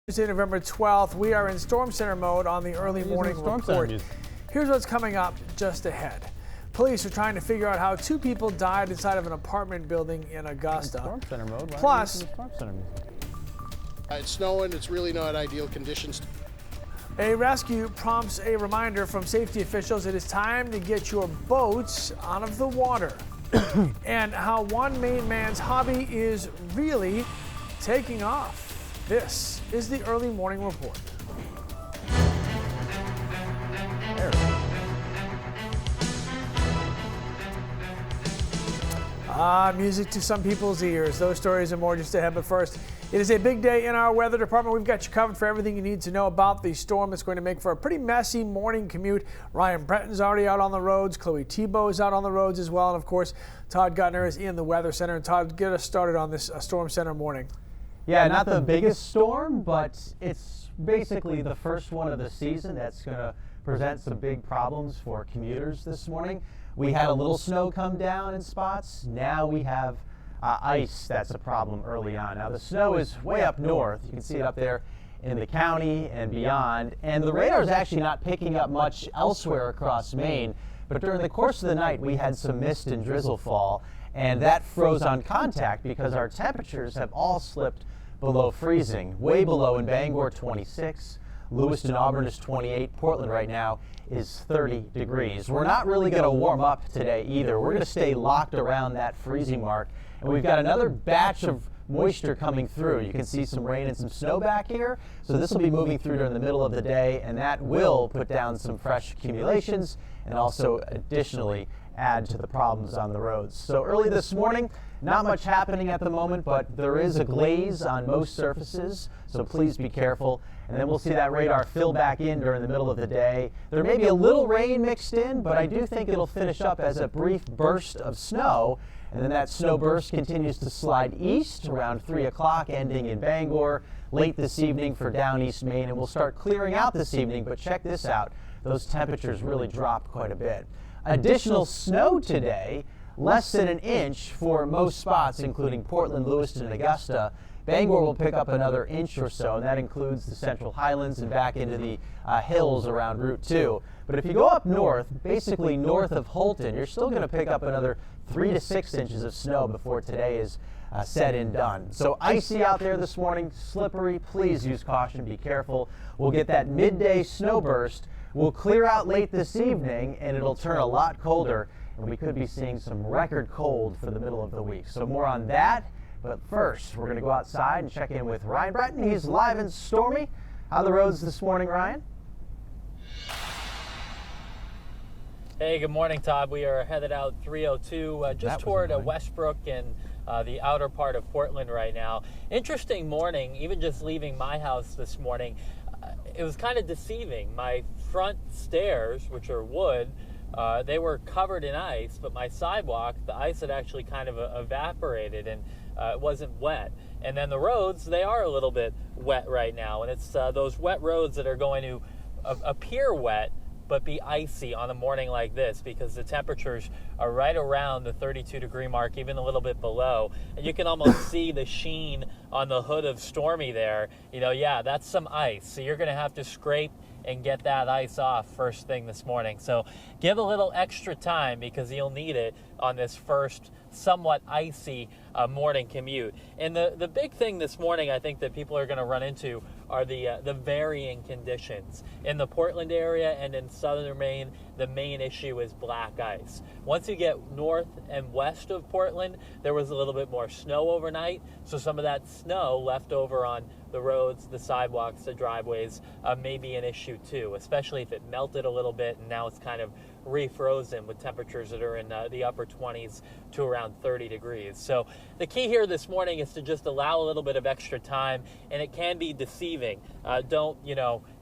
Tuesday, November 12th. We are in Storm Center mode on the early morning report. Here's what's coming up just ahead. Police are trying to figure out how two people died inside of an apartment building in Augusta. Storm Center mode. Plus, it's snowing. It's really not ideal conditions. A rescue prompts a reminder from safety officials. It is time to get your boats out of the water. And how one Maine man's hobby is really taking off. This is the early morning report. Music to some people's ears. Those stories and more just ahead. But first, it is a big day in our weather department. We've got you covered for everything you need to know about the storm. It's going to make for a pretty messy morning commute. Ryan Breton's already out on the roads. Chloe Tebow's out on the roads as well. And of course, Todd Gutner is in the weather center. And Todd, get us started on this Storm Center morning. Yeah, not the biggest storm, but it's basically the first one of the season that's going to present some big problems for commuters this morning. We had a little snow come down in spots. Now we have ice that's a problem early on. Now the snow is way up north. You can see it up there in the county and beyond. And the radar is actually not picking up much elsewhere across Maine. But during the course of the night, we had some mist and drizzle fall. And that froze on contact because our temperatures have all slipped below freezing. Way below in Bangor, 26. Lewiston, Auburn is 28. Portland right now is 30 degrees. We're not really going to warm up today either. We're going to stay locked around that freezing mark. And we've got another batch of moisture coming through. You can see some rain and some snow back here. So this will be moving through during the middle of the day, and that will put down some fresh accumulations and also additionally add to the problems on the roads. So early this morning, not much happening at the moment, but there is a glaze on most surfaces, so please be careful. And then we'll see that radar fill back in during the middle of the day. There may be a little rain mixed in, but I do think it'll finish up as a brief burst of snow. And then that snow burst continues to slide east around 3 o'clock, ending in Bangor late this evening for down East Maine. And we'll start clearing out this evening, but check this out. Those temperatures really dropped quite a bit. Additional snow today, less than an inch for most spots, including Portland, Lewiston, and Augusta. Bangor will pick up another inch or so, and that includes the Central Highlands and back into the hills around Route 2. But if you go up north, basically north of Holton, you're still going to pick up another 3 to 6 inches of snow before today is said and done. So icy out there this morning, slippery. Please use caution, be careful. We'll get that midday snow burst. We'll clear out late this evening, and it'll turn a lot colder, and we could be seeing some record cold for the middle of the week. So more on that. But first, we're going to go outside and check in with Ryan Breton. He's live and stormy. How are the roads this morning, Ryan? Hey, good morning, Todd. We are headed out 302 just toward Westbrook and the outer part of Portland right now. Interesting morning, even just leaving my house this morning. It was kind of deceiving. My front stairs, which are wood, they were covered in ice, but my sidewalk, the ice had actually kind of evaporated and it wasn't wet. And then the roads, they are a little bit wet right now, and it's those wet roads that are going to appear wet but be icy on a morning like this because the temperatures are right around the 32-degree mark, even a little bit below. And you can almost see the sheen on the hood of Stormy there. You know, yeah, that's some ice. So you're going to have to scrape and get that ice off first thing this morning. So give a little extra time because you'll need it on this first somewhat icy morning commute. And the big thing this morning I think that people are going to run into are the varying conditions. In the Portland area and in southern Maine, the main issue is black ice. Once you get north and west of Portland, there was a little bit more snow overnight, so some of that snow left over on the roads, the sidewalks, the driveways may be an issue too, especially if it melted a little bit and now it's kind of refrozen with temperatures that are in the upper 20s to around 30 degrees. So the key here this morning is to just allow a little bit of extra time, and it can be deceiving. Don't,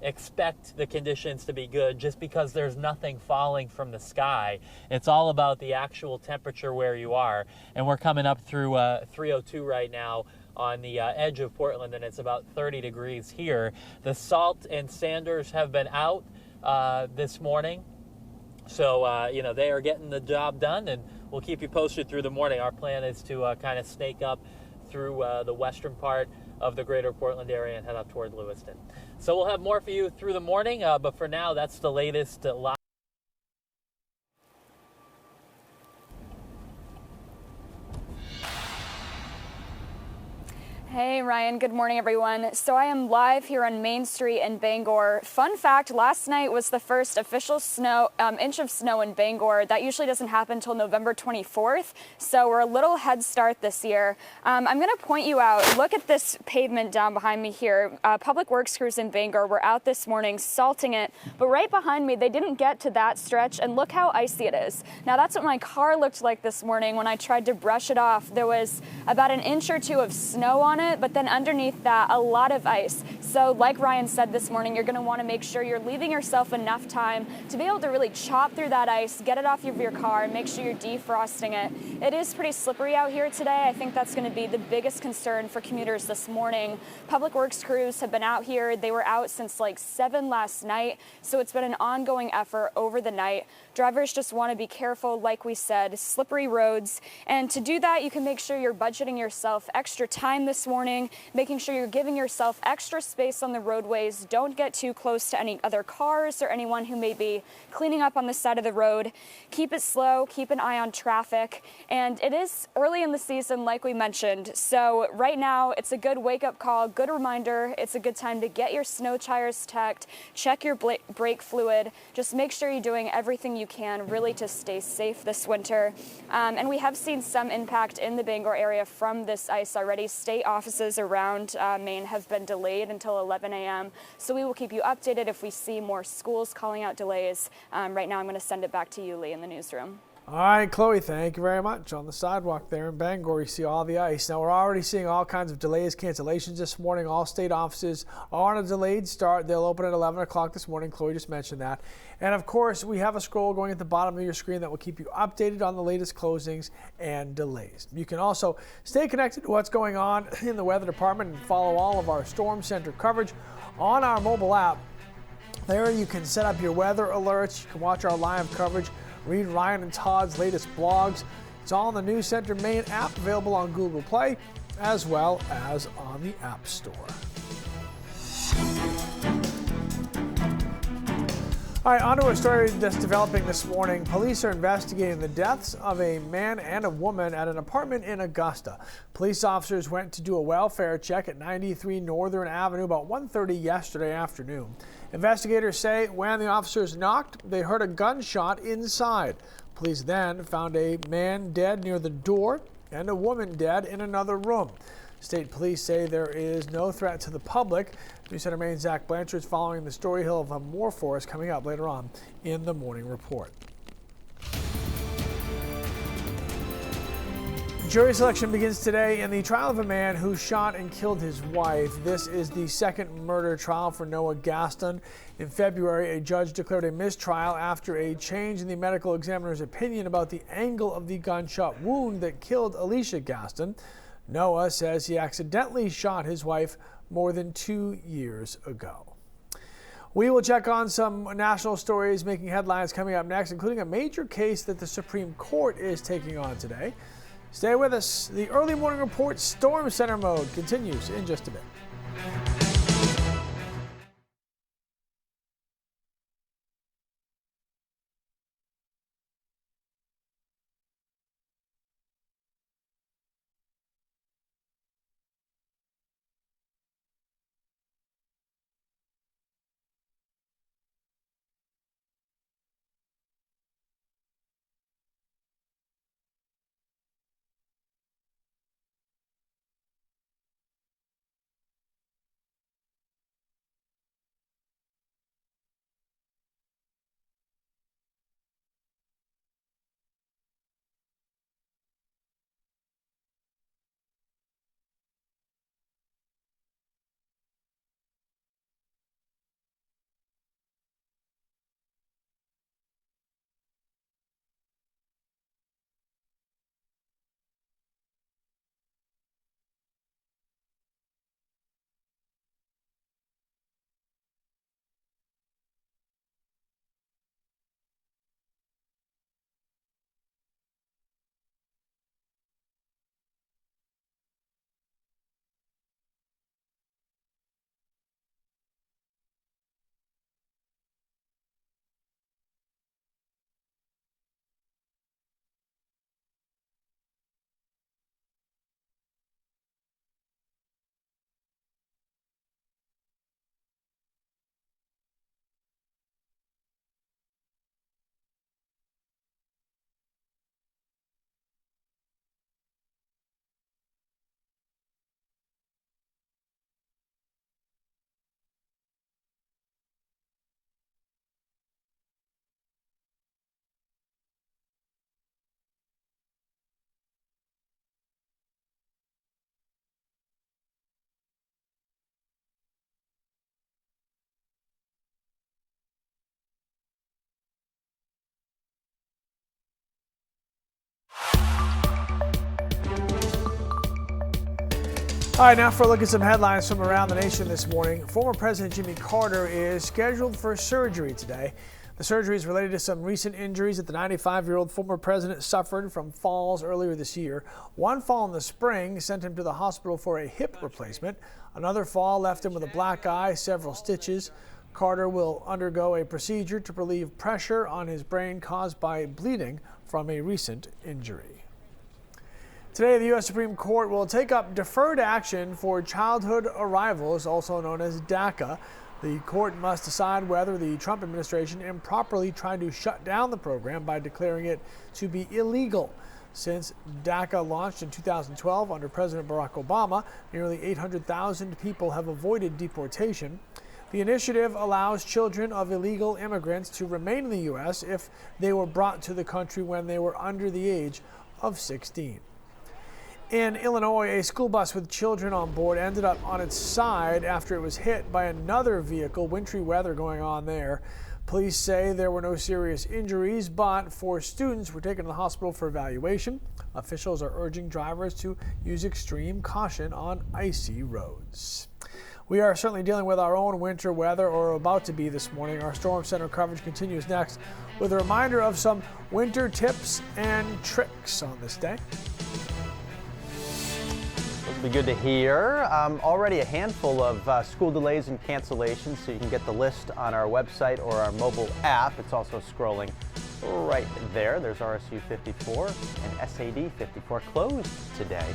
expect the conditions to be good just because there's nothing falling from the sky. It's all about the actual temperature where you are, and we're coming up through 302 right now on the edge of Portland, and it's about 30 degrees here. The salt and sanders have been out this morning. So, they are getting the job done, and we'll keep you posted through the morning. Our plan is to kind of snake up through the western part of the greater Portland area and head up toward Lewiston. So we'll have more for you through the morning, but for now, that's the latest live. Hey Ryan, good morning everyone. So I am live here on Main Street in Bangor. Fun fact, last night was the first official inch of snow in Bangor. That usually doesn't happen until November 24th, so we're a little head start this year. I'm gonna point you out, look at this pavement down behind me here. Public Works crews in Bangor were out this morning salting it, but right behind me, they didn't get to that stretch, and look how icy it is. Now that's what my car looked like this morning when I tried to brush it off. There was about an inch or two of snow on it, but then underneath that, a lot of ice. So like Ryan said this morning, you're gonna wanna make sure you're leaving yourself enough time to be able to really chop through that ice, get it off of your car, and make sure you're defrosting it. It is pretty slippery out here today. I think that's gonna be the biggest concern for commuters this morning. Public Works crews have been out here. They were out since like 7 last night, so it's been an ongoing effort over the night. Drivers just wanna be careful, like we said, slippery roads. And to do that, you can make sure you're budgeting yourself extra time this morning, making sure you're giving yourself extra space on the roadways. Don't get too close to any other cars or anyone who may be cleaning up on the side of the road. Keep it slow, keep an eye on traffic. And it is early in the season, like we mentioned. So right now, it's a good wake-up call, good reminder. It's a good time to get your snow tires checked, check your brake fluid. Just make sure you're doing everything you can really to stay safe this winter. And we have seen some impact in the Bangor area from this ice already. State offices around Maine have been delayed until 11 a.m. So we will keep you updated if we see more schools calling out delays. Right now I'm going to send it back to you, Lee, in the newsroom. All right, Chloe, thank you very much. On the sidewalk there in Bangor, you see all the ice. Now, we're already seeing all kinds of delays, cancellations this morning. All state offices are on a delayed start. They'll open at 11 o'clock this morning. Chloe just mentioned that. And, of course, we have a scroll going at the bottom of your screen that will keep you updated on the latest closings and delays. You can also stay connected to what's going on in the weather department and follow all of our Storm Center coverage on our mobile app. There you can set up your weather alerts. You can watch our live coverage, read Ryan and Todd's latest blogs. It's all in the News Center Maine app, available on Google Play as well as on the App Store. All right, on to a story that's developing this morning. Police are investigating the deaths of a man and a woman at an apartment in Augusta. Police officers went to do a welfare check at 93 Northern Avenue about 1:30 yesterday afternoon. Investigators say when the officers knocked, they heard a gunshot inside. Police then found a man dead near the door and a woman dead in another room. State police say there is no threat to the public. News Center Maine's Zach Blanchard is following the story. He'll have more for us coming up later on in the morning report. Jury selection begins today in the trial of a man who shot and killed his wife. This is the second murder trial for Noah Gaston. In February, a judge declared a mistrial after a change in the medical examiner's opinion about the angle of the gunshot wound that killed Alicia Gaston. Noah says he accidentally shot his wife more than 2 years ago. We will check on some national stories making headlines coming up next, including a major case that the Supreme Court is taking on today. Stay with us. The early morning report Storm Center mode continues in just a bit. All right, now for a look at some headlines from around the nation this morning. Former President Jimmy Carter is scheduled for surgery today. The surgery is related to some recent injuries that the 95-year-old former president suffered from falls earlier this year. One fall in the spring sent him to the hospital for a hip replacement. Another fall left him with a black eye, several stitches. Carter will undergo a procedure to relieve pressure on his brain caused by bleeding from a recent injury. Today, the U.S. Supreme Court will take up deferred action for childhood arrivals, also known as DACA. The court must decide whether the Trump administration improperly tried to shut down the program by declaring it to be illegal. Since DACA launched in 2012 under President Barack Obama, nearly 800,000 people have avoided deportation. The initiative allows children of illegal immigrants to remain in the U.S. if they were brought to the country when they were under the age of 16. In Illinois, a school bus with children on board ended up on its side after it was hit by another vehicle. Wintry weather going on there. Police say there were no serious injuries, but 4 students were taken to the hospital for evaluation. Officials are urging drivers to use extreme caution on icy roads. We are certainly dealing with our own winter weather, or about to be this morning. Our Storm Center coverage continues next with a reminder of some winter tips and tricks on this day. Be good to hear. Already a handful of school delays and cancellations, so you can get the list on our website or our mobile app. It's also scrolling right there. There's RSU 54 and SAD 54 closed today.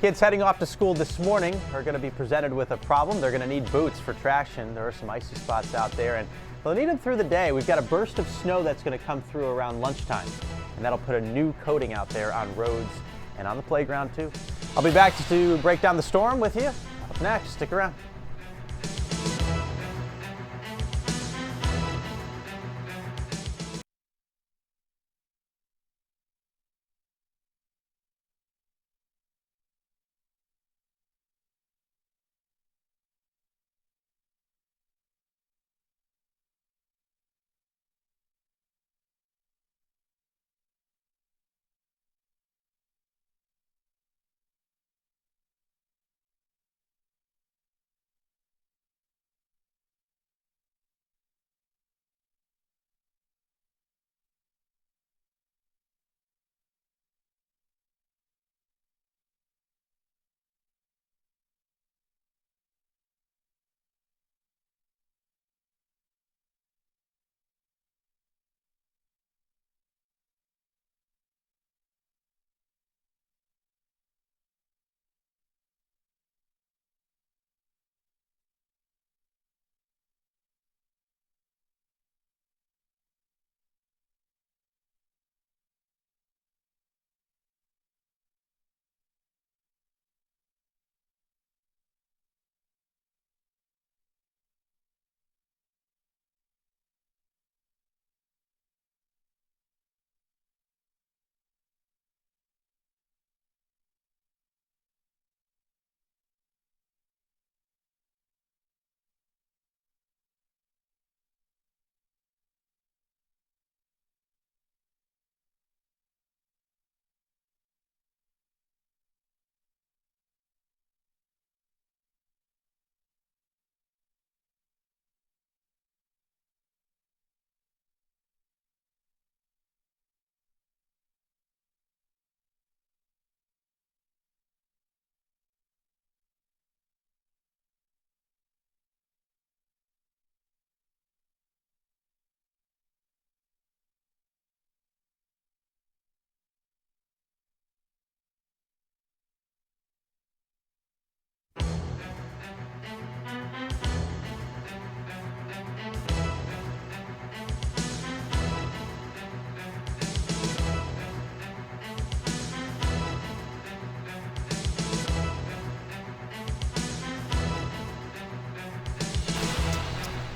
Kids heading off to school this morning are going to be presented with a problem. They're going to need boots for traction. There are some icy spots out there, and they'll need them through the day. We've got a burst of snow that's going to come through around lunchtime, and that'll put a new coating out there on roads and on the playground too. I'll be back to break down the storm with you. Up next, stick around.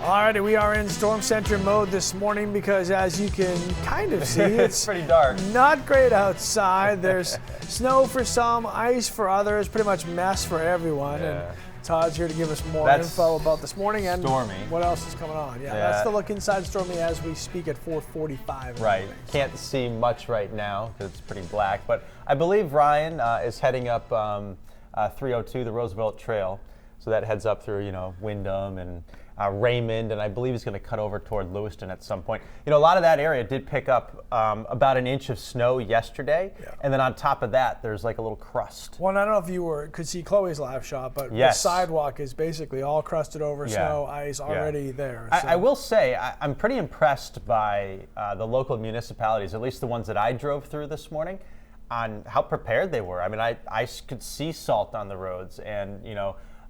Alrighty, we are in Storm Center mode this morning because, as you can kind of see, it's pretty dark. Not great outside. There's snow for some, ice for others, pretty much mess for everyone. Yeah. And Todd's here to give us more info about this morning and stormy. What else is coming on. Yeah, that's the look inside Stormy as we speak at 4:45. Right. Can't see much right now because it's pretty black. But I believe Ryan is heading up 302, the Roosevelt Trail. So that heads up through, Wyndham and Raymond, and I believe he's going to cut over toward Lewiston at some point. A lot of that area did pick up about an inch of snow yesterday, and then on top of that, there's like a little crust. Well, I don't know if you could see Chloe's live shot, but the sidewalk is basically all crusted over, snow, ice already there. So. I will say I'm pretty impressed by the local municipalities, at least the ones that I drove through this morning, on how prepared they were. I mean, I could see salt on the roads, and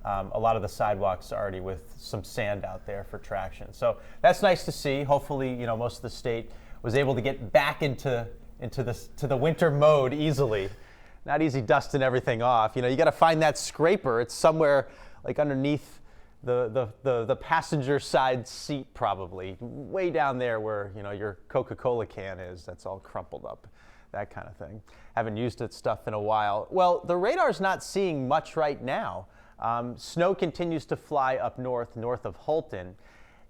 a lot of the sidewalks already with some sand out there for traction. So that's nice to see. Hopefully, most of the state was able to get back into the winter mode easily. Not easy dusting everything off. You got to find that scraper. It's somewhere like underneath the passenger side seat, probably way down there where your Coca-Cola can is. That's all crumpled up. That kind of thing. Haven't used that stuff in a while. Well, the radar's not seeing much right now. Snow continues to fly up north of Holton.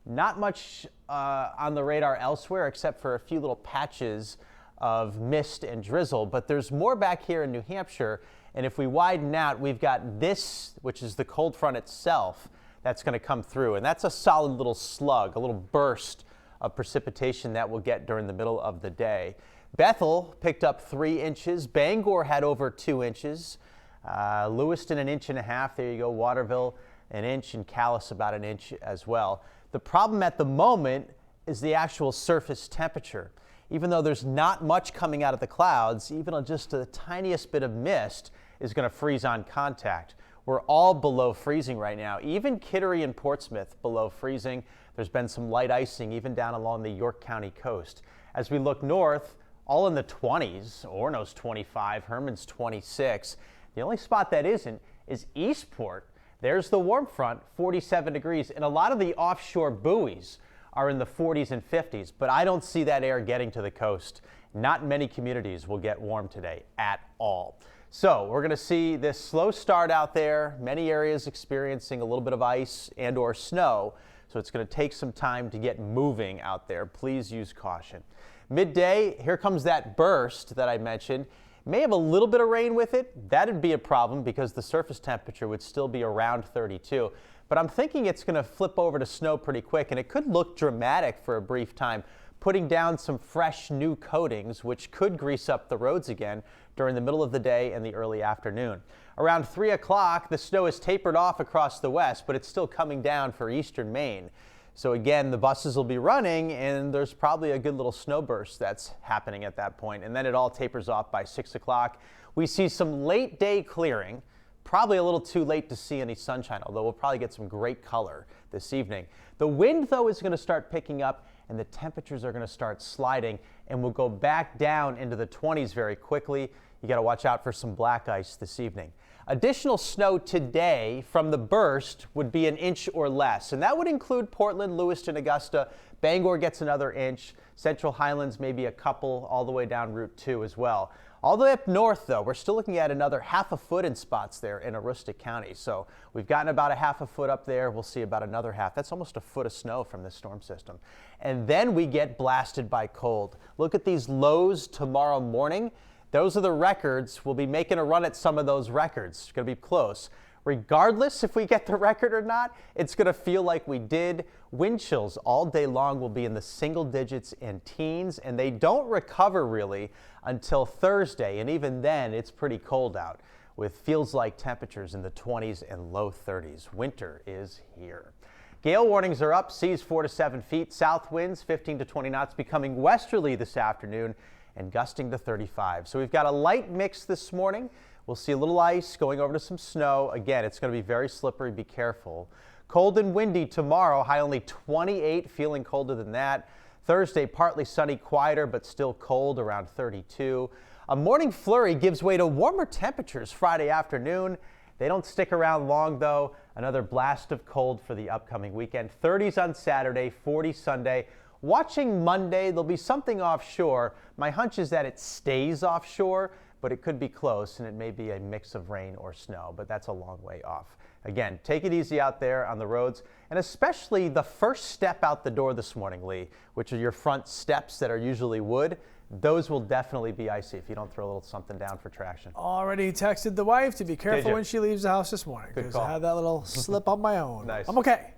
Not much on the radar elsewhere except for a few little patches of mist and drizzle, but there's more back here in New Hampshire, and if we widen out, we've got this, which is the cold front itself, that's going to come through, and that's a solid little slug, a little burst of precipitation that we'll get during the middle of the day. Bethel picked up 3 inches, Bangor had over 2 inches, Lewiston 1.5 inches, there you go, Waterville 1 inch, and Calais about 1 inch as well. The problem at the moment is the actual surface temperature. Even though there's not much coming out of the clouds, even just the tiniest bit of mist is going to freeze on contact. We're all below freezing right now, even Kittery and Portsmouth below freezing. There's been some light icing even down along the York County coast. As we look north, all in the 20s, Orono's 25, Herman's 26. The only spot that isn't is Eastport. There's the warm front, 47 degrees, and a lot of the offshore buoys are in the 40s and 50s, but I don't see that air getting to the coast. Not many communities will get warm today at all. So we're going to see this slow start out there, many areas experiencing a little bit of ice and or snow, so it's going to take some time to get moving out there. Please use caution. Midday, here comes that burst that I mentioned. May have a little bit of rain with it. That'd be a problem because the surface temperature would still be around 32. But I'm thinking it's going to flip over to snow pretty quick, and it could look dramatic for a brief time, putting down some fresh new coatings, which could grease up the roads again during the middle of the day and the early afternoon. Around 3 o'clock, the snow is tapered off across the west, but it's still coming down for eastern Maine. So again, the buses will be running, and there's probably a good little snow burst that's happening at that point. And then it all tapers off by 6 o'clock. We see some late day clearing, probably a little too late to see any sunshine, although we'll probably get some great color this evening. The wind, though, is going to start picking up, and the temperatures are going to start sliding, and we'll go back down into the 20s very quickly. You got to watch out for some black ice this evening. Additional snow today from the burst would be 1 inch or less, and that would include Portland, Lewiston, Augusta. Bangor gets another inch. Central Highlands maybe a couple, all the way down Route 2 as well. All the way up north, though, we're still looking at another 1/2 foot in spots there in Aroostook County. So we've gotten about 1/2 foot up there. We'll see about another half. That's almost 1 foot of snow from this storm system. And then we get blasted by cold. Look at these lows tomorrow morning. Those are the records. We'll be making a run at some of those records. It's going to be close. Regardless if we get the record or not, it's going to feel like we did. Wind chills all day long will be in the single digits and teens, and they don't recover really until Thursday, and even then it's pretty cold out with feels-like temperatures in the 20s and low 30s. Winter is here. Gale warnings are up, seas 4 to 7 feet, south winds 15 to 20 knots, becoming westerly this afternoon and gusting to 35. So we've got a light mix this morning. We'll see a little ice going over to some snow. Again, it's going to be very slippery. Be careful. Cold and windy tomorrow. High only 28, feeling colder than that. Thursday, partly sunny, quieter, but still cold, around 32. A morning flurry gives way to warmer temperatures Friday afternoon. They don't stick around long, though. Another blast of cold for the upcoming weekend. 30s on Saturday, 40 Sunday. Watching Monday, there'll be something offshore. My hunch is that it stays offshore, but it could be close, and it may be a mix of rain or snow, but that's a long way off. Again, take it easy out there on the roads, and especially the first step out the door this morning, Lee, which are your front steps that are usually wood. those will definitely be icy if you don't throw a little something down for traction. Already texted the wife to be careful when she leaves the house this morning, because I had that little slip on my own. Nice. I'm okay.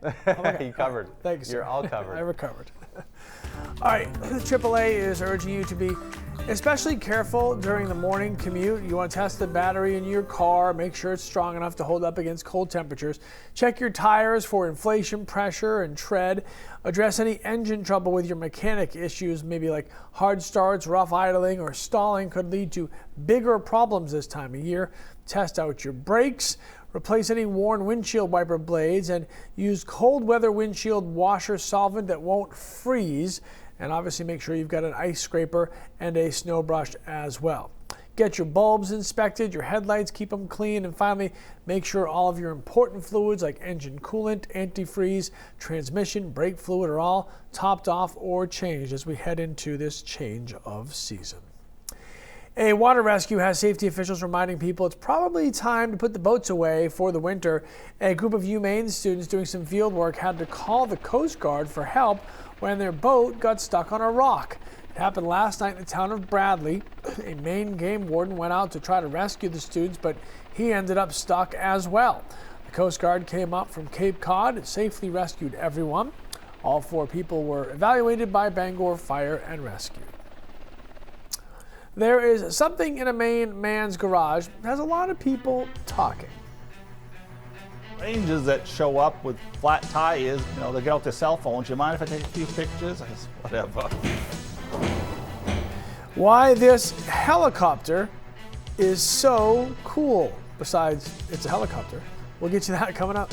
You covered. Thanks. You're all covered. I recovered. All right, the AAA is urging you to be especially careful during the morning commute. You want to test the battery in your car, make sure it's strong enough to hold up against cold temperatures. Check your tires for inflation, pressure, and tread. Address any engine trouble with your mechanic issues, maybe like hard starts, rough idling, or stalling could lead to bigger problems this time of year. Test out your brakes. Replace any worn windshield wiper blades, and use cold weather windshield washer solvent that won't freeze. And obviously make sure you've got an ice scraper and a snow brush as well. Get your bulbs inspected, your headlights, keep them clean, and finally make sure all of your important fluids like engine coolant, antifreeze, transmission, brake fluid are all topped off or changed as we head into this change of season. A water rescue has safety officials reminding people it's probably time to put the boats away for the winter. A group of UMaine students doing some field work had to call the Coast Guard for help when their boat got stuck on a rock. It happened last night in the town of Bradley. A Maine game warden went out to try to rescue the students, but he ended up stuck as well. The Coast Guard came up from Cape Cod and safely rescued everyone. All 4 people were evaluated by Bangor Fire and Rescue. There is something in a Maine man's garage that has a lot of people talking. Rangers that show up with flat tires, they get out their cell phones. You mind if I take a few pictures? I guess, whatever. Why this helicopter is so cool. Besides, it's a helicopter. We'll get you that coming up.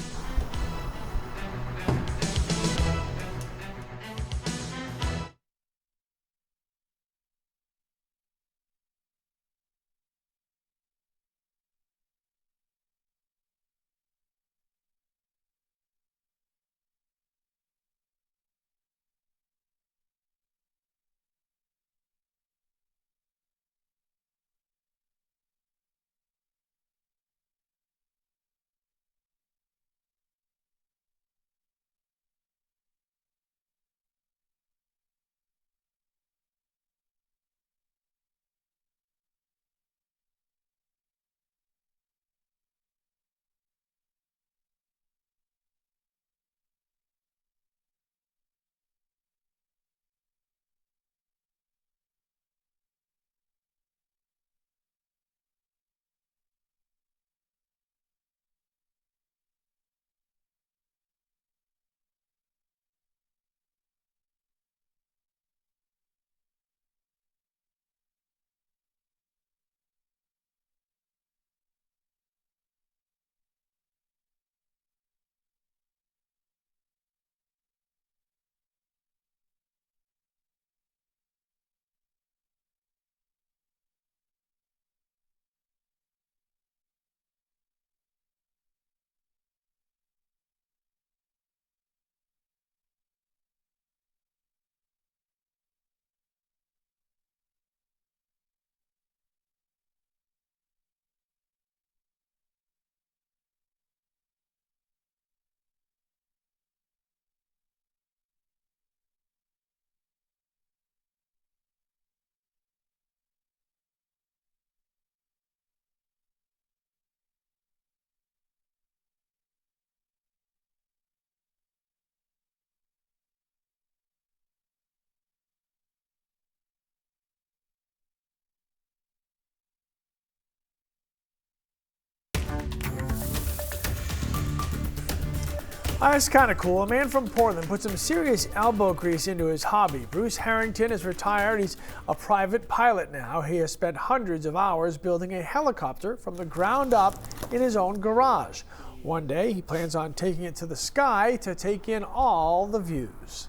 That's kind of cool. A man from Portland put some serious elbow grease into his hobby. Bruce Harrington is retired. He's a private pilot now. He has spent hundreds of hours building a helicopter from the ground up in his own garage. One day, he plans on taking it to the sky to take in all the views.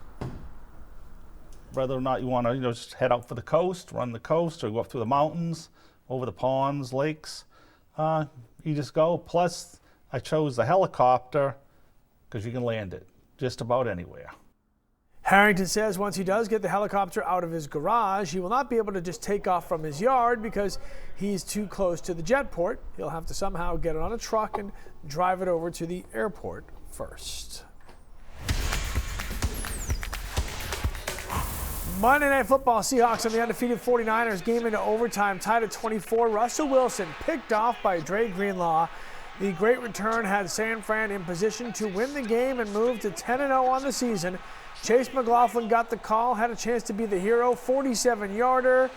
Whether or not you want to, just head out for the coast, run the coast, or go up through the mountains, over the ponds, lakes, you just go. Plus, I chose the helicopter because you can land it just about anywhere. Harrington says once he does get the helicopter out of his garage, he will not be able to just take off from his yard because he's too close to the jetport. He'll have to somehow get it on a truck and drive it over to the airport first. Monday Night Football, Seahawks and the undefeated 49ers game into overtime, tied at 24. Russell Wilson picked off by Dre Greenlaw. The great return had San Fran in position to win the game and move to 10-0 on the season. Chase McLaughlin got the call, had a chance to be the hero, 47-yarder,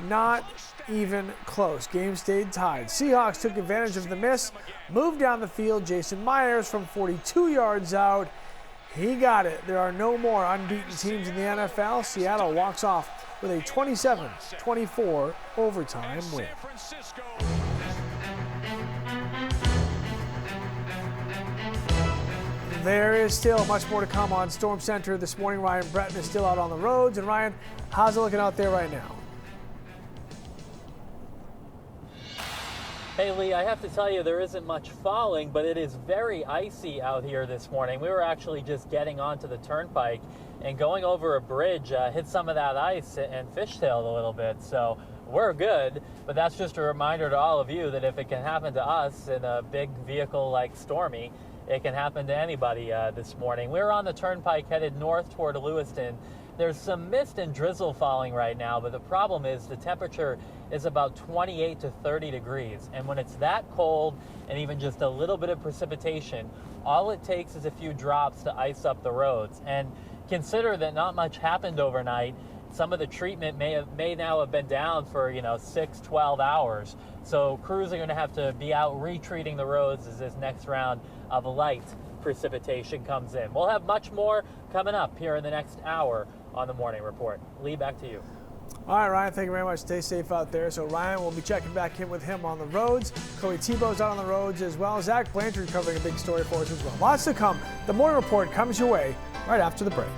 not even close. Game stayed tied. Seahawks took advantage of the miss, moved down the field. Jason Myers from 42 yards out. He got it. There are no more unbeaten teams in the NFL. Seattle walks off with a 27-24 overtime win. There is still much more to come on Storm Center this morning. Ryan Breton is still out on the roads. And Ryan, how's it looking out there right now? Hey Lee, I have to tell you there isn't much falling, but it is very icy out here this morning. We were actually just getting onto the turnpike and going over a bridge, hit some of that ice and fishtailed a little bit. So we're good, but that's just a reminder to all of you that if it can happen to us in a big vehicle like Stormy, it can happen to anybody this morning. We're on the turnpike headed north toward Lewiston. There's some mist and drizzle falling right now, but the problem is the temperature is about 28 to 30 degrees. And when it's that cold and even just a little bit of precipitation, all it takes is a few drops to ice up the roads. And consider that not much happened overnight. Some of the treatment may now have been down for 6, 12 hours. So crews are going to have to be out retreating the roads as this next round of light precipitation comes in. We'll have much more coming up here in the next hour on the Morning Report. Lee, back to you. All right, Ryan, thank you very much. Stay safe out there. So Ryan, we'll be checking back in with him on the roads. Chloe Tebow's out on the roads as well. Zach Blanchard covering a big story for us as well. Lots to come. The Morning Report comes your way right after the break.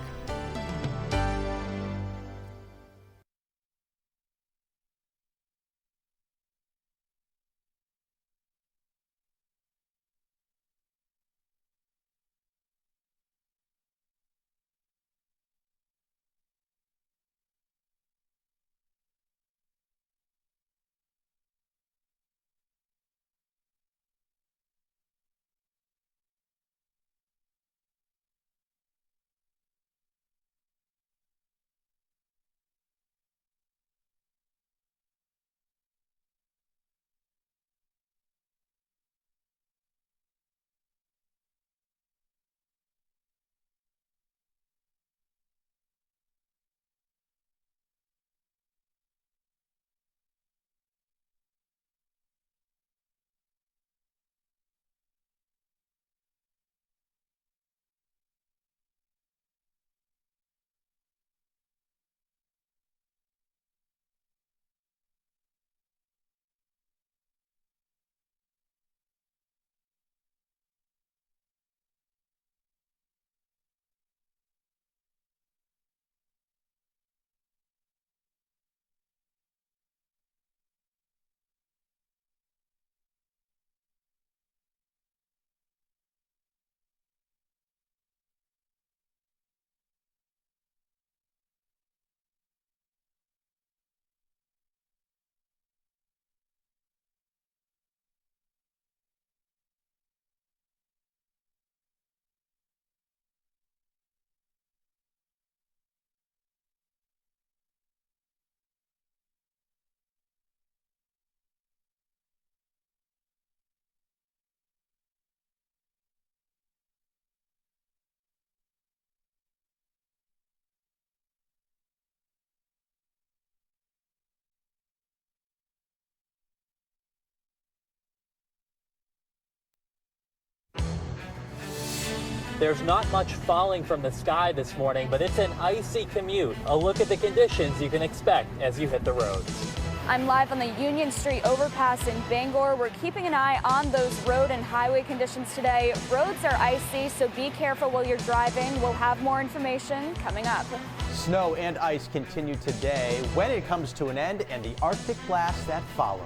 There's not much falling from the sky this morning, but it's an icy commute. A look at the conditions you can expect as you hit the roads. I'm live on the Union Street overpass in Bangor. We're keeping an eye on those road and highway conditions today. Roads are icy, so be careful while you're driving. We'll have more information coming up. Snow and ice continue today when it comes to an end and the Arctic blast that follows.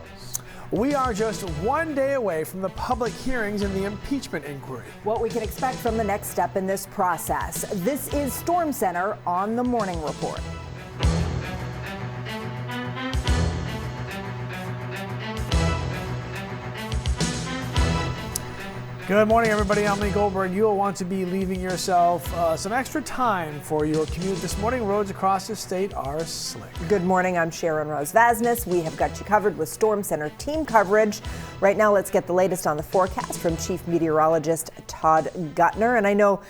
We are just one day away from the public hearings in the impeachment inquiry. What we can expect from the next step in this process. This is Storm Center on the Morning Report. Good morning, everybody. I'm Lee Goldberg. You'll want to be leaving yourself some extra time for your commute this morning. Roads across the state are slick. Good morning. I'm Sharon Rose Vasnes. We have got you covered with Storm Center team coverage. Right now, let's get the latest on the forecast from Chief Meteorologist Todd Guttner. And I know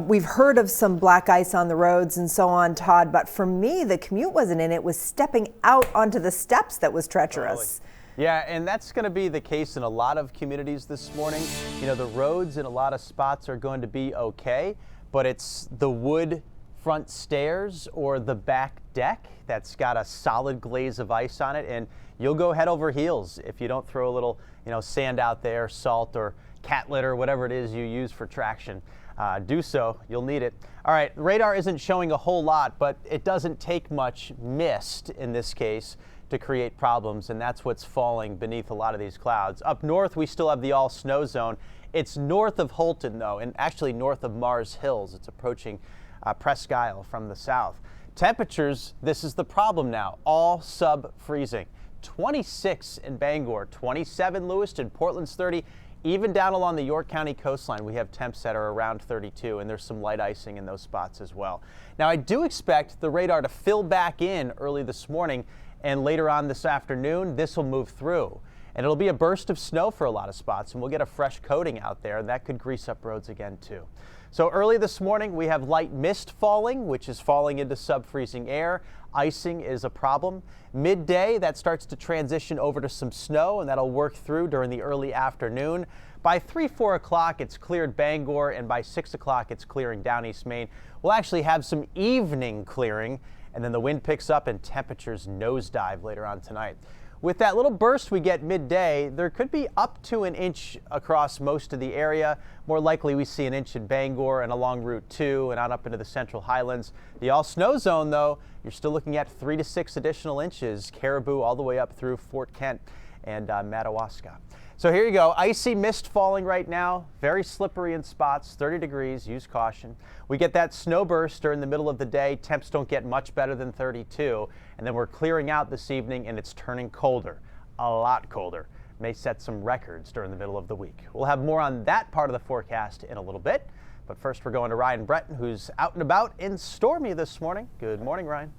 we've heard of some black ice on the roads and so on, Todd, but for me, the commute wasn't in. It was stepping out onto the steps that was treacherous. Yeah, and that's going to be the case in a lot of communities this morning. You know, the roads in a lot of spots are going to be okay, but it's the wood front stairs or the back deck that's got a solid glaze of ice on it, and you'll go head over heels if you don't throw a little, sand out there, salt or cat litter, whatever it is you use for traction. Do so, you'll need it. All right, radar isn't showing a whole lot, but it doesn't take much mist in this case to create problems, and that's what's falling beneath a lot of these clouds. Up north, we still have the all snow zone. It's north of Holton, though, and actually north of Mars Hills. It's approaching Presque Isle from the south. Temperatures, this is the problem now, all sub-freezing. 26 in Bangor, 27 Lewiston, Portland's 30. Even down along the York County coastline, we have temps that are around 32, and there's some light icing in those spots as well. Now, I do expect the radar to fill back in early this morning, and later on this afternoon, this will move through. And it'll be a burst of snow for a lot of spots, and we'll get a fresh coating out there, and that could grease up roads again, too. So early this morning, we have light mist falling, which is falling into sub-freezing air. Icing is a problem. Midday, that starts to transition over to some snow, and that'll work through during the early afternoon. By 3, 4 o'clock, it's cleared Bangor, and by 6 o'clock, it's clearing down East Maine. We'll actually have some evening clearing, and then the wind picks up and temperatures nosedive later on tonight. With that little burst we get midday, there could be up to an inch across most of the area. More likely we see an inch in Bangor and along Route 2 and on up into the Central Highlands. The all snow zone, though, you're still looking at 3 to 6 additional inches, Caribou all the way up through Fort Kent and Madawaska. So here you go, icy mist falling right now, very slippery in spots, 30 degrees, use caution. We get that snow burst during the middle of the day, temps don't get much better than 32, and then we're clearing out this evening and it's turning colder, a lot colder. May set some records during the middle of the week. We'll have more on that part of the forecast in a little bit, but first we're going to Ryan Breton, who's out and about in Stormy this morning. Good morning, Ryan.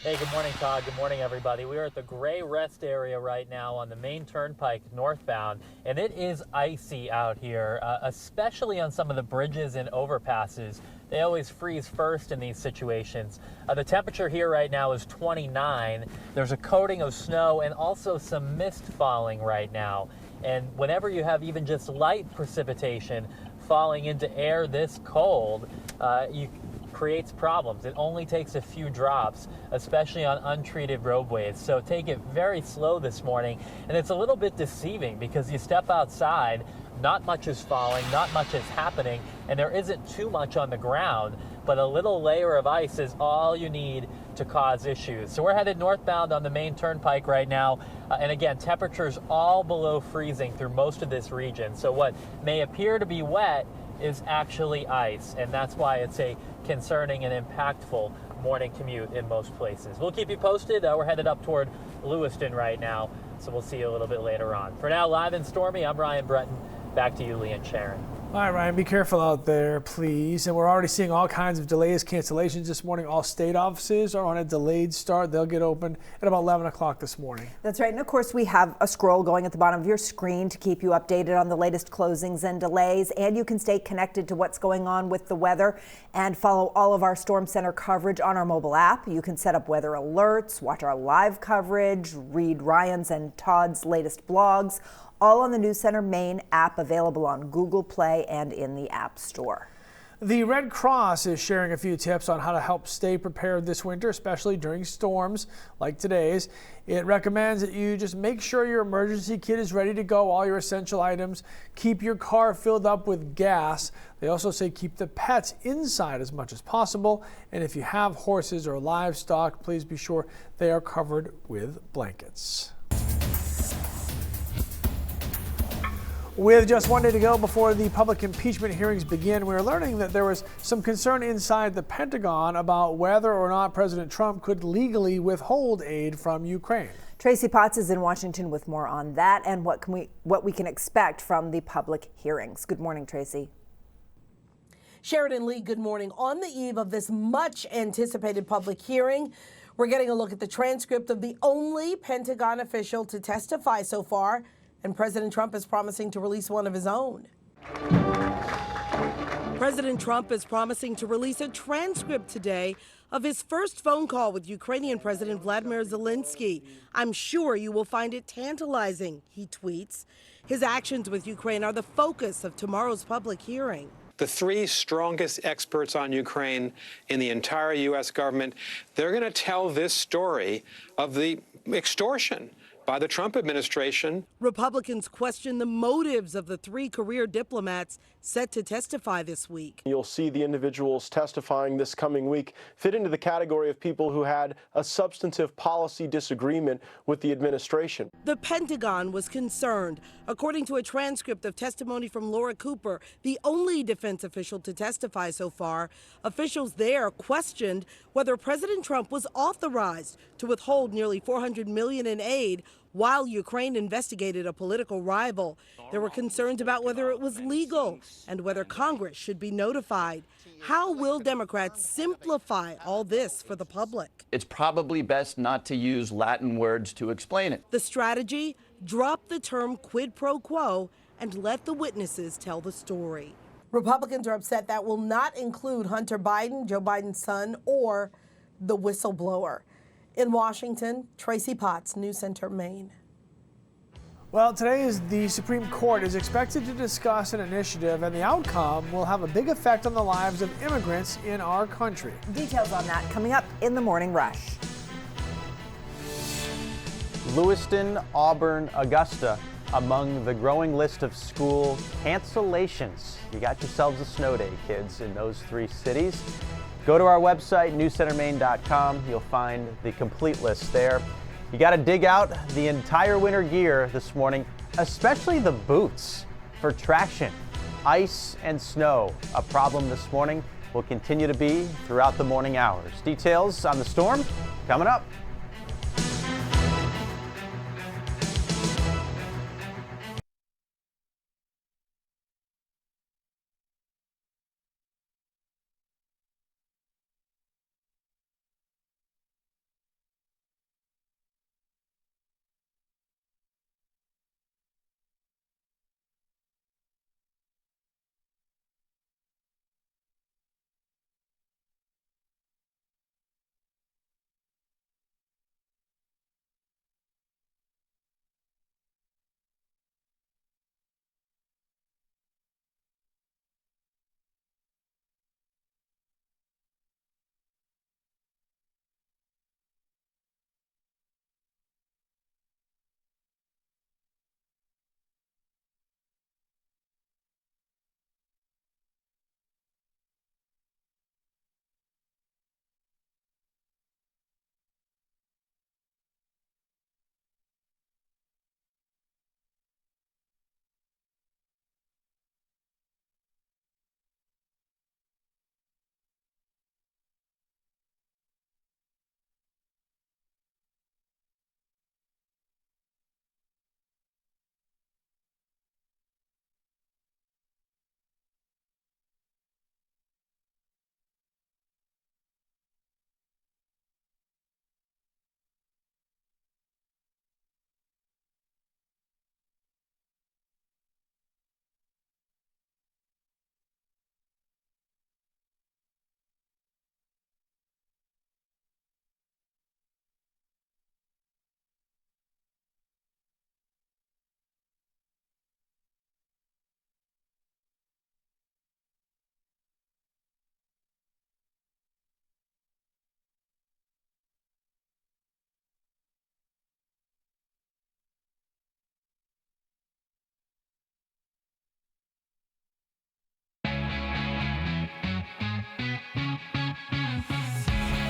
Hey, good morning, Todd. Good morning, everybody. We are at the Gray Rest area right now on the Main Turnpike northbound, and it is icy out here, especially on some of the bridges and overpasses. They always freeze first in these situations. The temperature here right now is 29. There's a coating of snow and also some mist falling right now. And whenever you have even just light precipitation falling into air this cold, creates problems. It only takes a few drops, especially on untreated roadways. So take it very slow this morning. And it's a little bit deceiving because you step outside, not much is falling, not much is happening, and there isn't too much on the ground, but a little layer of ice is all you need to cause issues. So we're headed northbound on the Main Turnpike right now. And again, temperatures all below freezing through most of this region. So what may appear to be wet is actually ice, and that's why it's a concerning and impactful morning commute in most places. We'll keep you posted. We're headed up toward Lewiston right now, so we'll see you a little bit later on. For now, live in Stormy, I'm Ryan Breton. Back to you, Lee and Sharon. All right, Ryan, be careful out there, please. And we're already seeing all kinds of delays, cancellations this morning. All state offices are on a delayed start. They'll get open at about 11 o'clock this morning. That's right. And of course, we have a scroll going at the bottom of your screen to keep you updated on the latest closings and delays. And you can stay connected to what's going on with the weather and follow all of our Storm Center coverage on our mobile app. You can set up weather alerts, watch our live coverage, read Ryan's and Todd's latest blogs, all on the News Center Maine app, available on Google Play and in the App Store. The Red Cross is sharing a few tips on how to help stay prepared this winter, especially during storms like today's. It recommends that you just make sure your emergency kit is ready to go, all your essential items. Keep your car filled up with gas. They also say keep the pets inside as much as possible. And if you have horses or livestock, please be sure they are covered with blankets. With just one day to go before the public impeachment hearings begin, we're learning that there was some concern inside the Pentagon about whether or not President Trump could legally withhold aid from Ukraine. Tracy Potts is in Washington with more on that and what we can expect from the public hearings. Good morning, Tracy. Sheridan Lee, good morning. On the eve of this much anticipated public hearing, we're getting a look at the transcript of the only Pentagon official to testify so far, and President Trump is promising to release one of his own. President Trump is promising to release a transcript today of his first phone call with Ukrainian President Vladimir Zelensky. I'm sure you will find it tantalizing, he tweets. His actions with Ukraine are the focus of tomorrow's public hearing. The three strongest experts on Ukraine in the entire U.S. government, they're going to tell this story of the extortion by the Trump administration. Republicans question the motives of the three career diplomats set to testify this week. You'll see the individuals testifying this coming week fit into the category of people who had a substantive policy disagreement with the administration. The Pentagon was concerned. According to a transcript of testimony from Laura Cooper, the only defense official to testify so far, officials there questioned whether President Trump was authorized to withhold nearly $400 million in aid while Ukraine investigated a political rival. There were concerns about whether it was legal and whether Congress should be notified. How will Democrats simplify all this for the public? It's probably best not to use Latin words to explain it. The strategy? Drop the term quid pro quo and let the witnesses tell the story. Republicans are upset that will not include Hunter Biden, Joe Biden's son, or the whistleblower. In Washington, Tracy Potts, News Center, Maine. Well, today the Supreme Court is expected to discuss an initiative, and the outcome will have a big effect on the lives of immigrants in our country. Details on that coming up in the Morning Rush. Lewiston, Auburn, Augusta, among the growing list of school cancellations. You got yourselves a snow day, kids, in those three cities. Go to our website, newscentermaine.com. You'll find the complete list there. You got to dig out the entire winter gear this morning, especially the boots for traction. Ice and snow, a problem this morning, will continue to be throughout the morning hours. Details on the storm coming up.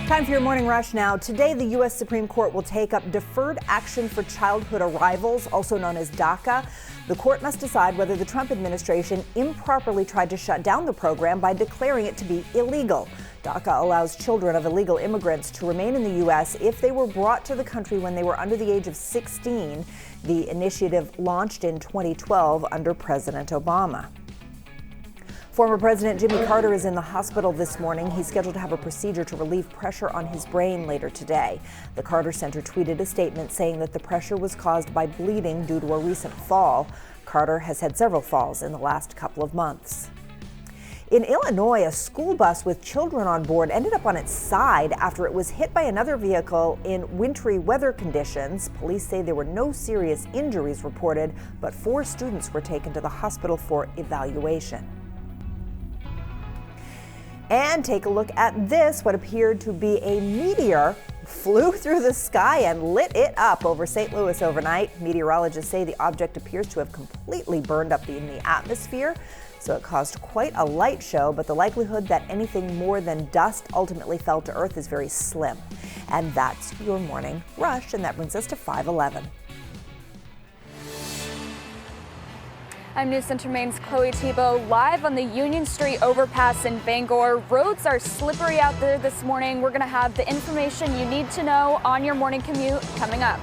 Time for your morning rush now. Today, the U.S. Supreme Court will take up Deferred Action for Childhood Arrivals, also known as DACA. The court must decide whether the Trump administration improperly tried to shut down the program by declaring it to be illegal. DACA allows children of illegal immigrants to remain in the U.S. if they were brought to the country when they were under the age of 16. The initiative launched in 2012 under President Obama. Former President Jimmy Carter is in the hospital this morning. He's scheduled to have a procedure to relieve pressure on his brain later today. The Carter Center tweeted a statement saying that the pressure was caused by bleeding due to a recent fall. Carter has had several falls in the last couple of months. In Illinois, a school bus with children on board ended up on its side after it was hit by another vehicle in wintry weather conditions. Police say there were no serious injuries reported, but 4 students were taken to the hospital for evaluation. And take a look at this. What appeared to be a meteor flew through the sky and lit it up over St. Louis overnight. Meteorologists say the object appears to have completely burned up in the atmosphere, so it caused quite a light show, but the likelihood that anything more than dust ultimately fell to Earth is very slim. And that's your morning rush, and that brings us to 5:11. I'm News Center Maine's Chloe Tebow, live on the Union Street overpass in Bangor. Roads are slippery out there this morning. We're going to have the information you need to know on your morning commute coming up.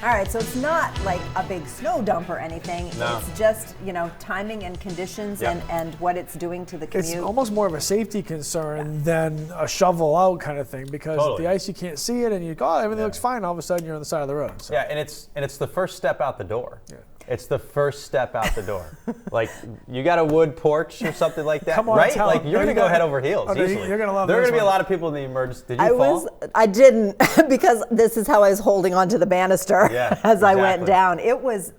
All right, so it's not like a big snow dump or anything. No. It's just, timing and conditions and what it's doing to the commute. It's almost more of a safety concern than a shovel out kind of thing, because the ice, you can't see it and you go, oh, everything looks fine. All of a sudden you're on the side of the road. So. Yeah, and it's the first step out the door. Yeah. It's the first step out the door. Like, you got a wood porch or something like that, Come on, right? Like, you're going to go head over heels easily. You're going to love There are this going to be a one. lot of people in the emergency. Did you fall? I didn't, because this is how I was holding onto the banister as I went down. It was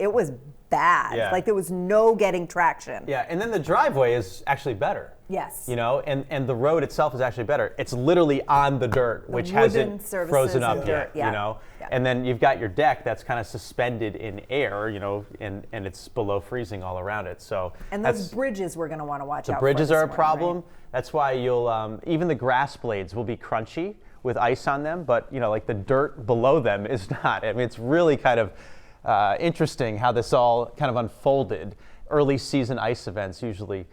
bad. Yeah. Like, there was no getting traction. Yeah, and then the driveway is actually better. Yes. And the road itself is actually better. It's literally on the dirt, which hasn't frozen up yet, Yeah. And then you've got your deck that's kind of suspended in air, and it's below freezing all around it. So and those bridges we're going to want to watch out for. The bridges are a problem. Right? That's why you'll, even the grass blades will be crunchy with ice on them, but like the dirt below them is not. I mean, it's really kind of interesting how this all kind of unfolded. Early season ice events usually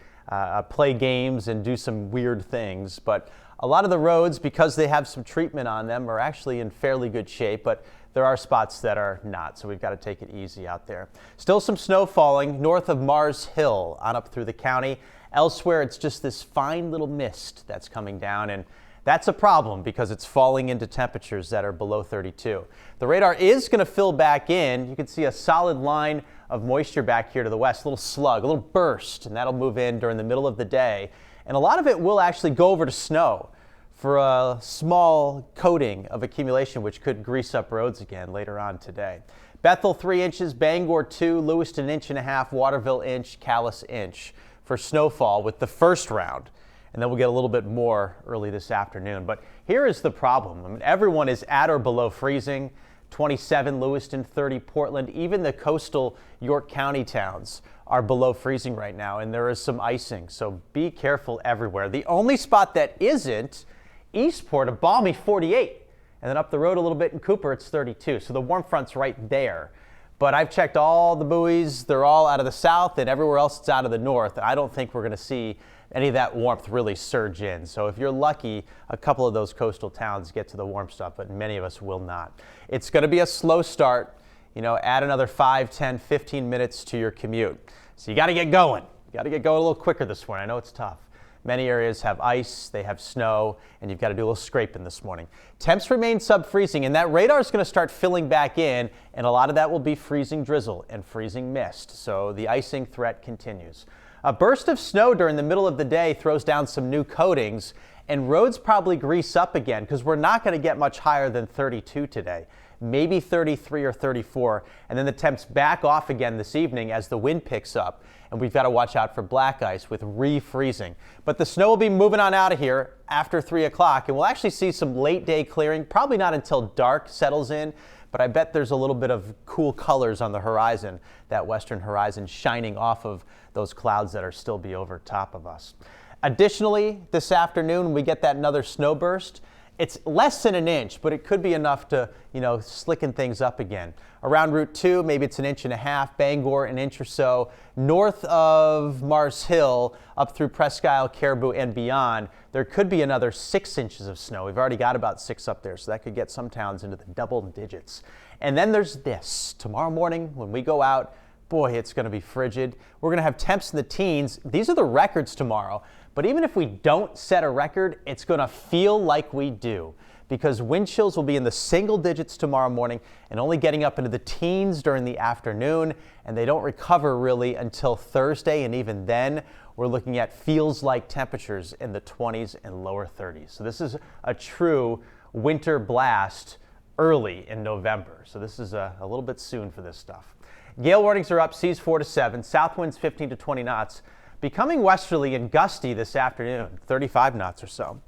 play games and do some weird things. But a lot of the roads, because they have some treatment on them, are actually in fairly good shape, but there are spots that are not, so we've got to take it easy out there. Still some snow falling north of Mars Hill on up through the county. Elsewhere, it's just this fine little mist that's coming down, and that's a problem because it's falling into temperatures that are below 32. The radar is going to fill back in. You can see a solid line of moisture back here to the west, a little slug, a little burst, and that'll move in during the middle of the day. And a lot of it will actually go over to snow for a small coating of accumulation, which could grease up roads again later on today. Bethel 3 inches, Bangor 2, Lewiston 1.5 inches, Waterville inch, Calais inch for snowfall with the first round. And then we'll get a little bit more early this afternoon. But here is the problem. I mean, everyone is at or below freezing. 27 Lewiston, 30 Portland, even the coastal York County towns are below freezing right now, and there is some icing, so be careful everywhere. The only spot that isn't, Eastport, a balmy 48, and then up the road a little bit in Cooper, it's 32, so the warm front's right there. But I've checked all the buoys, they're all out of the south, and everywhere else it's out of the north. I don't think we're going to see any of that warmth really surge in. So if you're lucky, a couple of those coastal towns get to the warm stuff, but many of us will not. It's going to be a slow start. You know, add another 5, 10, 15 minutes to your commute. So you got to get going. You got to get going a little quicker this morning. I know it's tough. Many areas have ice, they have snow, and you've got to do a little scraping this morning. Temps remain sub-freezing, and that radar is going to start filling back in, and a lot of that will be freezing drizzle and freezing mist. So the icing threat continues. A burst of snow during the middle of the day throws down some new coatings, and roads probably grease up again because we're not going to get much higher than 32 today. Maybe 33 or 34, and then the temps back off again this evening as the wind picks up, and we've got to watch out for black ice with refreezing. But the snow will be moving on out of here after 3 o'clock, and we'll actually see some late day clearing, probably not until dark settles in, but I bet there's a little bit of cool colors on the horizon, that western horizon shining off of those clouds that are still be over top of us. Additionally, this afternoon, we get that another snow burst. It's less than an inch, but it could be enough to, slicken things up again. Around Route 2, maybe it's 1.5 inches, Bangor, an inch or so. North of Mars Hill, up through Presque Isle, Caribou, and beyond, there could be another 6 inches of snow. We've already got about 6 up there, so that could get some towns into the double digits. And then there's this. Tomorrow morning, when we go out, boy, it's going to be frigid. We're going to have temps in the teens. These are the records tomorrow. But even if we don't set a record, it's going to feel like we do because wind chills will be in the single digits tomorrow morning and only getting up into the teens during the afternoon. And they don't recover really until Thursday. And even then, we're looking at feels like temperatures in the 20s and lower 30s. So this is a true winter blast early in November. So this is a little bit soon for this stuff. Gale warnings are up, seas 4 to 7, south winds 15 to 20 knots. Becoming westerly and gusty this afternoon, 35 knots or so.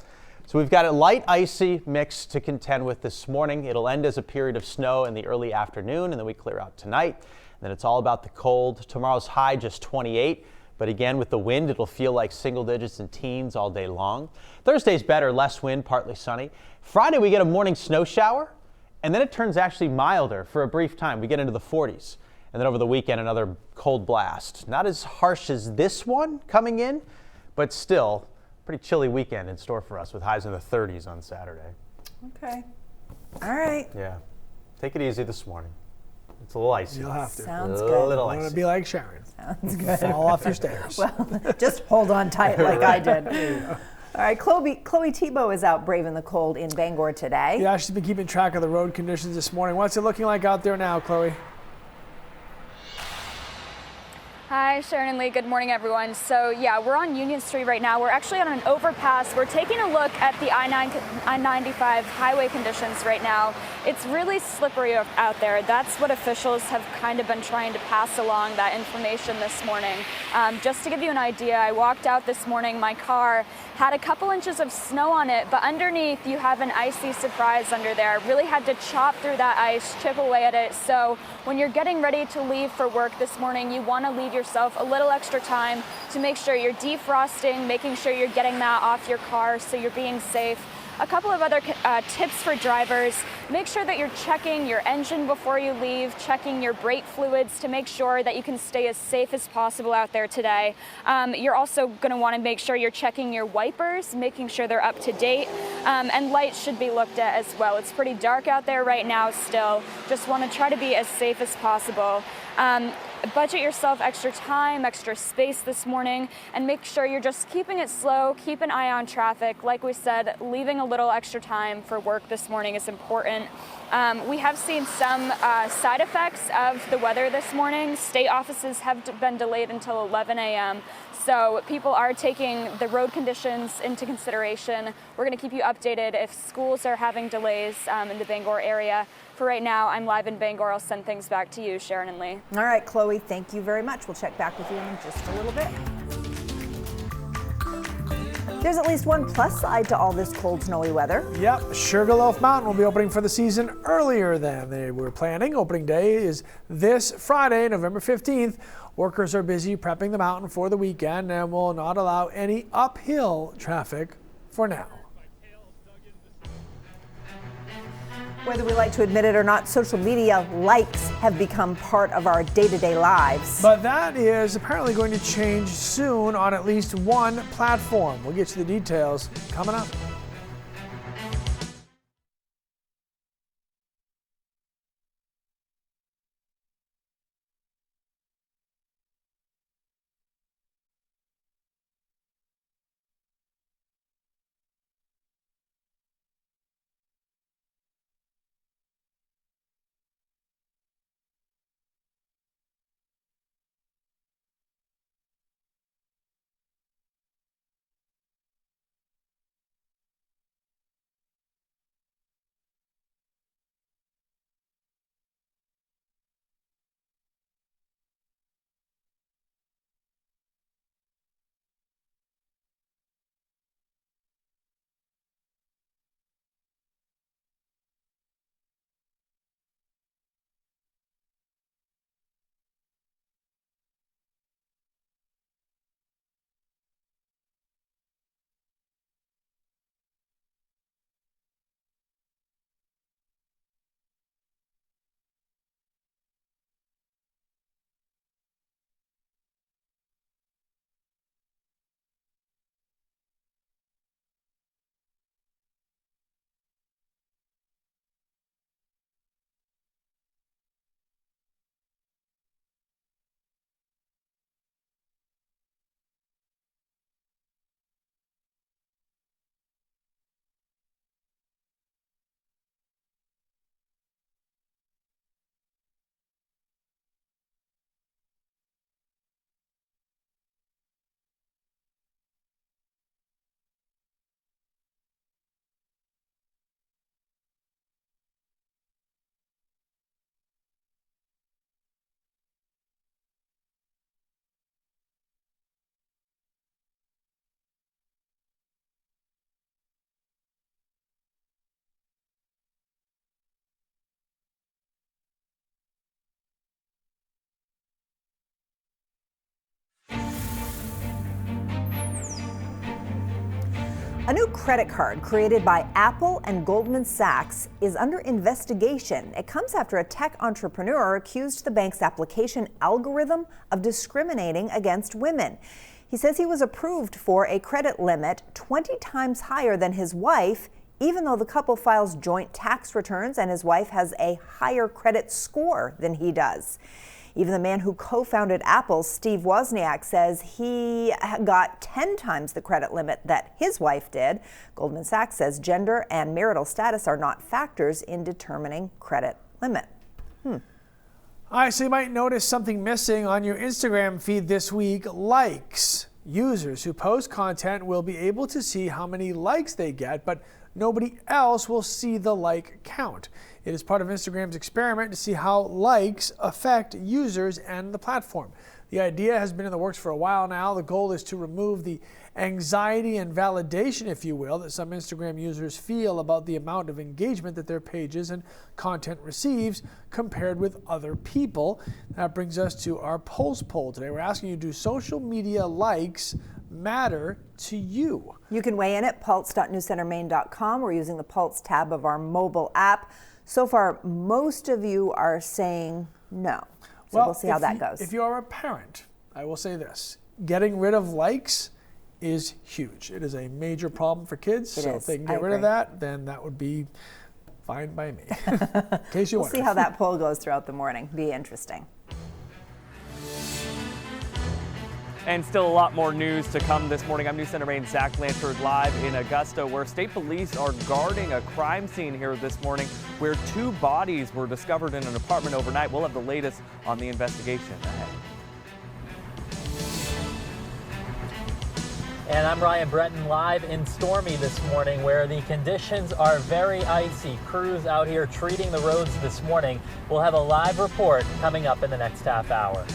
So we've got a light icy mix to contend with this morning. It'll end as a period of snow in the early afternoon, and then we clear out tonight. And then it's all about the cold. Tomorrow's high just 28, but again with the wind, it'll feel like single digits and teens all day long. Thursday's better, less wind, partly sunny. Friday we get a morning snow shower, and then it turns actually milder for a brief time. We get into the 40s. And then over the weekend, another cold blast. Not as harsh as this one coming in, but still pretty chilly weekend in store for us with highs in the 30s on Saturday. Okay. All right. Yeah. Take it easy this morning. It's a little icy. You'll have to. Sounds good. A little I want icy. to be like Sharon. Sounds good. Fall off your stairs. Well, just hold on tight like I did. All right, Chloe Tebow is out braving the cold in Bangor today. Yeah, she's been keeping track of the road conditions this morning. What's it looking like out there now, Chloe? Hi, Sharon and Lee. Good morning, everyone. So yeah, we're on Union Street right now. We're actually on an overpass. We're taking a look at the I-95 highway conditions right now. It's really slippery out there. That's what officials have kind of been trying to pass along, that information this morning. Just to give you an idea, I walked out this morning, my car had a couple inches of snow on it, but underneath you have an icy surprise under there. Really had to chop through that ice, chip away at it. So when you're getting ready to leave for work this morning, you want to leave yourself a little extra time to make sure you're defrosting, making sure you're getting that off your car so you're being safe. A couple of other tips for drivers: make sure that you're checking your engine before you leave, checking your brake fluids to make sure that you can stay as safe as possible out there today. You're also going to want to make sure you're checking your wipers, making sure they're up to date, and lights should be looked at as well. It's pretty dark out there right now still. Just want to try to be as safe as possible. Budget yourself extra time, extra space this morning, and make sure you're just keeping it slow, keep an eye on traffic. Like we said, leaving a little extra time for work this morning is important. We have seen some side effects of the weather this morning. State offices have been delayed until 11 a.m. So people are taking the road conditions into consideration. We're going to keep you updated if schools are having delays in the Bangor area. For right now, I'm live in Bangor. I'll send things back to you, Sharon and Lee. All right, Chloe, thank you very much. We'll check back with you in just a little bit. There's at least one plus side to all this cold, snowy weather. Yep, Sugarloaf Mountain will be opening for the season earlier than they were planning. Opening day is this Friday, November 15th. Workers are busy prepping the mountain for the weekend and will not allow any uphill traffic for now. Whether we like to admit it or not, social media likes have become part of our day-to-day lives. But that is apparently going to change soon on at least one platform. We'll get you the details coming up. A new credit card created by Apple and Goldman Sachs is under investigation. It comes after a tech entrepreneur accused the bank's application algorithm of discriminating against women. He says he was approved for a credit limit 20 times higher than his wife, even though the couple files joint tax returns and his wife has a higher credit score than he does. Even the man who co-founded Apple, Steve Wozniak, says he got 10 times the credit limit that his wife did. Goldman Sachs says gender and marital status are not factors in determining credit limit. All right, so you might notice something missing on your Instagram feed this week: likes. Users who post content will be able to see how many likes they get, but nobody else will see the like count. It is part of Instagram's experiment to see how likes affect users and the platform. The idea has been in the works for a while now. The goal is to remove the anxiety and validation, if you will, that some Instagram users feel about the amount of engagement that their pages and content receives compared with other people. That brings us to our Pulse poll today. We're asking you, do social media likes matter to you? You can weigh in at pulse.newscentermaine.com or using the Pulse tab of our mobile app. So far, most of you are saying no. So we'll see how that goes. If you are a parent, I will say this. Getting rid of likes is huge. It is a major problem for kids. So if they can get rid of that, then that would be fine by me. In case you We'll see how that poll goes throughout the morning. Be interesting. And still a lot more news to come this morning. I'm News Center Maine's Zach Blanchard live in Augusta, where state police are guarding a crime scene here this morning where 2 bodies were discovered in an apartment overnight. We'll have the latest on the investigation ahead. And I'm Ryan Breton live in Stormy this morning, where the conditions are very icy. Crews out here treating the roads this morning. We'll have a live report coming up in the next half hour.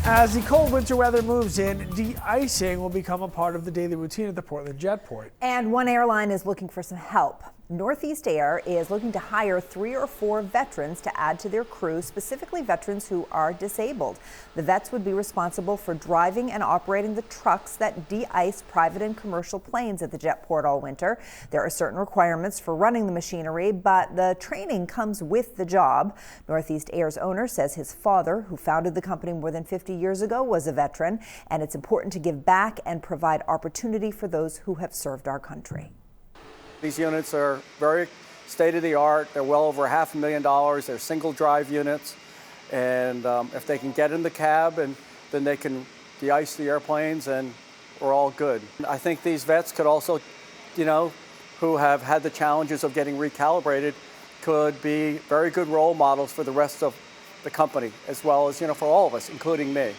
As the cold winter weather moves in, de-icing will become a part of the daily routine at the Portland Jetport. And one airline is looking for some help. Northeast Air is looking to hire 3 or 4 veterans to add to their crew, specifically veterans who are disabled. The vets would be responsible for driving and operating the trucks that de-ice private and commercial planes at the Jetport all winter. There are certain requirements for running the machinery, but the training comes with the job. Northeast Air's owner says his father, who founded the company more than 50 years ago, was a veteran, and it's important to give back and provide opportunity for those who have served our country. These units are very state-of-the-art. They're well over $500,000. They're single drive units. And if they can get in the cab, and then they can de-ice the airplanes, and we're all good. I think these vets could also, who have had the challenges of getting recalibrated, could be very good role models for the rest of the company, as well as, for all of us, including me.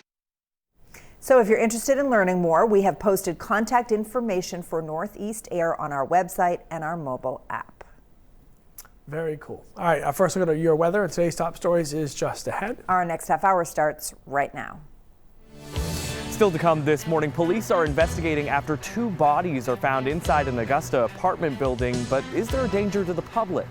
So if you're interested in learning more, we have posted contact information for Northeast Air on our website and our mobile app. Very cool. All right, first look at your weather, and today's top stories is just ahead. Our next half hour starts right now. Still to come this morning, police are investigating after 2 bodies are found inside an Augusta apartment building, but is there a danger to the public?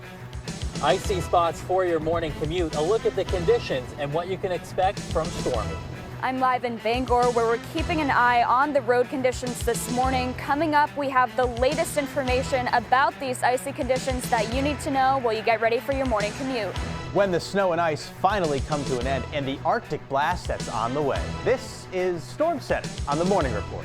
Icy spots for your morning commute, a look at the conditions and what you can expect from Stormy. I'm live in Bangor, where we're keeping an eye on the road conditions this morning. Coming up, we have the latest information about these icy conditions that you need to know while you get ready for your morning commute. When the snow and ice finally come to an end and the Arctic blast that's on the way. This is Storm Center on the Morning Report.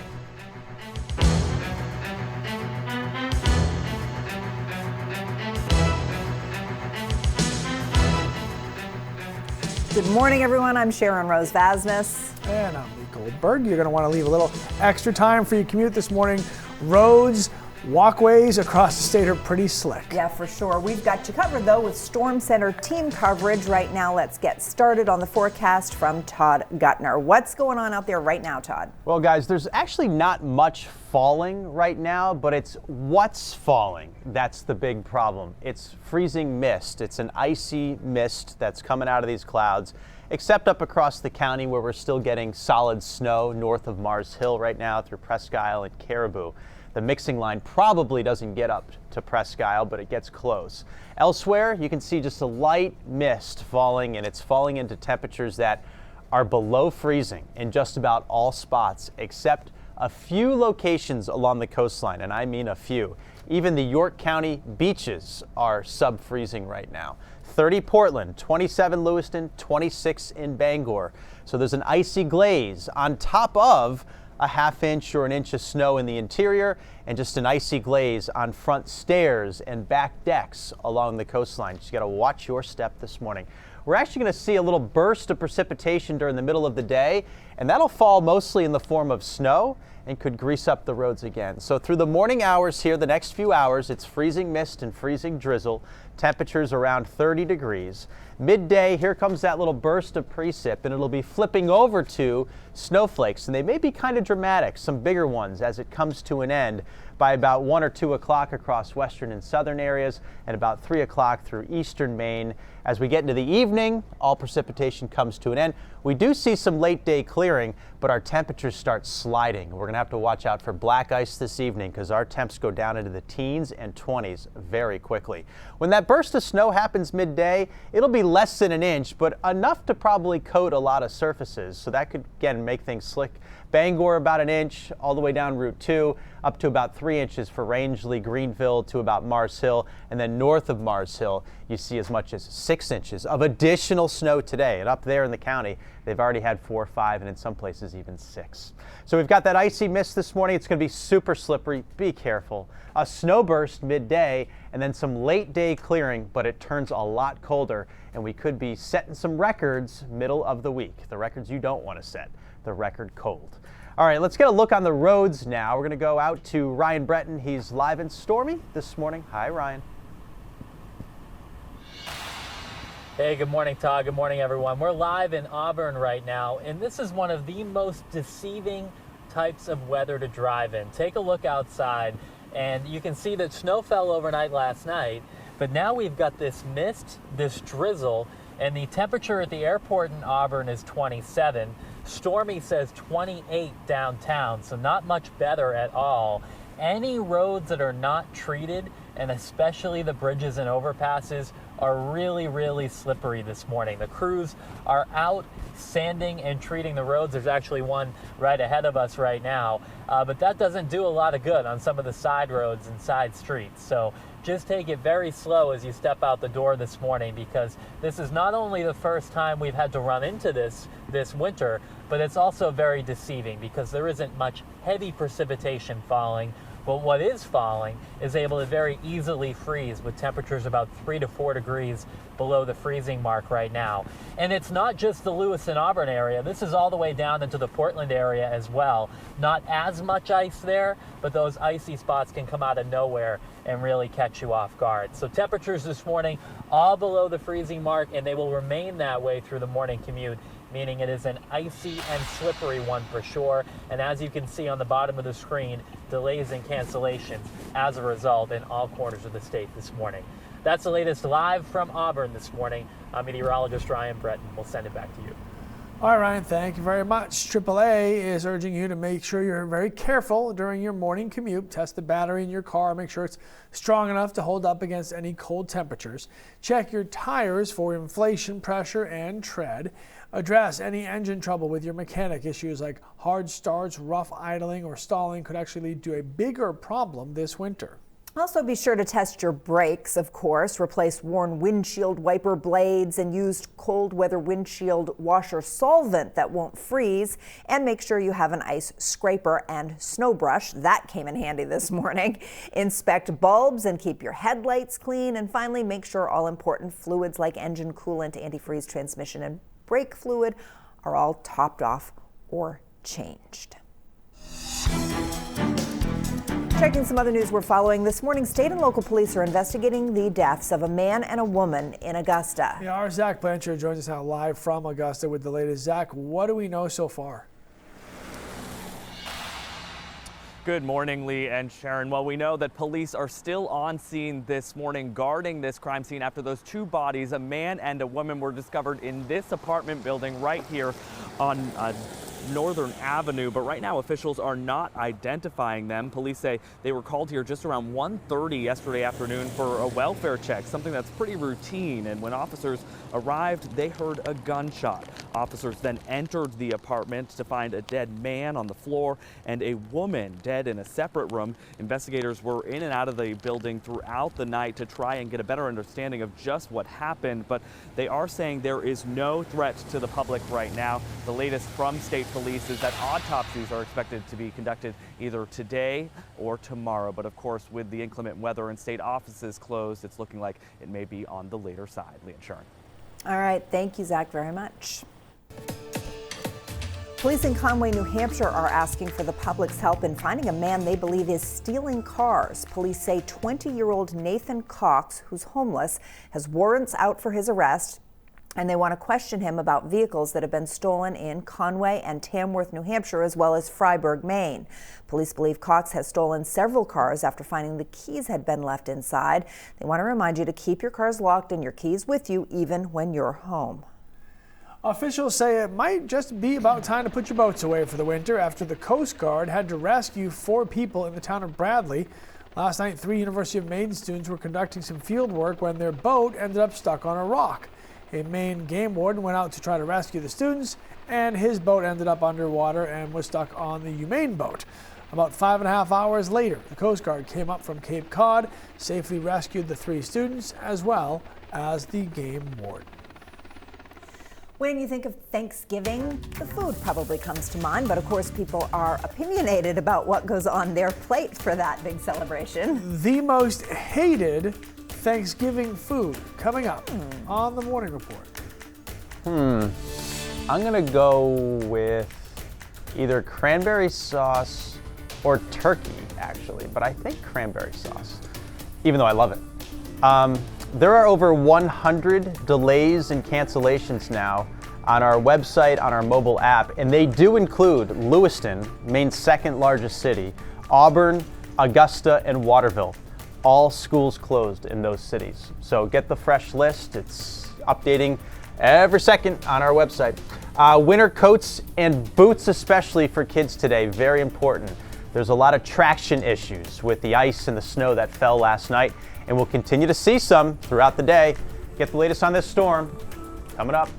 Good morning, everyone. I'm Sharon Rose Vasnes. And I'm Lee Goldberg. You're going to want to leave a little extra time for your commute this morning. Roads, walkways across the state are pretty slick. Yeah, for sure. We've got you covered, though, with Storm Center team coverage. Right now, let's get started on the forecast from Todd Gutner. What's going on out there right now, Todd? Well, guys, there's actually not much falling right now, but it's what's falling that's the big problem. It's freezing mist. It's an icy mist that's coming out of these clouds, except up across the county where we're still getting solid snow north of Mars Hill right now through Presque Isle and Caribou. The mixing line probably doesn't get up to Presque Isle, but it gets close. Elsewhere, you can see just a light mist falling, and it's falling into temperatures that are below freezing in just about all spots, except a few locations along the coastline, and I mean a few. Even the York County beaches are sub-freezing right now. 30 Portland, 27 Lewiston, 26 in Bangor. So there's an icy glaze on top of a half-inch or an inch of snow in the interior, and just an icy glaze on front stairs and back decks along the coastline. Just got to watch your step this morning. We're actually going to see a little burst of precipitation during the middle of the day, and that'll fall mostly in the form of snow and could grease up the roads again. So through the morning hours here, the next few hours, it's freezing mist and freezing drizzle, temperatures around 30 degrees. Midday, here comes that little burst of precip, and it'll be flipping over to snowflakes, and they may be kind of dramatic, some bigger ones as it comes to an end by about 1 or 2 o'clock across western and southern areas, and about 3 o'clock through eastern Maine. As we get into the evening, all precipitation comes to an end. We do see some late day clearing, but our temperatures start sliding. We're going to have to watch out for black ice this evening because our temps go down into the teens and 20s very quickly. When that burst of snow happens midday, it'll be less than an inch, but enough to probably coat a lot of surfaces. So that could, again, make things slick. Bangor about an inch, all the way down Route 2, up to about 3 inches for Rangeley, Greenville to about Mars Hill, and then north of Mars Hill, you see as much as 6 inches of additional snow today. And up there in the county, they've already had 4 or 5, and in some places even 6. So we've got that icy mist this morning. It's going to be super slippery. Be careful. A snow burst midday, and then some late day clearing, but it turns a lot colder, and we could be setting some records middle of the week. The records you don't want to set. The record cold. All right, let's get a look on the roads now. We're going to go out to Ryan Breton. He's live in Stormy this morning. Hi, Ryan. Hey, good morning, Todd. Good morning, everyone. We're live in Auburn right now, and this is one of the most deceiving types of weather to drive in. Take a look outside, and you can see that snow fell overnight last night, but now we've got this mist, this drizzle, and the temperature at the airport in Auburn is 27. Stormy says 28 downtown, so not much better at all. Any roads that are not treated, and especially the bridges and overpasses, are really, really slippery this morning. The crews are out sanding and treating the roads. There's actually one right ahead of us right now, but that doesn't do a lot of good on some of the side roads and side streets. So just take it very slow as you step out the door this morning, because this is not only the first time we've had to run into this winter, but it's also very deceiving because there isn't much heavy precipitation falling. But what is falling is able to very easily freeze with temperatures about 3 to 4 degrees below the freezing mark right now. And it's not just the Lewiston-Auburn area. This is all the way down into the Portland area as well. Not as much ice there, but those icy spots can come out of nowhere and really catch you off guard. So temperatures this morning all below the freezing mark, and they will remain that way through the morning commute, meaning it is an icy and slippery one for sure. And as you can see on the bottom of the screen, delays and cancellations as a result in all corners of the state this morning. That's the latest live from Auburn this morning. I'm meteorologist Ryan Breton. We'll send it back to you. All right, Ryan, thank you very much. AAA is urging you to make sure you're very careful during your morning commute. Test the battery in your car, make sure it's strong enough to hold up against any cold temperatures. Check your tires for inflation, pressure, and tread. Address any engine trouble with your mechanic. Issues like hard starts, rough idling, or stalling could actually lead to a bigger problem this winter. Also, be sure to test your brakes, of course. Replace worn windshield wiper blades and use cold weather windshield washer solvent that won't freeze. And make sure you have an ice scraper and snow brush. That came in handy this morning. Inspect bulbs and keep your headlights clean. And finally, make sure all important fluids like engine coolant, antifreeze, transmission, and brake fluid are all topped off or changed. Checking some other news we're following this morning, state and local police are investigating the deaths of a man and a woman in Augusta. Yeah, our Zach Blanchard joins us now live from Augusta with the latest. Zach, what do we know so far? Good morning, Lee and Sharon. Well, we know that police are still on scene this morning guarding this crime scene after those two bodies, a man and a woman, were discovered in this apartment building right here on Northern Avenue, but right now officials are not identifying them. Police say they were called here just around 1:30 yesterday afternoon for a welfare check, something that's pretty routine. And when officers arrived, they heard a gunshot. Officers then entered the apartment to find a dead man on the floor and a woman dead in a separate room. Investigators were in and out of the building throughout the night to try and get a better understanding of just what happened, but they are saying there is no threat to the public right now. The latest from state police is that autopsies are expected to be conducted either today or tomorrow. But of course, with the inclement weather and state offices closed, it's looking like it may be on the later side. Lee and Sharon. All right. Thank you, Zach, very much. Police in Conway, New Hampshire are asking for the public's help in finding a man they believe is stealing cars. Police say 20-year-old Nathan Cox, who's homeless, has warrants out for his arrest, and they want to question him about vehicles that have been stolen in Conway and Tamworth, New Hampshire, as well as Freiburg, Maine. Police believe Cox has stolen several cars after finding the keys had been left inside. They want to remind you to keep your cars locked and your keys with you even when you're home. Officials say it might just be about time to put your boats away for the winter after the Coast Guard had to rescue 4 people in the town of Bradley. Last night, 3 University of Maine students were conducting some field work when their boat ended up stuck on a rock. A Maine game warden went out to try to rescue the students, and his boat ended up underwater and was stuck on the UMaine boat. About 5.5 hours later, the Coast Guard came up from Cape Cod, safely rescued the 3 students as well as the game warden. When you think of Thanksgiving, the food probably comes to mind, but of course people are opinionated about what goes on their plate for that big celebration. The most hated Thanksgiving food coming up on the Morning Report. I'm gonna go with either cranberry sauce or turkey, actually, but I think cranberry sauce, even though I love it. There are over 100 delays and cancellations now on our website, on our mobile app, and they do include Lewiston, Maine's second largest city, Auburn, Augusta, and Waterville. All schools closed in those cities. So get the fresh list. It's updating every second on our website. Winter coats and boots, especially for kids today, very important. There's a lot of traction issues with the ice and the snow that fell last night, and we'll continue to see some throughout the day. Get the latest on this storm coming up.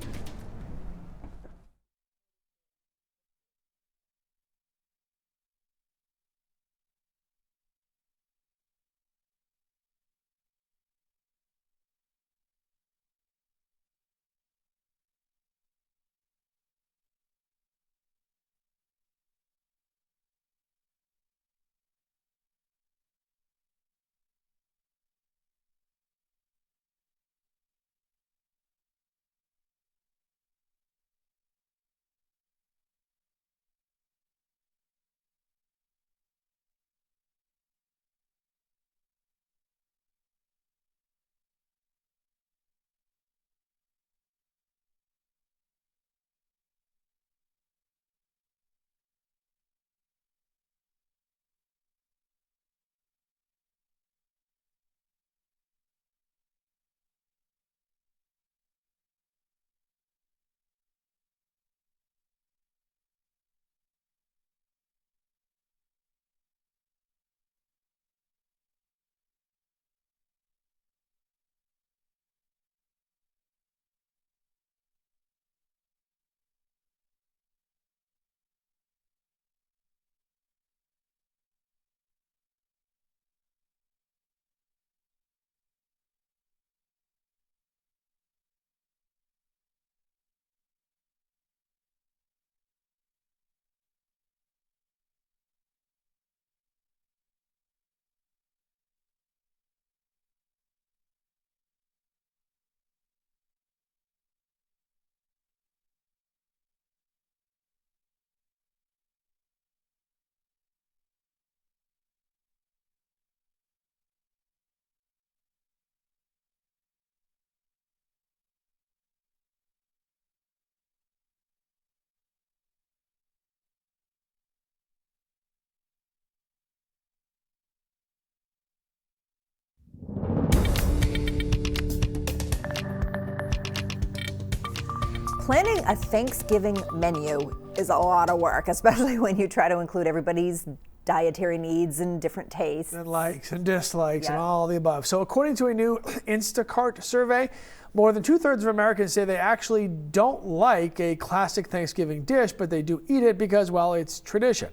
Planning a Thanksgiving menu is a lot of work, especially when you try to include everybody's dietary needs and different tastes. And likes and dislikes and all the above. So according to a new Instacart survey, more than 2/3 of Americans say they actually don't like a classic Thanksgiving dish, but they do eat it because, well, it's tradition.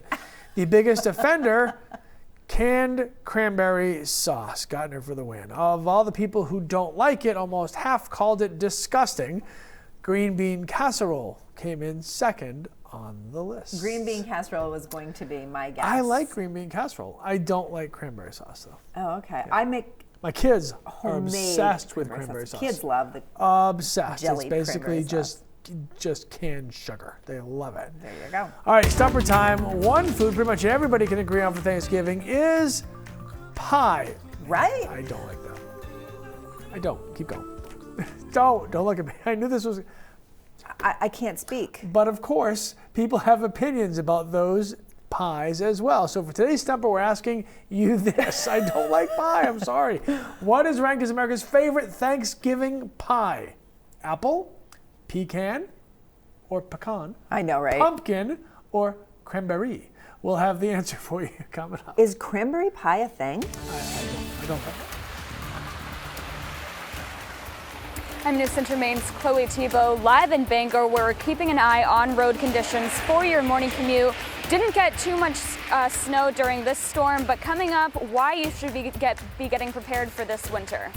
The biggest offender, canned cranberry sauce. Gotten her for the win. Of all the people who don't like it, almost half called it disgusting. Green bean casserole came in second on the list. Green bean casserole was going to be my guess. I like green bean casserole. I don't like cranberry sauce, though. Oh, okay. Yeah. I make my kids are homemade obsessed with cranberry sauce. Kids love the obsessed. It's jellied basically cranberry just canned sugar. They love it. There you go. All right, stumper time. One food pretty much everybody can agree on for Thanksgiving is pie. Right? I don't like that. I don't. Keep going. Don't look at me. I knew this was. I can't speak. But of course, people have opinions about those pies as well. So for today's stumper, we're asking you this. I don't like pie. I'm sorry. What is ranked as America's favorite Thanksgiving pie? Apple, pecan, or pecan? I know, right? Pumpkin or cranberry? We'll have the answer for you coming up. Is cranberry pie a thing? I don't think. I'm News Center Maine's Chloe Tebow, live in Bangor. We're keeping an eye on road conditions for your morning commute. Didn't get too much snow during this storm, but coming up, why you should be getting prepared for this winter.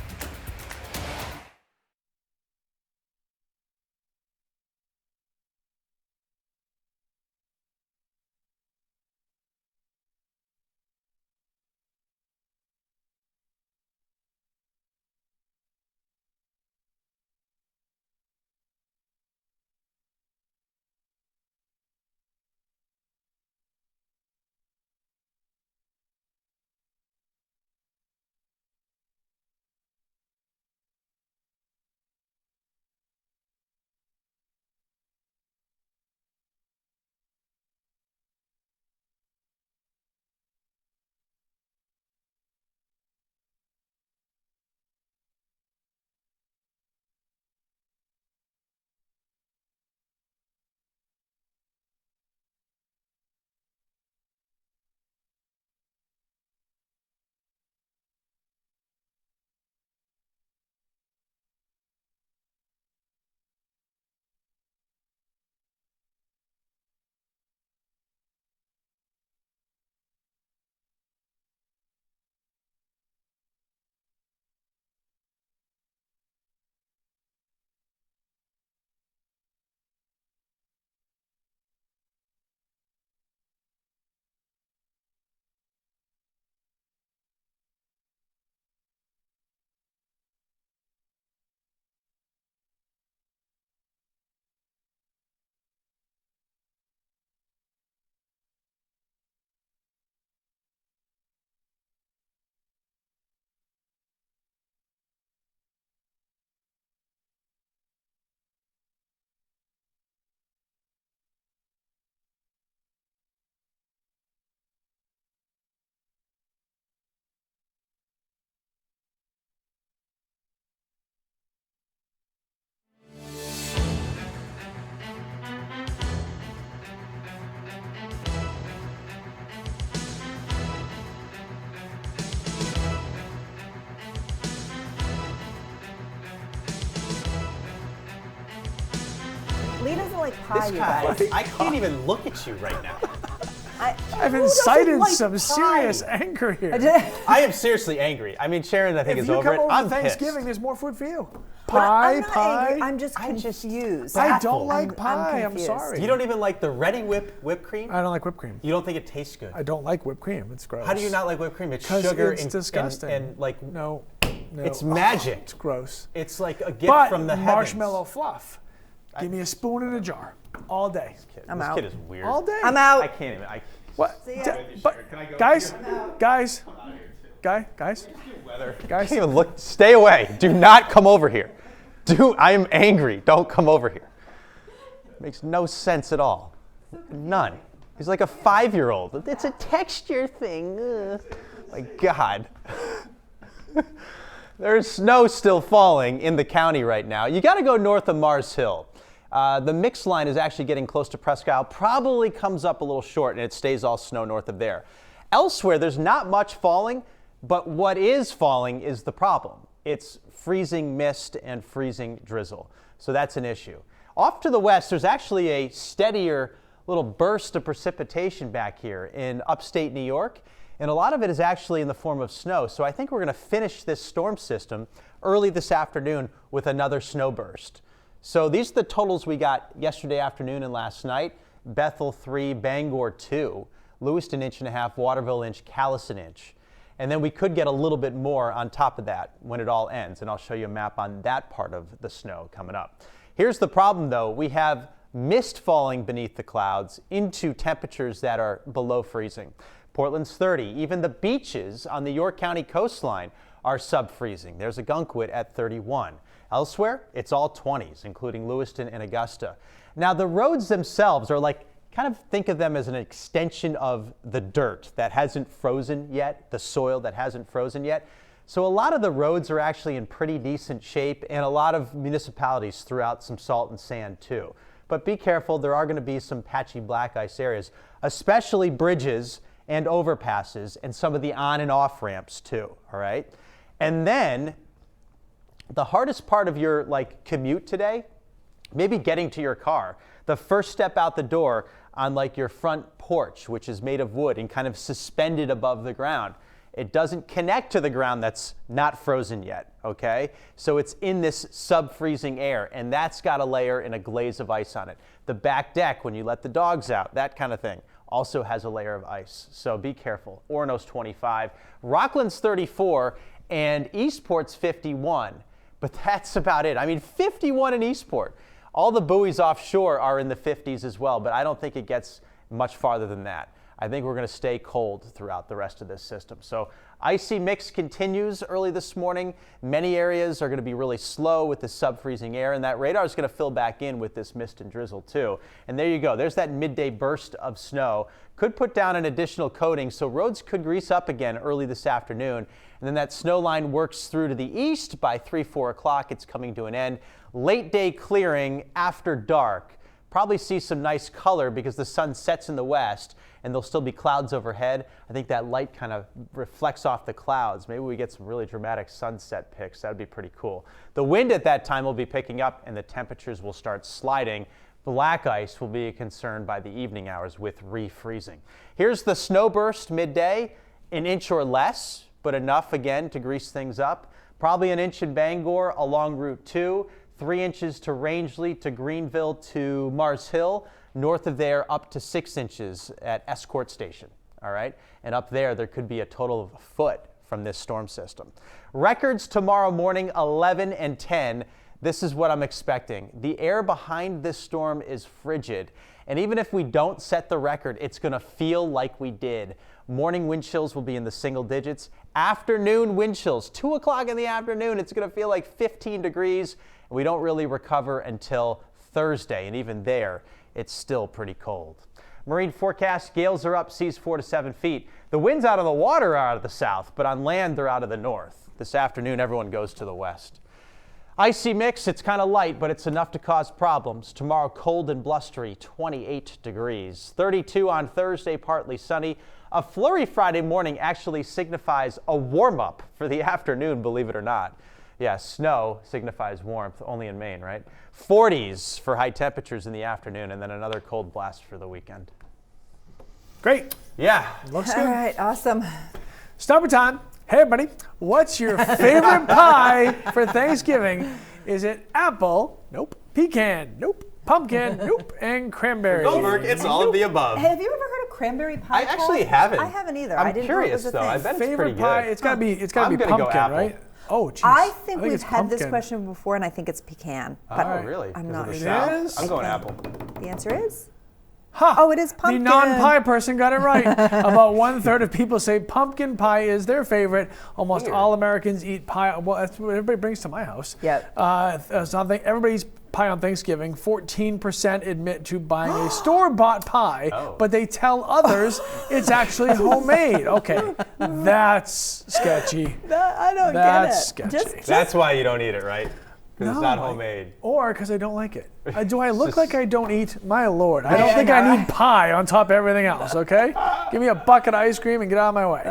Lee doesn't like pie, This you guy, guys. I can't even look at you right now. I've Who doesn't incited like some pie? serious anger here. I am seriously angry. I mean, Sharon, I think If is you over come it. over I'm for Thanksgiving, pissed. there's more food for you. But Pie, I'm not pie. angry. I'm just confused. I baffled. don't like pie. I'm confused. sorry. You don't even like the ready whipped cream? I don't like whipped cream. You don't think it tastes good? I don't like whipped cream. It's gross. How do you not like whipped cream? It's 'Cause sugar it's and, disgusting. and like No. it's magic. It's gross. It's like a gift But from the marshmallow fluff. Give me a spoon in a jar all day. I'm this out. kid is weird. All day. I'm out. I can't even. What? See ya. But guys, guys, I guys. can't even look. Stay away. Do not come over here. I am angry. Don't come over here. Makes no sense at all. None. He's like a 5-year-old. It's a texture thing. Ugh. My God. There's snow still falling in the county right now. You got to go north of Mars Hill. The mix line is actually getting close to Presque Isle, probably comes up a little short, and it stays all snow north of there. Elsewhere, there's not much falling, but what is falling is the problem. It's freezing mist and freezing drizzle, so that's an issue. Off to the west, there's actually a steadier little burst of precipitation back here in upstate New York, and a lot of it is actually in the form of snow. So I think we're going to finish this storm system early this afternoon with another snow burst. So these are the totals we got yesterday afternoon and last night. Bethel 3, Bangor 2, Lewiston 1.5 inches, Waterville 1 inch, Calais 1 inch. And then we could get a little bit more on top of that when it all ends. And I'll show you a map on that part of the snow coming up. Here's the problem though. We have mist falling beneath the clouds into temperatures that are below freezing. Portland's 30. Even the beaches on the York County coastline are sub-freezing. There's Agunquit at 31. Elsewhere, it's all 20s, including Lewiston and Augusta. Now, the roads themselves are like, kind of think of them as an extension of the dirt that hasn't frozen yet, the soil that hasn't frozen yet. So a lot of the roads are actually in pretty decent shape, and a lot of municipalities threw out some salt and sand too. But be careful, there are going to be some patchy black ice areas, especially bridges and overpasses and some of the on and off ramps too, all right? And then the hardest part of your commute today, maybe getting to your car. The first step out the door on your front porch, which is made of wood and kind of suspended above the ground. It doesn't connect to the ground that's not frozen yet, okay? So it's in this sub-freezing air, and that's got a layer and a glaze of ice on it. The back deck, when you let the dogs out, that kind of thing, also has a layer of ice. So be careful. Orono's 25, Rockland's 34, and Eastport's 51. But that's about it. I mean, 51 in Eastport. All the buoys offshore are in the 50s as well, but I don't think it gets much farther than that. I think we're going to stay cold throughout the rest of this system. So icy mix continues early this morning. Many areas are going to be really slow with the sub-freezing air, and that radar is going to fill back in with this mist and drizzle too. And there you go. There's that midday burst of snow. Could put down an additional coating, so roads could grease up again early this afternoon. And then that snow line works through to the east. By 3-4 o'clock, it's coming to an end. Late day clearing after dark. Probably see some nice color because the sun sets in the west and there'll still be clouds overhead. I think that light kind of reflects off the clouds. Maybe we get some really dramatic sunset pics. That'd be pretty cool. The wind at that time will be picking up and the temperatures will start sliding. Black ice will be a concern by the evening hours with refreezing. Here's the snow burst midday, 1 inch or less, but enough again to grease things up. Probably 1 inch in Bangor along Route 2. 3 inches to Rangeley, to Greenville, to Mars Hill. North of there, up to 6 inches at Escort Station, all right? And up there could be a total of a foot from this storm system. Records tomorrow morning, 11 and 10. This is what I'm expecting. The air behind this storm is frigid. And even if we don't set the record, it's going to feel like we did. Morning wind chills will be in the single digits. Afternoon wind chills, 2 o'clock in the afternoon, it's going to feel like 15 degrees. We don't really recover until Thursday, and even there, it's still pretty cold. Marine forecast, gales are up, seas 4 to 7 feet. The winds out of the water are out of the south, but on land, they're out of the north. This afternoon, everyone goes to the west. Icy mix, it's kind of light, but it's enough to cause problems. Tomorrow, cold and blustery, 28 degrees. 32 on Thursday, partly sunny. A flurry Friday morning actually signifies a warm-up for the afternoon, believe it or not. Yeah, snow signifies warmth, only in Maine, right? 40s for high temperatures in the afternoon, and then another cold blast for the weekend. Great. Yeah. Looks good. All right, awesome. Stopper time. Hey, everybody. What's your favorite pie for Thanksgiving? Is it apple? Nope. Pecan? Nope. Pumpkin? Nope. And cranberry? Goldberg, it's all of the above. Hey, have you ever heard of cranberry pie? I actually haven't. I haven't either. I'm I didn't curious, know it was a though. thing. I bet it's Favorite pretty pie? good. It's gotta be I'm gonna pumpkin, go apple. right? Oh, geez. I think we've it's had this pumpkin. question before, and I think it's pecan. But Oh, really? I'm Is not it the sure. South? It is? I'm going apple. The answer is? Huh. Oh, it is pumpkin. The non-pie person got it right. About 1/3 of people say pumpkin pie is their favorite. Almost all Americans eat pie. Well, that's what everybody brings to my house. Yeah. Everybody eats pie on Thanksgiving. 14% admit to buying a store-bought pie, but they tell others it's actually homemade. Okay, that's sketchy. I don't That's get it. sketchy. That's why you don't eat it, right? Because it's not homemade. Or because I don't like it. Do I look like I don't eat? My Lord. I don't think I need pie on top of everything else, okay? Give me a bucket of ice cream and get out of my way.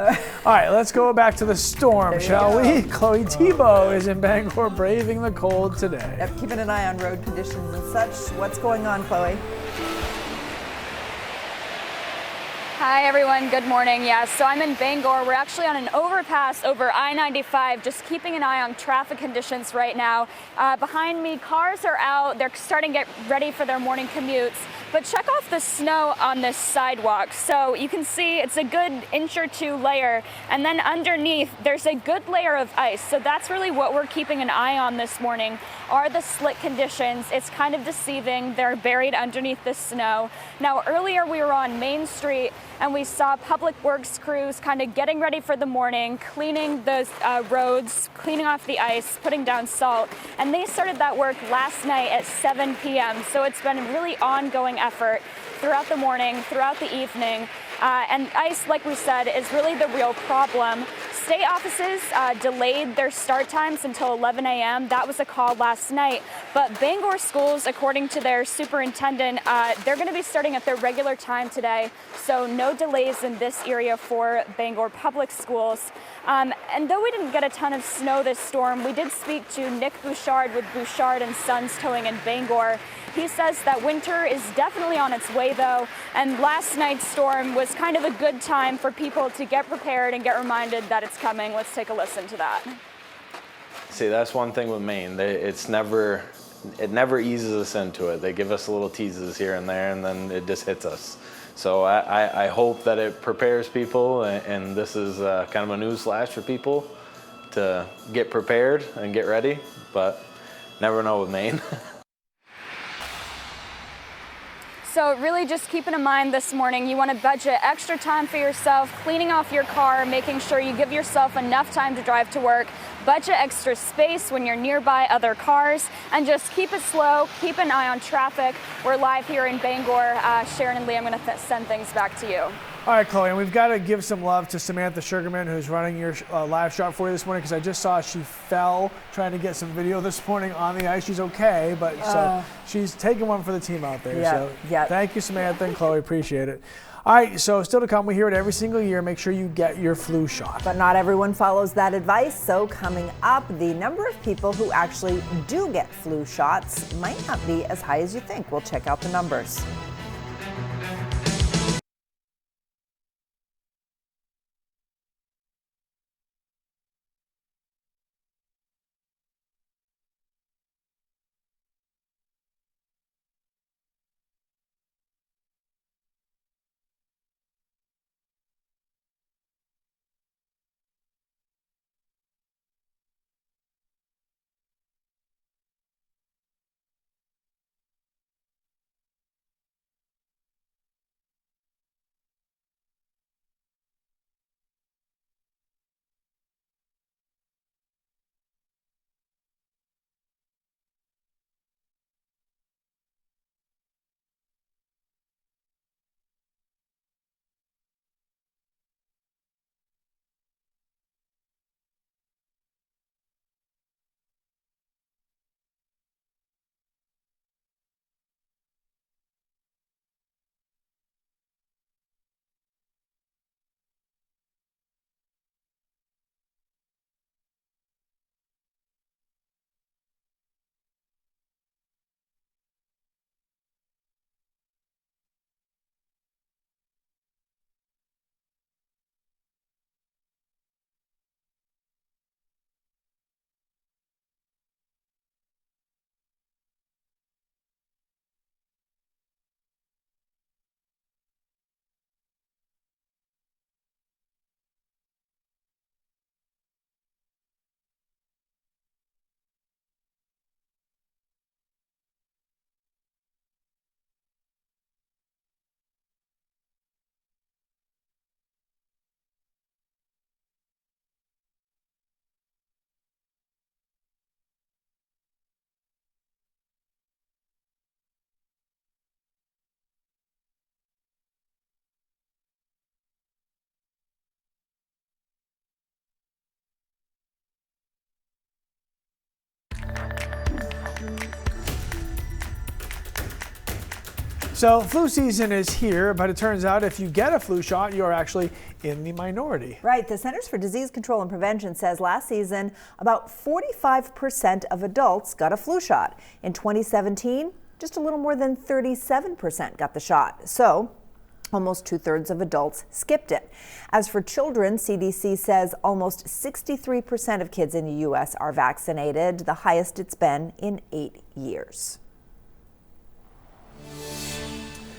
All right, let's go back to the storm, shall we? Chloe Tebow is in Bangor braving the cold today. Yep, keeping an eye on road conditions and such. What's going on, Chloe? Hi everyone, good morning. Yeah, so I'm in Bangor. We're actually on an overpass over I-95, just keeping an eye on traffic conditions right now. Behind me, cars are out. They're starting to get ready for their morning commutes. But check off the snow on this sidewalk. So you can see it's a good inch or two layer. And then underneath, there's a good layer of ice. So that's really what we're keeping an eye on this morning, are the slick conditions. It's kind of deceiving. They're buried underneath the snow. Now, earlier we were on Main Street and we saw public works crews kind of getting ready for the morning, cleaning the roads, cleaning off the ice, putting down salt. And they started that work last night at 7 p.m. So it's been a really ongoing effort throughout the morning, throughout the evening. And ice, like we said, is really the real problem. State offices delayed their start times until 11 a.m. That was a call last night. But Bangor schools, according to their superintendent, they're going to be starting at their regular time today. So no delays in this area for Bangor public schools. And though we didn't get a ton of snow this storm, we did speak to Nick Bouchard with Bouchard and Sons Towing in Bangor. He says that winter is definitely on its way, though, and last night's storm was kind of a good time for people to get prepared and get reminded that it's coming. Let's take a listen to that. See, that's one thing with Maine. It never eases us into it. They give us little teases here and there, and then it just hits us. So I hope that it prepares people, and this is kind of a newsflash for people to get prepared and get ready, but never know with Maine. So really just keeping in mind this morning, you want to budget extra time for yourself, cleaning off your car, making sure you give yourself enough time to drive to work, budget extra space when you're nearby other cars, and just keep it slow, keep an eye on traffic. We're live here in Bangor. Sharon and Lee, I'm going to send things back to you. All right, Chloe, and we've got to give some love to Samantha Sugarman, who's running your live shot for you this morning, because I just saw she fell trying to get some video this morning on the ice. She's okay, but so she's taking one for the team out there. Yeah. Thank you, Samantha and Chloe. Appreciate it. All right, so still to come, we hear it every single year. Make sure you get your flu shot. But not everyone follows that advice. So coming up, the number of people who actually do get flu shots might not be as high as you think. We'll check out the numbers. So flu season is here, but it turns out if you get a flu shot, you're actually in the minority. Right. The Centers for Disease Control and Prevention says last season, about 45% of adults got a flu shot. In 2017, just a little more than 37% got the shot. So almost 2/3 of adults skipped it. As for children, CDC says almost 63% of kids in the U.S. are vaccinated, the highest it's been in 8 years.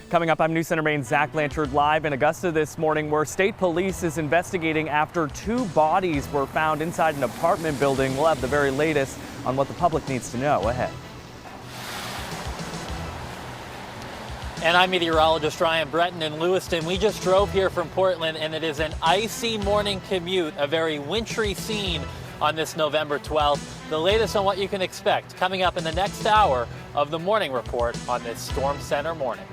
Coming up, I'm News Center Maine's Zach Blanchard live in Augusta this morning, where state police is investigating after 2 bodies were found inside an apartment building. We'll have the very latest on what the public needs to know ahead. And I'm meteorologist Ryan Breton in Lewiston. We just drove here from Portland, and it is an icy morning commute, a very wintry scene on this November 12th. The latest on what you can expect coming up in the next hour of the morning report on this Storm Center morning.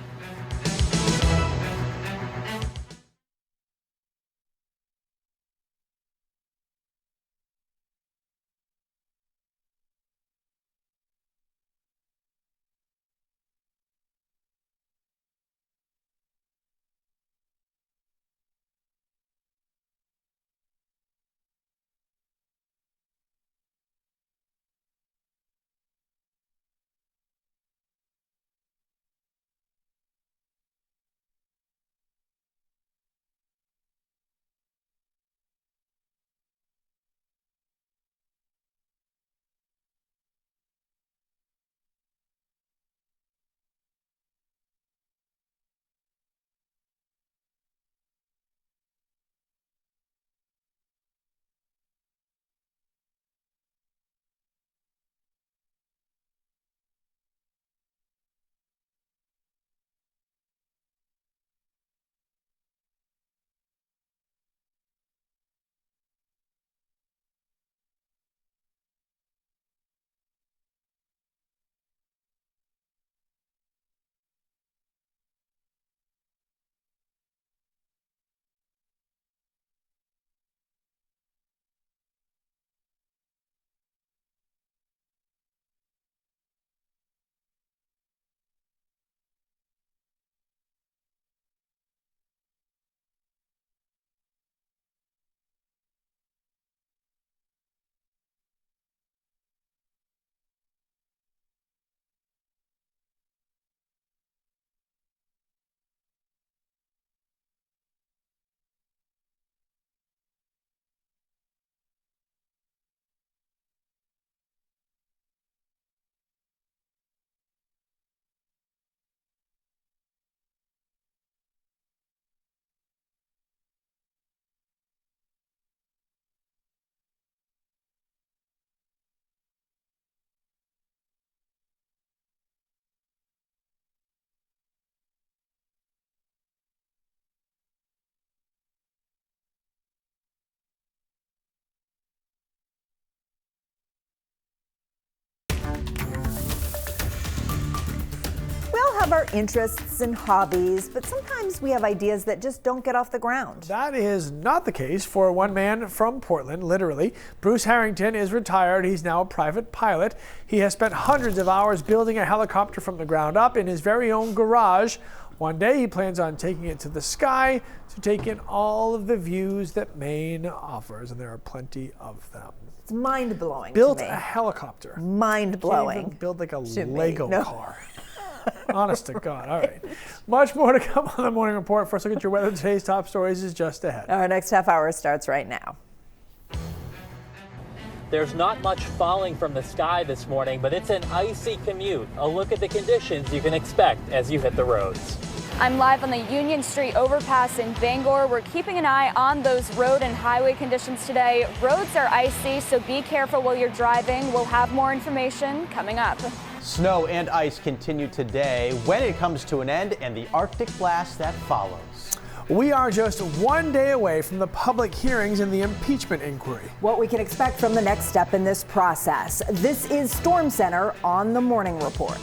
Have our interests and hobbies, but sometimes we have ideas that just don't get off the ground. That is not the case for one man from Portland, literally. Bruce Harrington is retired. He's now a private pilot. He has spent hundreds of hours building a helicopter from the ground up in his very own garage. One day he plans on taking it to the sky to take in all of the views that Maine offers, and there are plenty of them. It's mind-blowing. Built to me. a helicopter. Mind-blowing. Build like a Lego No. car. Honest to God. All right. Much more to come on the morning report. First look at your weather. Today's top stories is just ahead. Our next half hour starts right now. There's not much falling from the sky this morning, but it's an icy commute. A look at the conditions you can expect as you hit the roads. I'm live on the Union Street overpass in Bangor. We're keeping an eye on those road and highway conditions today. Roads are icy, so be careful while you're driving. We'll have more information coming up. Snow and ice continue today when it comes to an end, and the Arctic blast that follows. We are just one day away from the public hearings in the impeachment inquiry. What we can expect from the next step in this process. This is Storm Center on the Morning Report.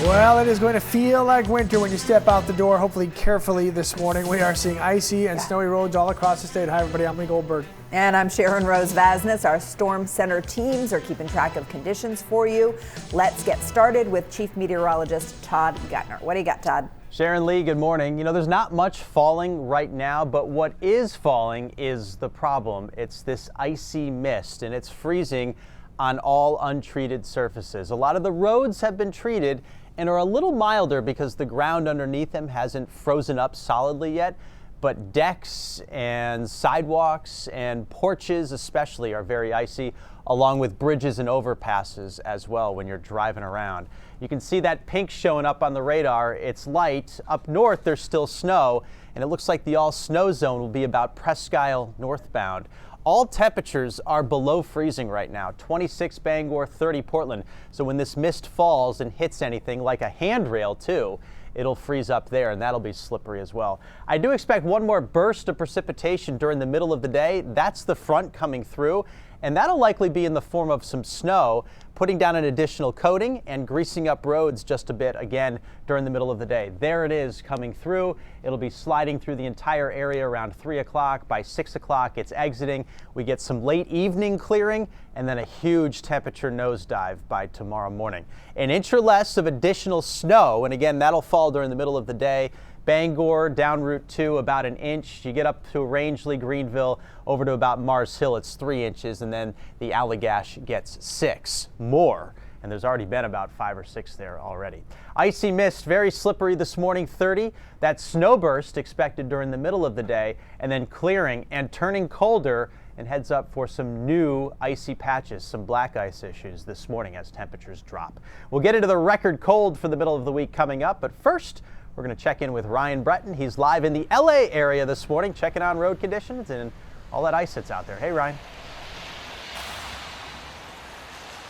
Well, it is going to feel like winter when you step out the door, hopefully carefully this morning. We are seeing icy and snowy roads all across the state. Hi, everybody. I'm Lee Goldberg. And I'm Sharon Rose Vasness. Our Storm Center teams are keeping track of conditions for you. Let's get started with Chief Meteorologist Todd Gutner. What do you got, Todd? Sharon Lee, good morning. You know, there's not much falling right now, but what is falling is the problem. It's this icy mist, and it's freezing on all untreated surfaces. A lot of the roads have been treated and are a little milder because the ground underneath them hasn't frozen up solidly yet. But decks and sidewalks and porches especially are very icy, along with bridges and overpasses as well when you're driving around. You can see that pink showing up on the radar. It's light. Up north, there's still snow, and it looks like the all-snow zone will be about Presque Isle northbound. All temperatures are below freezing right now, 26 Bangor, 30 Portland. So when this mist falls and hits anything like a handrail too, it'll freeze up there, and that'll be slippery as well. I do expect one more burst of precipitation during the middle of the day. That's the front coming through, and that'll likely be in the form of some snow, putting down an additional coating and greasing up roads just a bit again during the middle of the day. There it is coming through. It'll be sliding through the entire area around 3 o'clock. By 6 o'clock, it's exiting. We get some late evening clearing and then a huge temperature nosedive by tomorrow morning. An inch or less of additional snow, and again, that'll fall during the middle of the day. Bangor, down Route 2, about an inch. You get up to Rangeley, Greenville, over to about Mars Hill, it's 3 inches, and then the Allagash gets 6 more. And there's already been about 5 or 6 there already. Icy mist, very slippery this morning, 30. That snowburst expected during the middle of the day, and then clearing and turning colder, and heads up for some new icy patches, some black ice issues this morning as temperatures drop. We'll get into the record cold for the middle of the week coming up, but first, we're going to check in with Ryan Breton. He's live in the LA area this morning, checking on road conditions and all that ice that's out there. Hey, Ryan.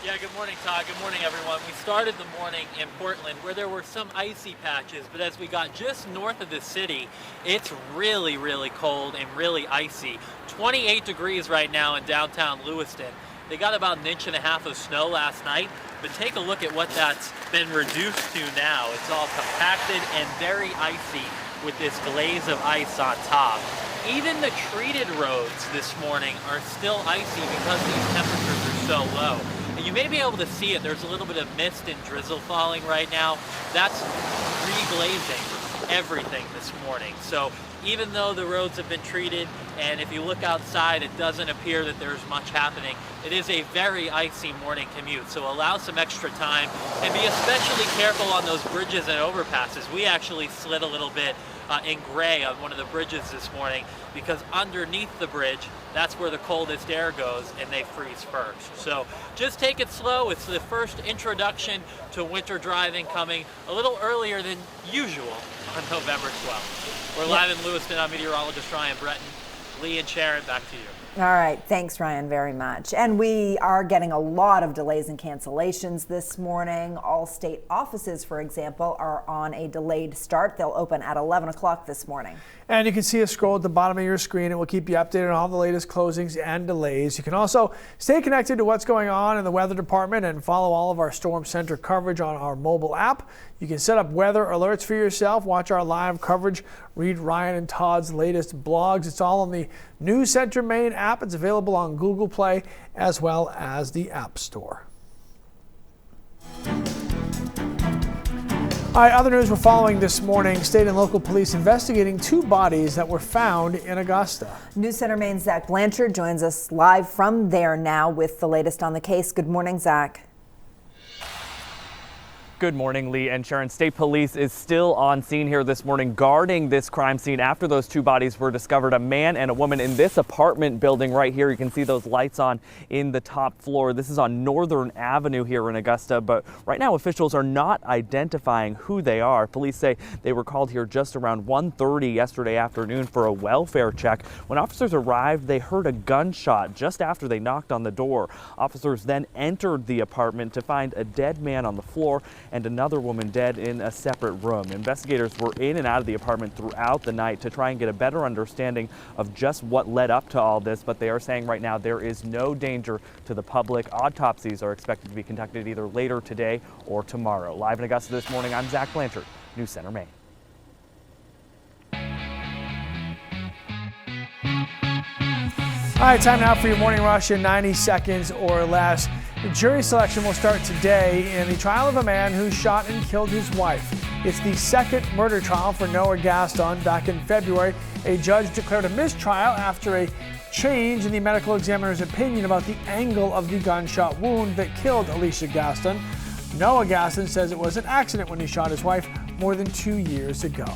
Yeah, good morning, Todd. Good morning, everyone. We started the morning in Portland where there were some icy patches, but as we got just north of the city, it's really, really cold and really icy. 28 degrees right now in downtown Lewiston. They got about 1.5 inches of snow last night, but take a look at what that's been reduced to now. It's all compacted and very icy with this glaze of ice on top. Even the treated roads this morning are still icy because these temperatures are so low. And you may be able to see it. There's a little bit of mist and drizzle falling right now. That's reglazing everything this morning. So even though the roads have been treated, and if you look outside, it doesn't appear that there's much happening. It is a very icy morning commute, so allow some extra time and be especially careful on those bridges and overpasses. We actually slid a little bit in gray on one of the bridges this morning because underneath the bridge, that's where the coldest air goes and they freeze first. So just take it slow. It's the first introduction to winter driving coming a little earlier than usual on November 12th. We're live in Lewiston. I'm meteorologist Ryan Breton. Lee and Sharon, back to you. All right. Thanks, Ryan, very much. And we are getting a lot of delays and cancellations this morning. All state offices, for example, are on a delayed start. They'll open at 11 o'clock this morning. And you can see a scroll at the bottom of your screen. It will keep you updated on all the latest closings and delays. You can also stay connected to what's going on in the weather department and follow all of our Storm Center coverage on our mobile app. You can set up weather alerts for yourself, watch our live coverage, read Ryan and Todd's latest blogs. It's all on the News Center Maine app. It's available on Google Play as well as the App Store. All right, other news we're following this morning. State and local police investigating 2 bodies that were found in Augusta. News Center Maine's Zach Blanchard joins us live from there now with the latest on the case. Good morning, Zach. Good morning, Lee and Sharon. State Police is still on scene here this morning guarding this crime scene after those 2 bodies were discovered, a man and a woman in this apartment building right here. You can see those lights on in the top floor. This is on Northern Avenue here in Augusta, but right now officials are not identifying who they are. Police say they were called here just around 1:30 yesterday afternoon for a welfare check. When officers arrived, they heard a gunshot just after they knocked on the door. Officers then entered the apartment to find a dead man on the floor and another woman dead in a separate room. Investigators were in and out of the apartment throughout the night to try and get a better understanding of just what led up to all this, but they are saying right now there is no danger to the public. Autopsies are expected to be conducted either later today or tomorrow. Live in Augusta this morning, I'm Zach Blanchard, News Center, Maine. All right, time now for your morning rush in 90 seconds or less. The jury selection will start today in the trial of a man who shot and killed his wife. It's the second murder trial for Noah Gaston. Back in February, a judge declared a mistrial after a change in the medical examiner's opinion about the angle of the gunshot wound that killed Alicia Gaston. Noah Gaston says it was an accident when he shot his wife more than 2 years ago.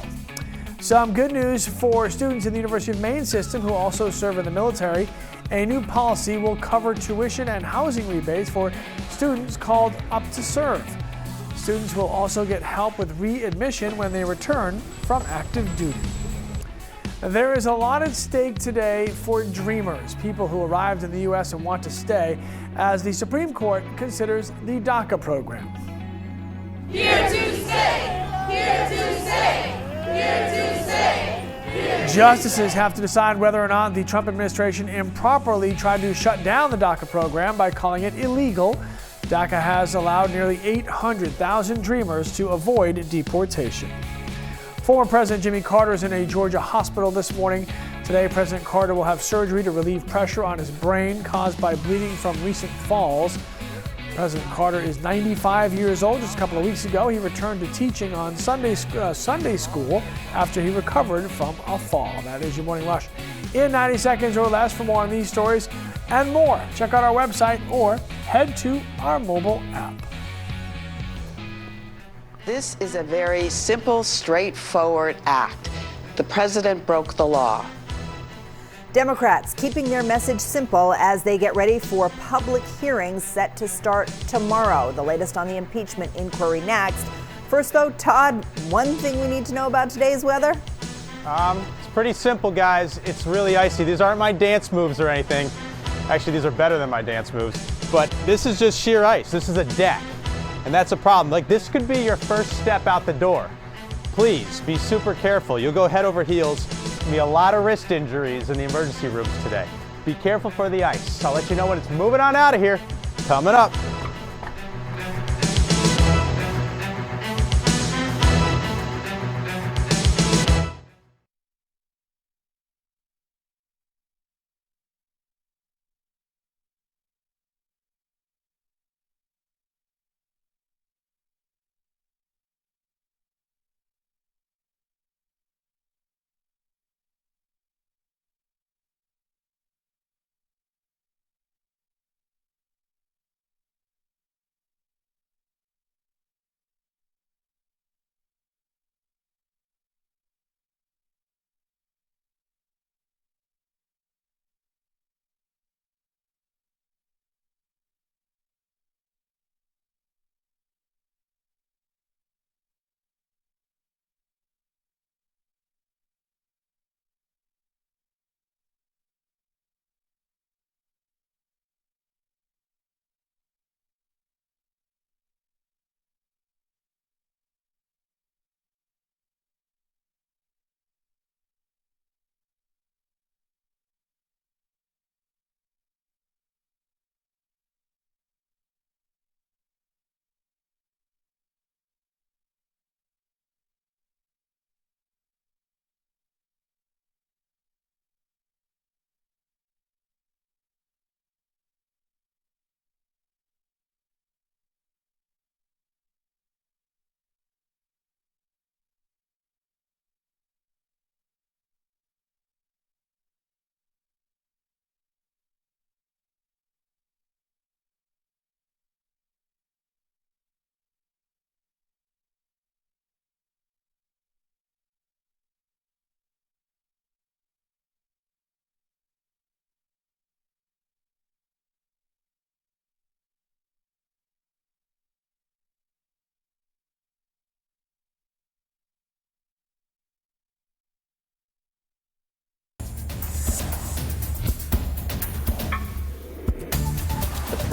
Some good news for students in the University of Maine system who also serve in the military. A new policy will cover tuition and housing rebates for students called up to serve. Students will also get help with readmission when they return from active duty. There is a lot at stake today for dreamers, people who arrived in the U.S. and want to stay, as the Supreme Court considers the DACA program. Here to stay! Here to stay! Here to stay! Justices have to decide whether or not the Trump administration improperly tried to shut down the DACA program by calling it illegal. DACA has allowed nearly 800,000 dreamers to avoid deportation. Former President Jimmy Carter is in a Georgia hospital this morning. Today, President Carter will have surgery to relieve pressure on his brain caused by bleeding from recent falls. President Carter is 95 years old. Just a couple of weeks ago, he returned to teaching on Sunday school after he recovered from a fall. That is your Morning Rush in 90 seconds or less. For more on these stories and more, check out our website or head to our mobile app. This is a very simple, straightforward act. The president broke the law. Democrats keeping their message simple as they get ready for public hearings set to start tomorrow. The latest on the impeachment inquiry next. First though, Todd, one thing we need to know about today's weather? It's pretty simple, guys. It's really icy. These aren't my dance moves or anything. Actually, these are better than my dance moves. But this is just sheer ice. This is a deck. And that's a problem. Like, this could be your first step out the door. Please be super careful. You'll go head over heels. There'll be a lot of wrist injuries in the emergency rooms today. Be careful for the ice. I'll let you know when it's moving on out of here. Coming up.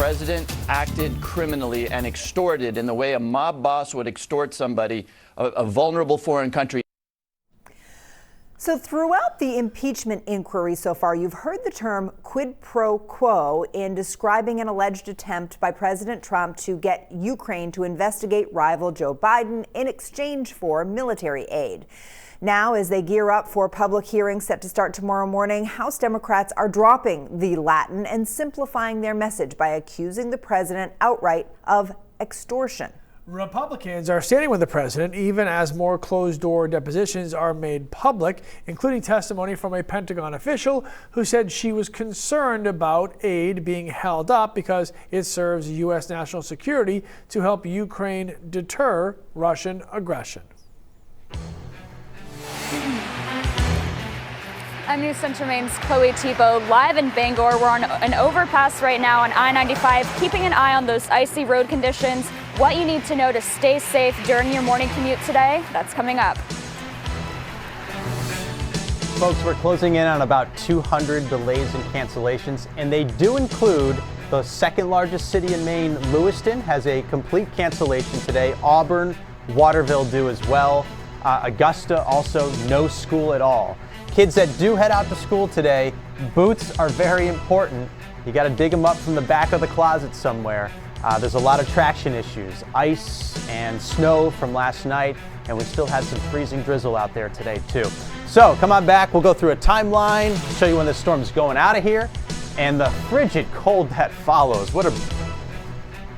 president acted criminally and extorted in the way a mob boss would extort somebody, a vulnerable foreign country. So throughout the impeachment inquiry so far, you've heard the term quid pro quo in describing an alleged attempt by President Trump to get Ukraine to investigate rival Joe Biden in exchange for military aid. Now, as they gear up for public hearings set to start tomorrow morning, House Democrats are dropping the Latin and simplifying their message by accusing the president outright of extortion. Republicans are standing with the president even as more closed-door depositions are made public, including testimony from a Pentagon official who said she was concerned about aid being held up because it serves U.S. national security to help Ukraine deter Russian aggression. I'm News Center Maine's Chloe Tebow, live in Bangor. We're on an overpass right now on I-95, keeping an eye on those icy road conditions. What you need to know to stay safe during your morning commute today, that's coming up. Folks, we're closing in on about 200 delays and cancellations, and they do include the second largest city in Maine. Lewiston has a complete cancellation today. Auburn, Waterville do as well. Augusta also no school at all. Kids that do head out to school today, boots are very important. You got to dig them up from the back of the closet somewhere. There's a lot of traction issues, ice and snow from last night, and we still had some freezing drizzle out there today too. So come on back, we'll go through a timeline, show you when this storm is going out of here, and the frigid cold that follows. What a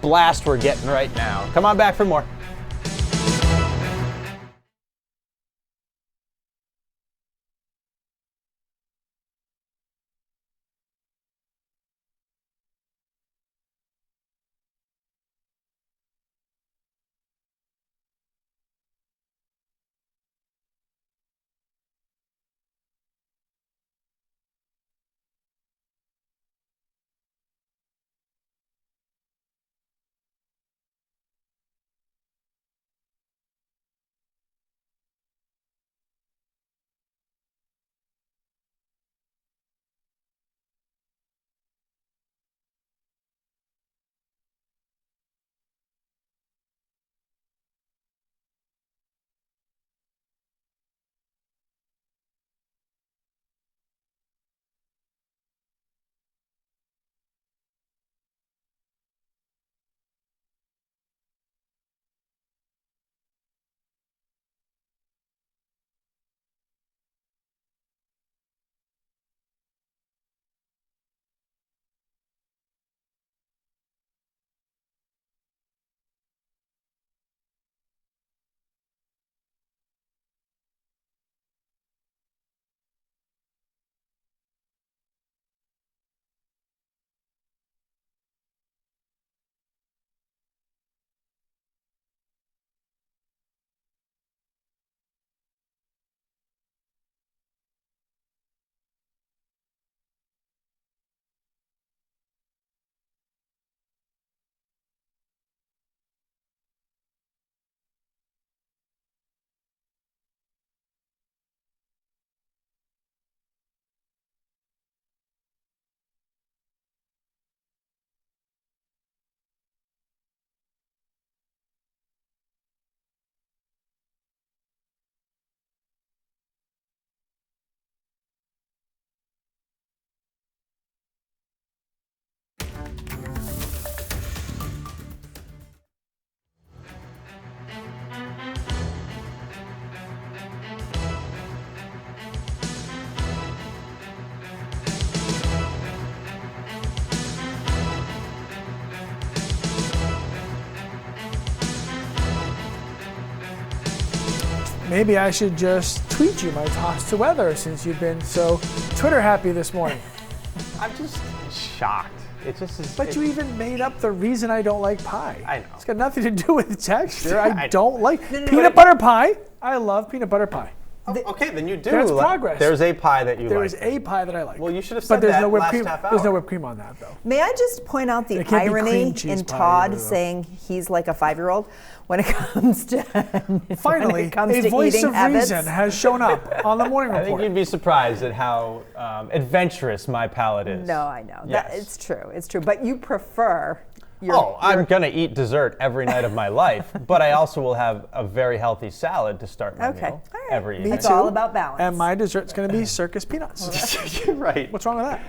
blast we're getting right now. Come on back for more. Maybe I should just tweet you my toss to weather since you've been so Twitter happy this morning. I'm just shocked. It just is. But you even made up the reason I don't like pie. I know. It's got nothing to do with the texture. I I don't like no, peanut butter pie. I love peanut butter pie. Okay, then you do. That's progress. There's a pie that you like. There is a pie that I like. Well, you should have said but there's that no whipped last cream. half hour. There's no whipped cream on that, though. May I just point out the It can't be cream irony cheese in pie Todd either, though. saying he's like a 5-year-old when it comes to Finally, when it comes a to voice eating of habits. reason has shown up on the morning I think report. you'd be surprised at how adventurous my palate is. No, I know. Yes. It's true. It's true. But you prefer I'm going to eat dessert every night of my life, but I also will have a very healthy salad to start my meal every evening. It's all about balance. And my dessert's going to be circus peanuts. You're right. What's wrong with that?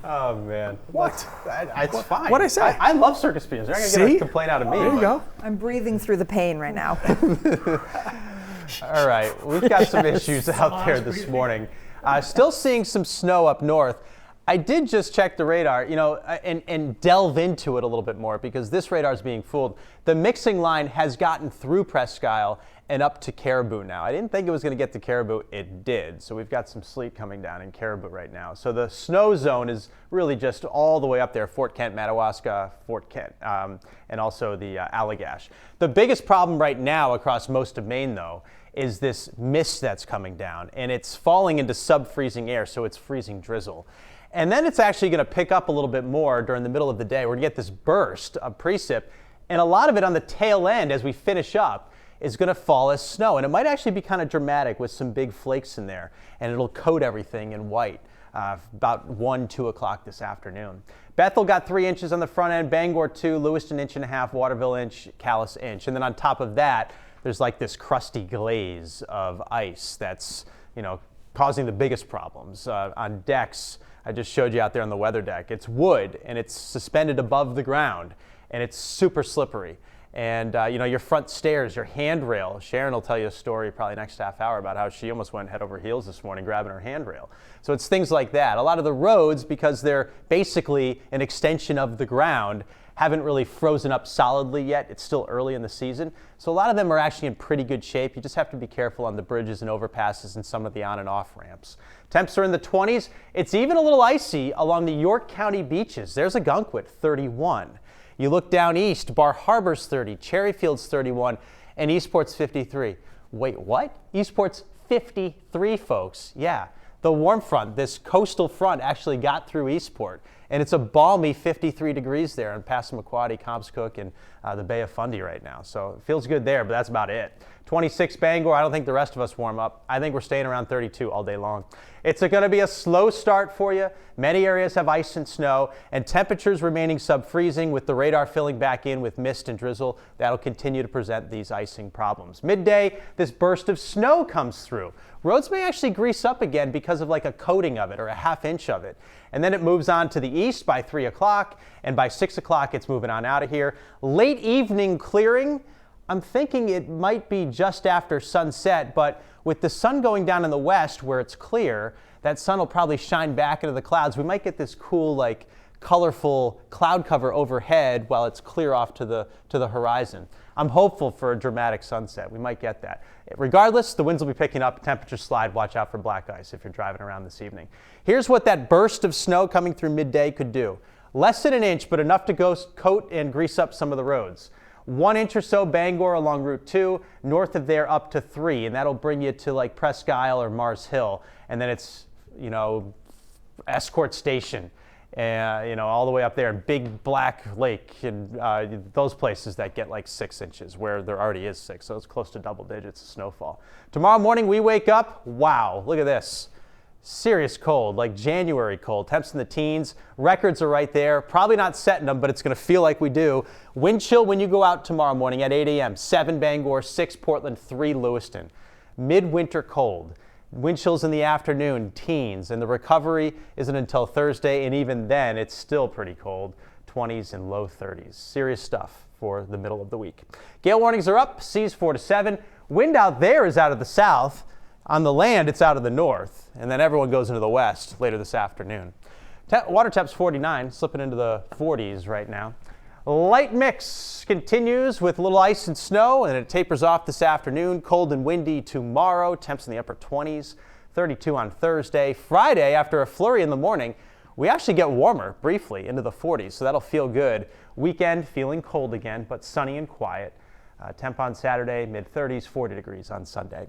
Oh, man. What? It's fine. What'd I say? I love circus peanuts. They're not going to get a complaint out of me. There you go. I'm breathing through the pain right now. All right, we've got some issues out there this morning. Still seeing some snow up north. I did just check the radar, and delve into it a little bit more because this radar is being fooled. The mixing line has gotten through Presque Isle and up to Caribou now. I didn't think it was going to get to Caribou. It did. So we've got some sleet coming down in Caribou right now. So the snow zone is really just all the way up there, Fort Kent, Madawaska, Fort Kent, and also the Allagash. The biggest problem right now across most of Maine, though, is this mist that's coming down, and it's falling into sub-freezing air, so it's freezing drizzle. And then it's actually going to pick up a little bit more during the middle of the day. We're going to get this burst of precip, and a lot of it on the tail end as we finish up is going to fall as snow. And it might actually be kind of dramatic with some big flakes in there, and it'll coat everything in white about 1, 2 o'clock this afternoon. Bethel got 3 inches on the front end, Bangor 2, Lewiston 1.5 inches, Waterville 1 inch, Calais 1 inch. And then on top of that, there's like this crusty glaze of ice that's, causing the biggest problems on decks. I just showed you out there on the weather deck. It's wood and it's suspended above the ground and it's super slippery. And your front stairs, your handrail. Sharon will tell you a story probably next half hour about how she almost went head over heels this morning grabbing her handrail. So it's things like that. A lot of the roads, because they're basically an extension of the ground, haven't really frozen up solidly yet. It's still early in the season. So a lot of them are actually in pretty good shape. You just have to be careful on the bridges and overpasses and some of the on and off ramps. Temps are in the 20s. It's even a little icy along the York County beaches. There's a Gunkwit, 31. You look down east, Bar Harbor's 30, Cherryfield's 31, and Eastport's 53. Wait, what? Eastport's 53, folks. Yeah, the warm front, this coastal front actually got through Eastport, and it's a balmy 53 degrees there in Passamaquoddy, Cobscook, and the Bay of Fundy right now. So it feels good there, but that's about it. 26 Bangor, I don't think the rest of us warm up. I think we're staying around 32 all day long. It's going to be a slow start for you. Many areas have ice and snow, and temperatures remaining sub-freezing with the radar filling back in with mist and drizzle. That'll continue to present these icing problems. Midday, this burst of snow comes through. Roads may actually grease up again because of like a coating of it or a ½ inch of it. And then it moves on to the east by 3 o'clock, and by 6 o'clock it's moving on out of here. Late evening clearing. I'm thinking it might be just after sunset, but with the sun going down in the west where it's clear, that sun will probably shine back into the clouds. We might get this cool, like, colorful cloud cover overhead while it's clear off to the horizon. I'm hopeful for a dramatic sunset. We might get that. Regardless, the winds will be picking up, temperatures slide. Watch out for black ice if you're driving around this evening. Here's what that burst of snow coming through midday could do. Less than an inch, but enough to coat and grease up some of the roads. 1 inch or so Bangor along Route 2, north of there up to 3, and that'll bring you to like Presque Isle or Mars Hill, and then it's, Escort Station, all the way up there in Big Black Lake, and those places that get like 6 inches where there already is 6, so it's close to double digits of snowfall. Tomorrow morning we wake up, wow, look at this. Serious cold, like January cold. Temps in the teens. Records are right there. Probably not setting them, but it's going to feel like we do. Wind chill when you go out tomorrow morning at 8 a.m. 7 Bangor, 6 Portland, 3 Lewiston. Midwinter cold. Wind chills in the afternoon, teens. And the recovery isn't until Thursday, and even then it's still pretty cold. 20s and low 30s. Serious stuff for the middle of the week. Gale warnings are up. Seas 4 to 7. Wind out there is out of the south. On the land, it's out of the north, and then everyone goes into the west later this afternoon. Water temps 49, slipping into the 40s right now. Light mix continues with a little ice and snow, and it tapers off this afternoon. Cold and windy tomorrow, temps in the upper 20s, 32 on Thursday. Friday, after a flurry in the morning, we actually get warmer briefly into the 40s, so that'll feel good. Weekend, feeling cold again, but sunny and quiet. Temp on Saturday, mid-30s, 40 degrees on Sunday.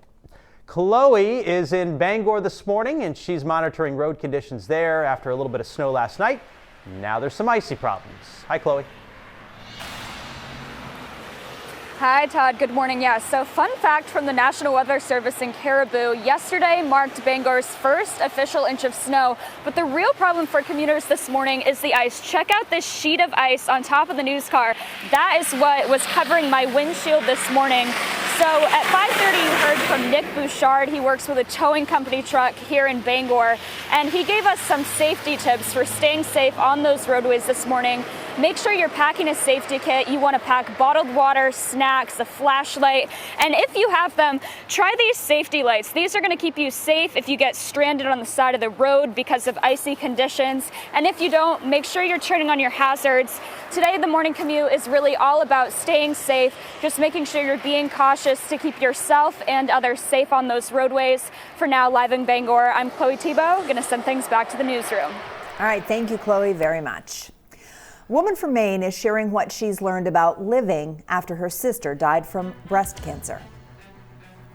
Chloe is in Bangor this morning, and she's monitoring road conditions there after a little bit of snow last night. Now there's some icy problems. Hi, Chloe. Hi, Todd. Good morning. Yeah, so fun fact from the National Weather Service in Caribou, yesterday marked Bangor's first official inch of snow, but the real problem for commuters this morning is the ice. Check out this sheet of ice on top of the news car. That is what was covering my windshield this morning. So at 5:30, you heard from Nick Bouchard. He works with a towing company truck here in Bangor, and he gave us some safety tips for staying safe on those roadways this morning. Make sure you're packing a safety kit. You want to pack bottled water, snacks, a flashlight, and if you have them, try these safety lights. These are going to keep you safe if you get stranded on the side of the road because of icy conditions. And if you don't, make sure you're turning on your hazards. Today, the morning commute is really all about staying safe, just making sure you're being cautious to keep yourself and others safe on those roadways. For now, live in Bangor, I'm Chloe Thibault, going to send things back to the newsroom. All right, thank you, Chloe, very much. A woman from Maine is sharing what she's learned about living after her sister died from breast cancer.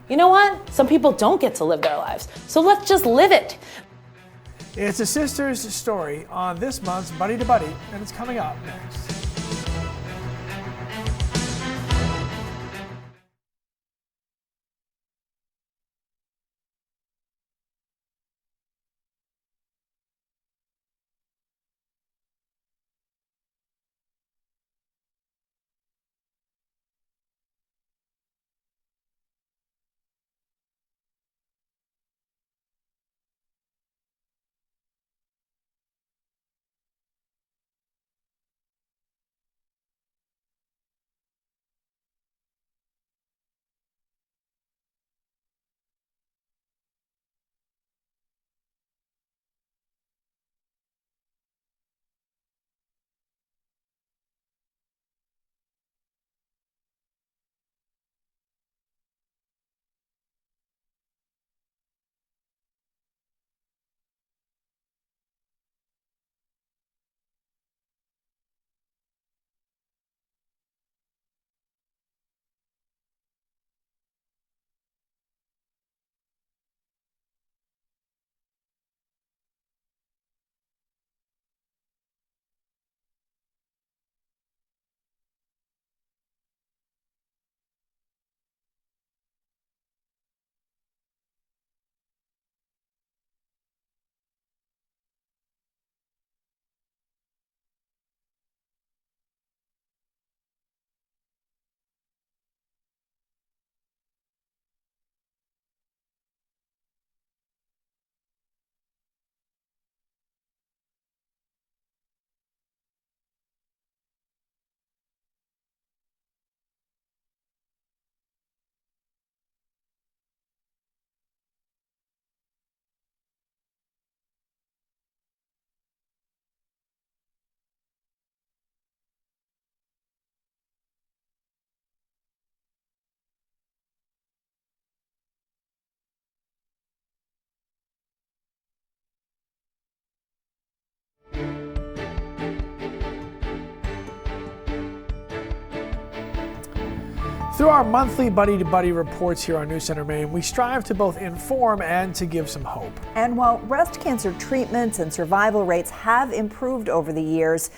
You know what? Some people don't get to live their lives, so let's just live it. It's a sister's story on this month's Buddy to Buddy, and it's coming up next. Through our monthly Buddy to Buddy reports here on News Center Maine, we strive to both inform and to give some hope. And while breast cancer treatments and survival rates have improved over the years,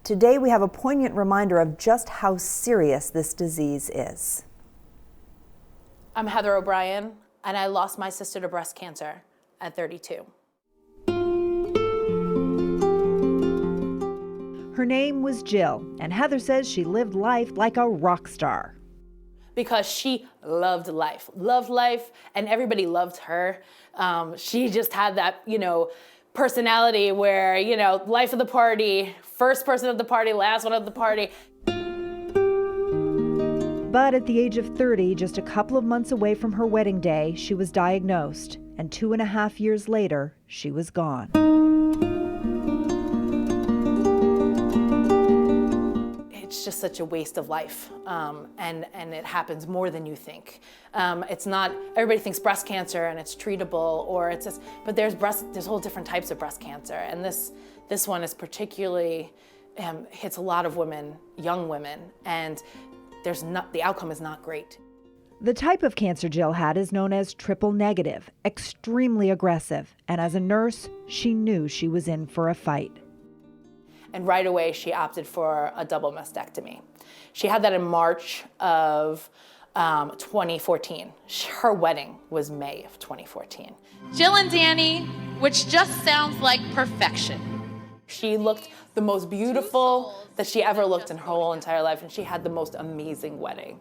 today we have a poignant reminder of just how serious this disease is. I'm Heather O'Brien, and I lost my sister to breast cancer at 32. Her name was Jill, and Heather says she lived life like a rock star. Because she loved life, and everybody loved her. She just had that, personality where, life of the party, first person of the party, last one of the party. But at the age of 30, just a couple of months away from her wedding day, she was diagnosed, and 2.5 years later, she was gone. It's just such a waste of life, and it happens more than you think. It's not, everybody thinks breast cancer and it's treatable, or it's just, but there's whole different types of breast cancer, and this one is particularly, hits a lot of women, young women, and the outcome is not great. The type of cancer Jill had is known as triple negative, extremely aggressive, and as a nurse, she knew she was in for a fight. And right away, she opted for a double mastectomy. She had that in March of 2014. Her wedding was May of 2014. Jill and Danny, which just sounds like perfection. She looked the most beautiful that she ever looked in her whole entire life, and she had the most amazing wedding.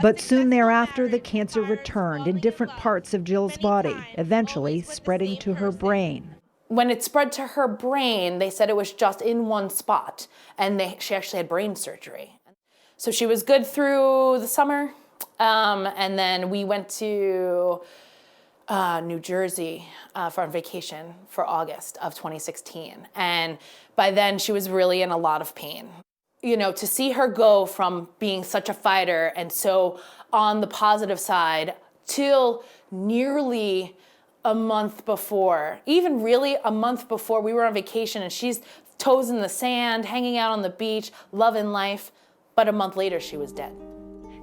But soon thereafter, the cancer returned in different parts of Jill's body, eventually spreading to her brain. When it spread to her brain, they said it was just in one spot, and she actually had brain surgery. So she was good through the summer, and then we went to New Jersey for vacation for August of 2016. And by then, she was really in a lot of pain. You know, to see her go from being such a fighter and so on the positive side till nearly a month before, even really a month before, we were on vacation and she's toes in the sand, hanging out on the beach, loving life. But a month later, she was dead.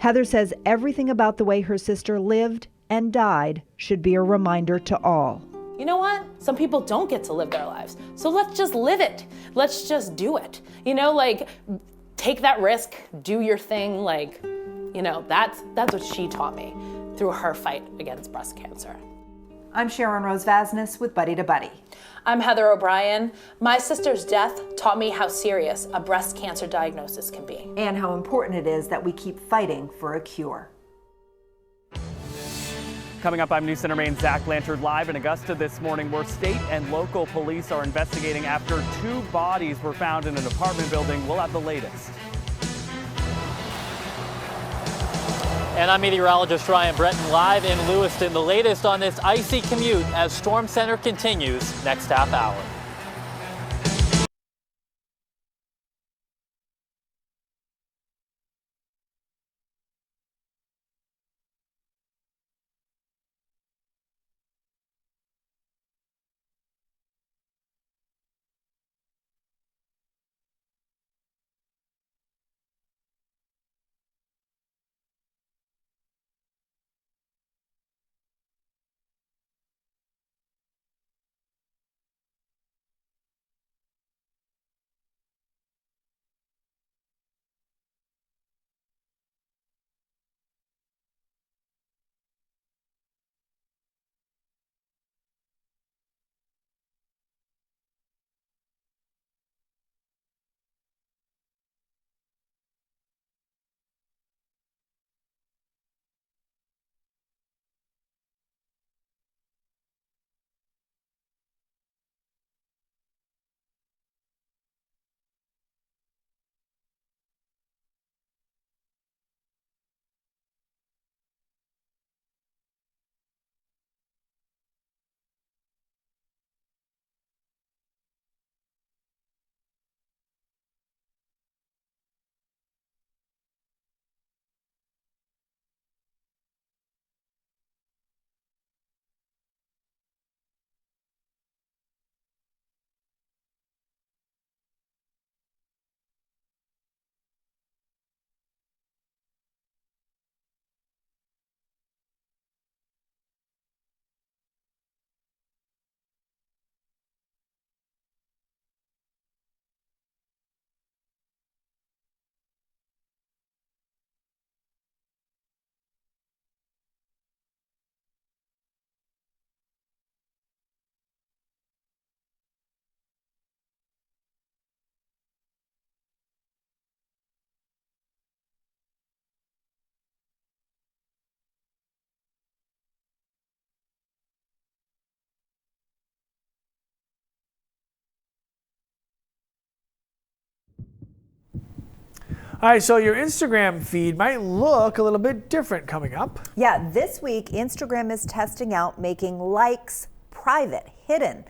Heather says everything about the way her sister lived and died should be a reminder to all. You know what? Some people don't get to live their lives. So let's just live it. Let's just do it. You know, like, take that risk, do your thing. Like, you know, that's what she taught me through her fight against breast cancer. I'm Sharon Rose Vasness with Buddy to Buddy. I'm Heather O'Brien. My sister's death taught me how serious a breast cancer diagnosis can be. And how important it is that we keep fighting for a cure. Coming up, I'm News Center Maine's Zach Blanchard live in Augusta this morning, where state and local police are investigating after 2 bodies were found in an apartment building. We'll have the latest. And I'm meteorologist Ryan Breton live in Lewiston. The latest on this icy commute as Storm Center continues next half hour. All right, so your Instagram feed might look a little bit different coming up. Yeah, this week, Instagram is testing out making likes private, hidden.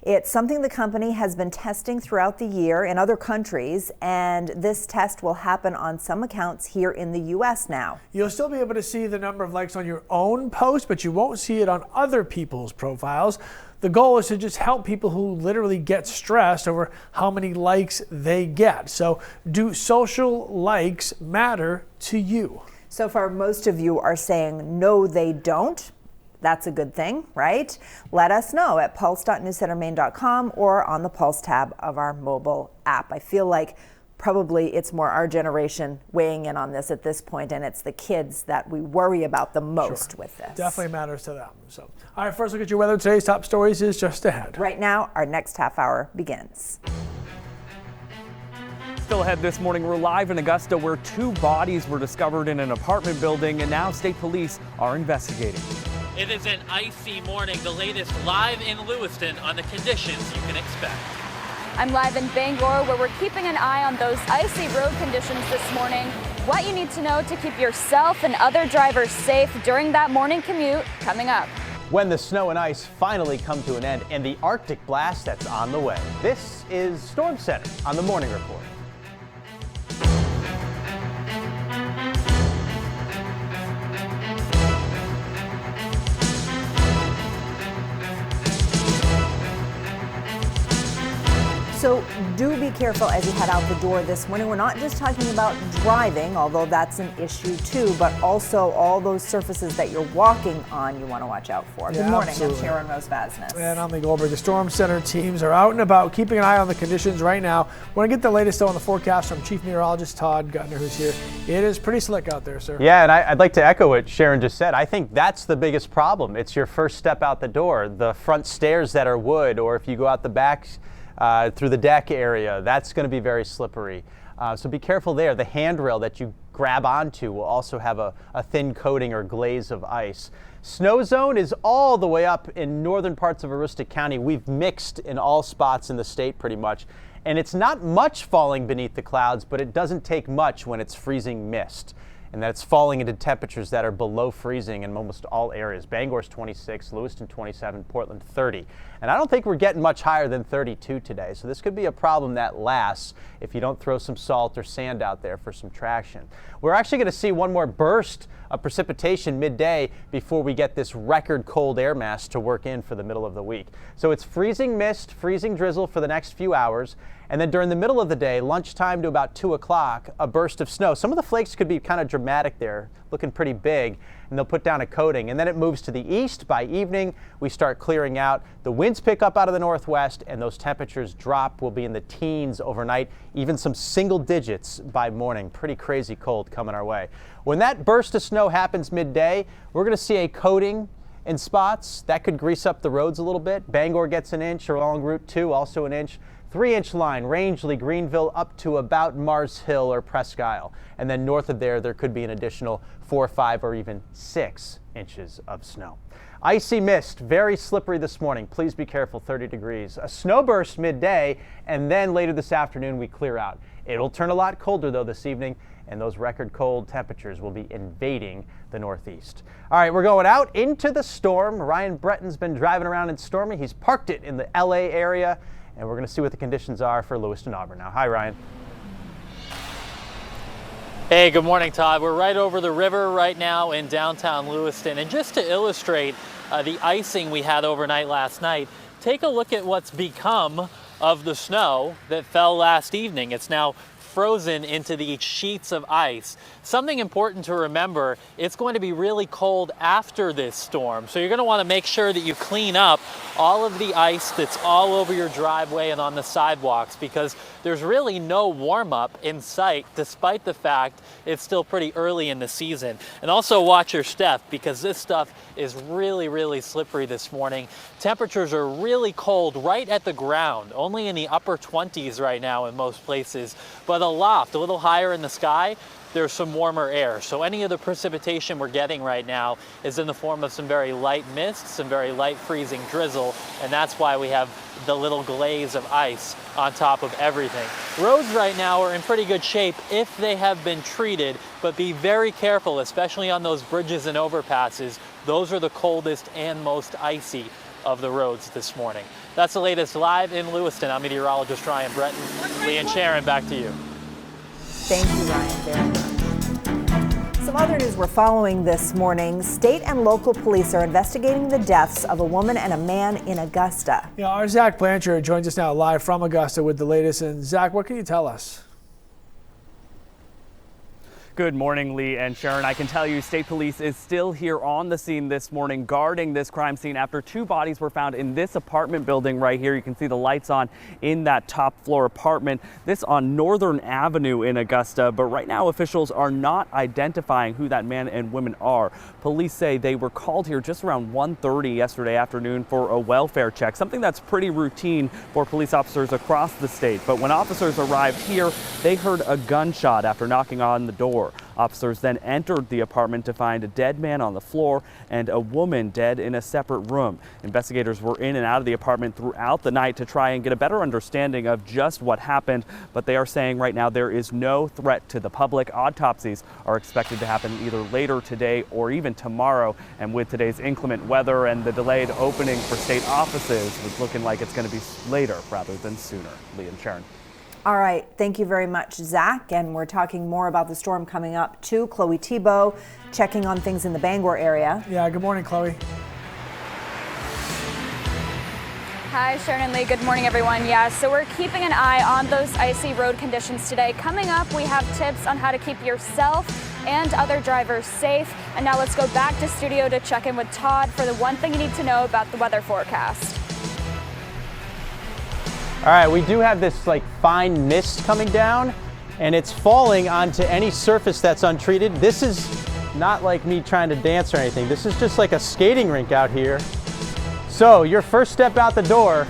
It's something the company has been testing throughout the year in other countries, and this test will happen on some accounts here in the U.S. now. You'll still be able to see the number of likes on your own post, but you won't see it on other people's profiles. The goal is to just help people who literally get stressed over how many likes they get. So, do social likes matter to you? So far, most of you are saying no, they don't. That's a good thing, right? Let us know at pulse.newscentermaine.com or on the Pulse tab of our mobile app. I feel like probably it's more our generation weighing in on this at this point, and it's the kids that we worry about the most with this. Definitely matters to them. So, all right, first look at your weather. Today's top stories is just ahead. Right now, our next half hour begins. Still ahead this morning, we're live in Augusta where 2 bodies were discovered in an apartment building, and now state police are investigating. It is an icy morning. The latest live in Lewiston on the conditions you can expect. I'm live in Bangor where we're keeping an eye on those icy road conditions this morning. What you need to know to keep yourself and other drivers safe during that morning commute coming up. When the snow and ice finally come to an end and the Arctic blast that's on the way. This is Storm Center on the Morning Report. So do be careful as you head out the door this morning. We're not just talking about driving, although that's an issue too, but also all those surfaces that you're walking on you want to watch out for. Yeah, Good morning, absolutely. I'm Sharon Rose Vasnes. And I'm Lee Goldberg. The Storm Center teams are out and about, keeping an eye on the conditions right now. We're going to get the latest on the forecast from Chief Meteorologist Todd Guttner, who's here. It is pretty slick out there, sir. Yeah, and I'd like to echo what Sharon just said. I think that's the biggest problem. It's your first step out the door. The front stairs that are wood, or if you go out the back through the deck area, that's going to be very slippery. So be careful there. The handrail that you grab onto will also have a thin coating or glaze of ice. Snow zone is all the way up in northern parts of Aroostook County. We've mixed in all spots in the state pretty much. And it's not much falling beneath the clouds, but it doesn't take much when it's freezing mist. And that's falling into temperatures that are below freezing in almost all areas. Bangor's 26, Lewiston 27, Portland 30. And I don't think we're getting much higher than 32 today. So this could be a problem that lasts if you don't throw some salt or sand out there for some traction. We're actually going to see one more burst of precipitation midday before we get this record cold air mass to work in for the middle of the week. So it's freezing mist, freezing drizzle for the next few hours. And then during the middle of the day, lunchtime to about 2 o'clock, a burst of snow. Some of the flakes could be kind of dramatic there, looking pretty big, and they'll put down a coating. And then it moves to the east. By evening, we start clearing out. The winds pick up out of the northwest, and those temperatures drop. Will be in the teens overnight, even some single digits by morning. Pretty crazy cold coming our way. When that burst of snow happens midday, we're going to see a coating in spots. That could grease up the roads a little bit. Bangor gets an inch, along Route 2, also an inch. 3-inch line, Rangeley, Greenville, up to about Mars Hill or Presque Isle. And then north of there could be an additional 4, 5, or even 6 inches of snow. Icy mist, very slippery this morning. Please be careful, 30 degrees. A snow burst midday, and then later this afternoon we clear out. It'll turn a lot colder though this evening, and those record cold temperatures will be invading the northeast. All right, we're going out into the storm. Ryan Bretton's been driving around in Stormy. He's parked it in the LA area. And we're going to see what the conditions are for Lewiston, Auburn now. Hi, Ryan. Hey, good morning, Todd. We're right over the river right now in downtown Lewiston. And just to illustrate the icing we had overnight last night, take a look at what's become of the snow that fell last evening. It's now frozen into these sheets of ice. Something important to remember, it's going to be really cold after this storm. So you're going to want to make sure that you clean up all of the ice that's all over your driveway and on the sidewalks, because there's really no warm up in sight despite the fact it's still pretty early in the season. And also watch your step, because this stuff is really, really slippery this morning. Temperatures are really cold right at the ground, only in the upper 20s right now in most places, but aloft, a little higher in the sky, there's some warmer air. So any of the precipitation we're getting right now is in the form of some very light mist, some very light freezing drizzle, and that's why we have the little glaze of ice on top of everything. Roads right now are in pretty good shape if they have been treated, but be very careful, especially on those bridges and overpasses. Those are the coldest and most icy of the roads this morning. That's the latest live in Lewiston. I'm meteorologist Ryan Bretton. Lee and Sharon, back to you. Thank you, Ryan, very much. Some other news we're following this morning. State and local police are investigating the deaths of a woman and a man in Augusta. Yeah, our Zach Blanchard joins us now live from Augusta with the latest. And Zach, what can you tell us? Good morning, Lee and Sharon. I can tell you State Police is still here on the scene this morning guarding this crime scene after 2 bodies were found in this apartment building right here. You can see the lights on in that top floor apartment. This on Northern Avenue in Augusta. But right now officials are not identifying who that man and women are. Police say they were called here just around 1:30 yesterday afternoon for a welfare check, something that's pretty routine for police officers across the state. But when officers arrived here, they heard a gunshot after knocking on the door. Officers then entered the apartment to find a dead man on the floor and a woman dead in a separate room. Investigators were in and out of the apartment throughout the night to try and get a better understanding of just what happened, but they are saying right now there is no threat to the public. Autopsies are expected to happen either later today or even tomorrow, and with today's inclement weather and the delayed opening for state offices, it's looking like it's going to be later rather than sooner. Lee and Sharon. All right, thank you very much, Zach. And we're talking more about the storm coming up too. Chloe Thibault checking on things in the Bangor area. Yeah, good morning, Chloe. Hi, Sharon and Lee. Good morning, everyone. Yeah, so we're keeping an eye on those icy road conditions today. Coming up, we have tips on how to keep yourself and other drivers safe. And now let's go back to studio to check in with Todd for the one thing you need to know about the weather forecast. All right, we do have this fine mist coming down, and it's falling onto any surface that's untreated. This is not like me trying to dance or anything. This is just like a skating rink out here. So your first step out the door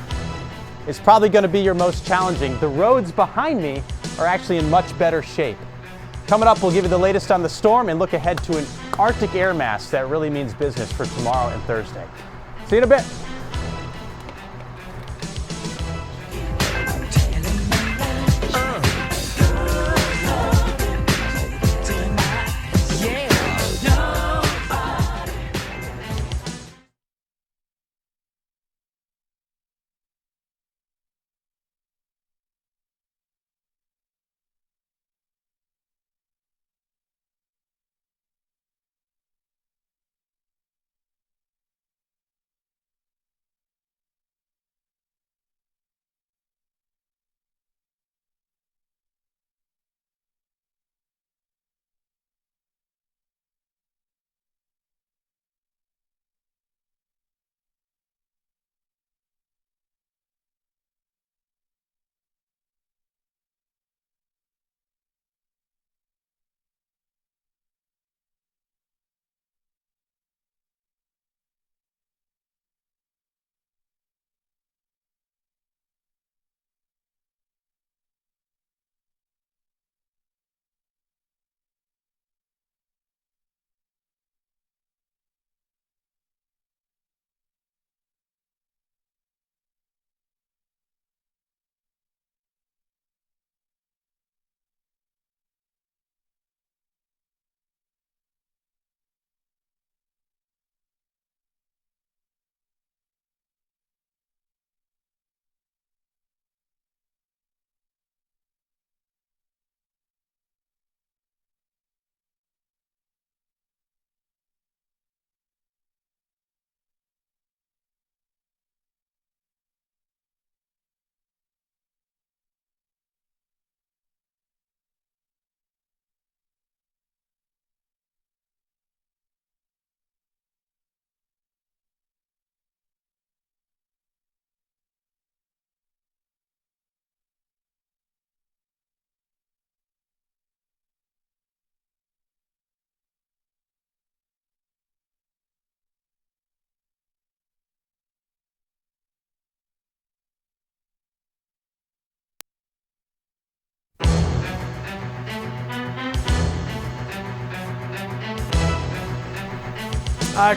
is probably going to be your most challenging. The roads behind me are actually in much better shape. Coming up, we'll give you the latest on the storm and look ahead to an Arctic air mass that really means business for tomorrow and Thursday. See you in a bit.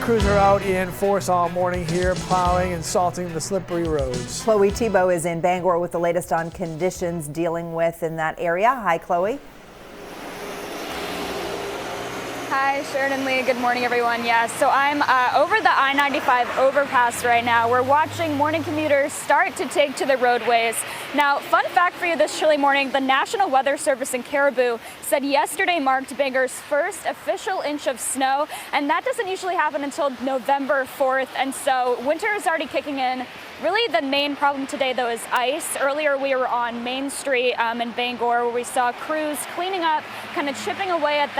Crews are out in force all morning here, plowing and salting the slippery roads. Chloe Thibault is in Bangor with the latest on conditions dealing with in that area. Hi, Chloe. Hi, Sharon and Lee. Good morning, everyone. Yeah, so I'm over the I-95 overpass right now. We're watching morning commuters start to take to the roadways. Now, fun fact for you this chilly morning, the National Weather Service in Caribou said yesterday marked Bangor's first official inch of snow, and that doesn't usually happen until November 4th, and so winter is already kicking in. Really, the main problem today, though, is ice. Earlier, we were on Main Street in Bangor, where we saw crews cleaning up, kind of chipping away at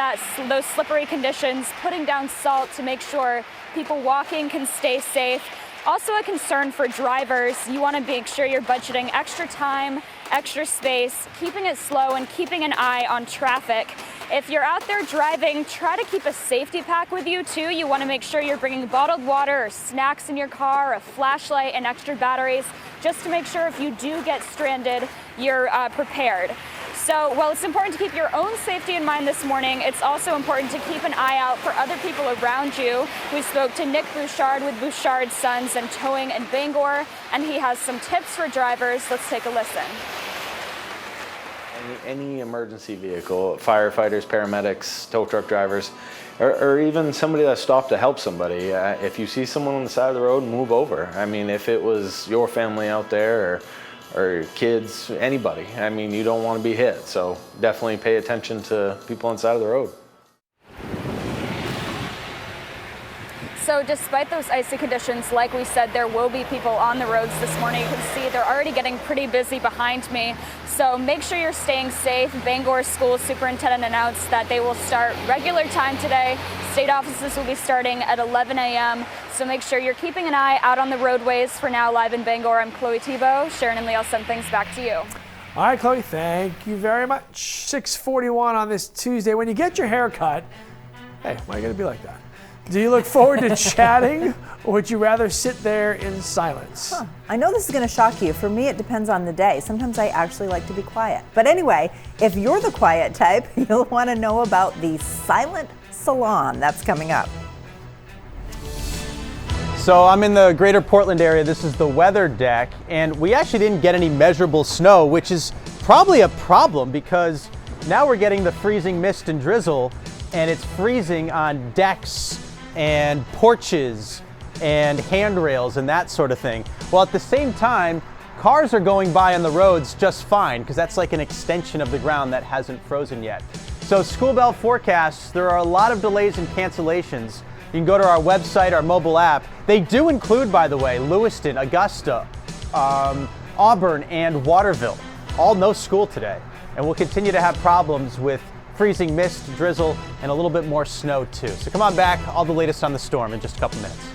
those slippery conditions, putting down salt to make sure people walking can stay safe. Also a concern for drivers. You want to make sure you're budgeting extra time, extra space, keeping it slow, and keeping an eye on traffic. If you're out there driving, try to keep a safety pack with you too. You want to make sure you're bringing bottled water or snacks in your car, a flashlight, and extra batteries, just to make sure if you do get stranded, you're prepared. So while it's important to keep your own safety in mind this morning, it's also important to keep an eye out for other people around you. We spoke to Nick Bouchard with Bouchard Sons and Towing in Bangor, and he has some tips for drivers. Let's take a listen. Any emergency vehicle, firefighters, paramedics, tow truck drivers, or even somebody that stopped to help somebody. If you see someone on the side of the road, move over. I mean, if it was your family out there or kids, anybody, I mean, you don't want to be hit. So definitely pay attention to people on the side of the road. So despite those icy conditions, like we said, there will be people on the roads this morning. You can see they're already getting pretty busy behind me. So make sure you're staying safe. Bangor School Superintendent announced that they will start regular time today. State offices will be starting at 11 a.m. So make sure you're keeping an eye out on the roadways. For now, live in Bangor, I'm Chloe Thibault. Sharon and Lee, I'll send things back to you. All right, Chloe, thank you very much. 6:41 on this Tuesday. When you get your hair cut, hey, why are you going to be like that? Do you look forward to chatting, or would you rather sit there in silence? I know this is going to shock you. For me, it depends on the day. Sometimes I actually like to be quiet. But anyway, if you're the quiet type, you'll want to know about the Silent Salon that's coming up. So I'm in the greater Portland area. This is the weather deck, and we actually didn't get any measurable snow, which is probably a problem because now we're getting the freezing mist and drizzle, and it's freezing on decks and porches and handrails and that sort of thing. Well, at the same time, cars are going by on the roads just fine because that's like an extension of the ground that hasn't frozen yet. So school bell forecasts, there are a lot of delays and cancellations. You can go to our website, our mobile app. They do include, by the way, Lewiston, Augusta, Auburn, and Waterville. All no school today. And we'll continue to have problems with freezing mist, drizzle, and a little bit more snow too. So come on back, all the latest on the storm in just a couple minutes.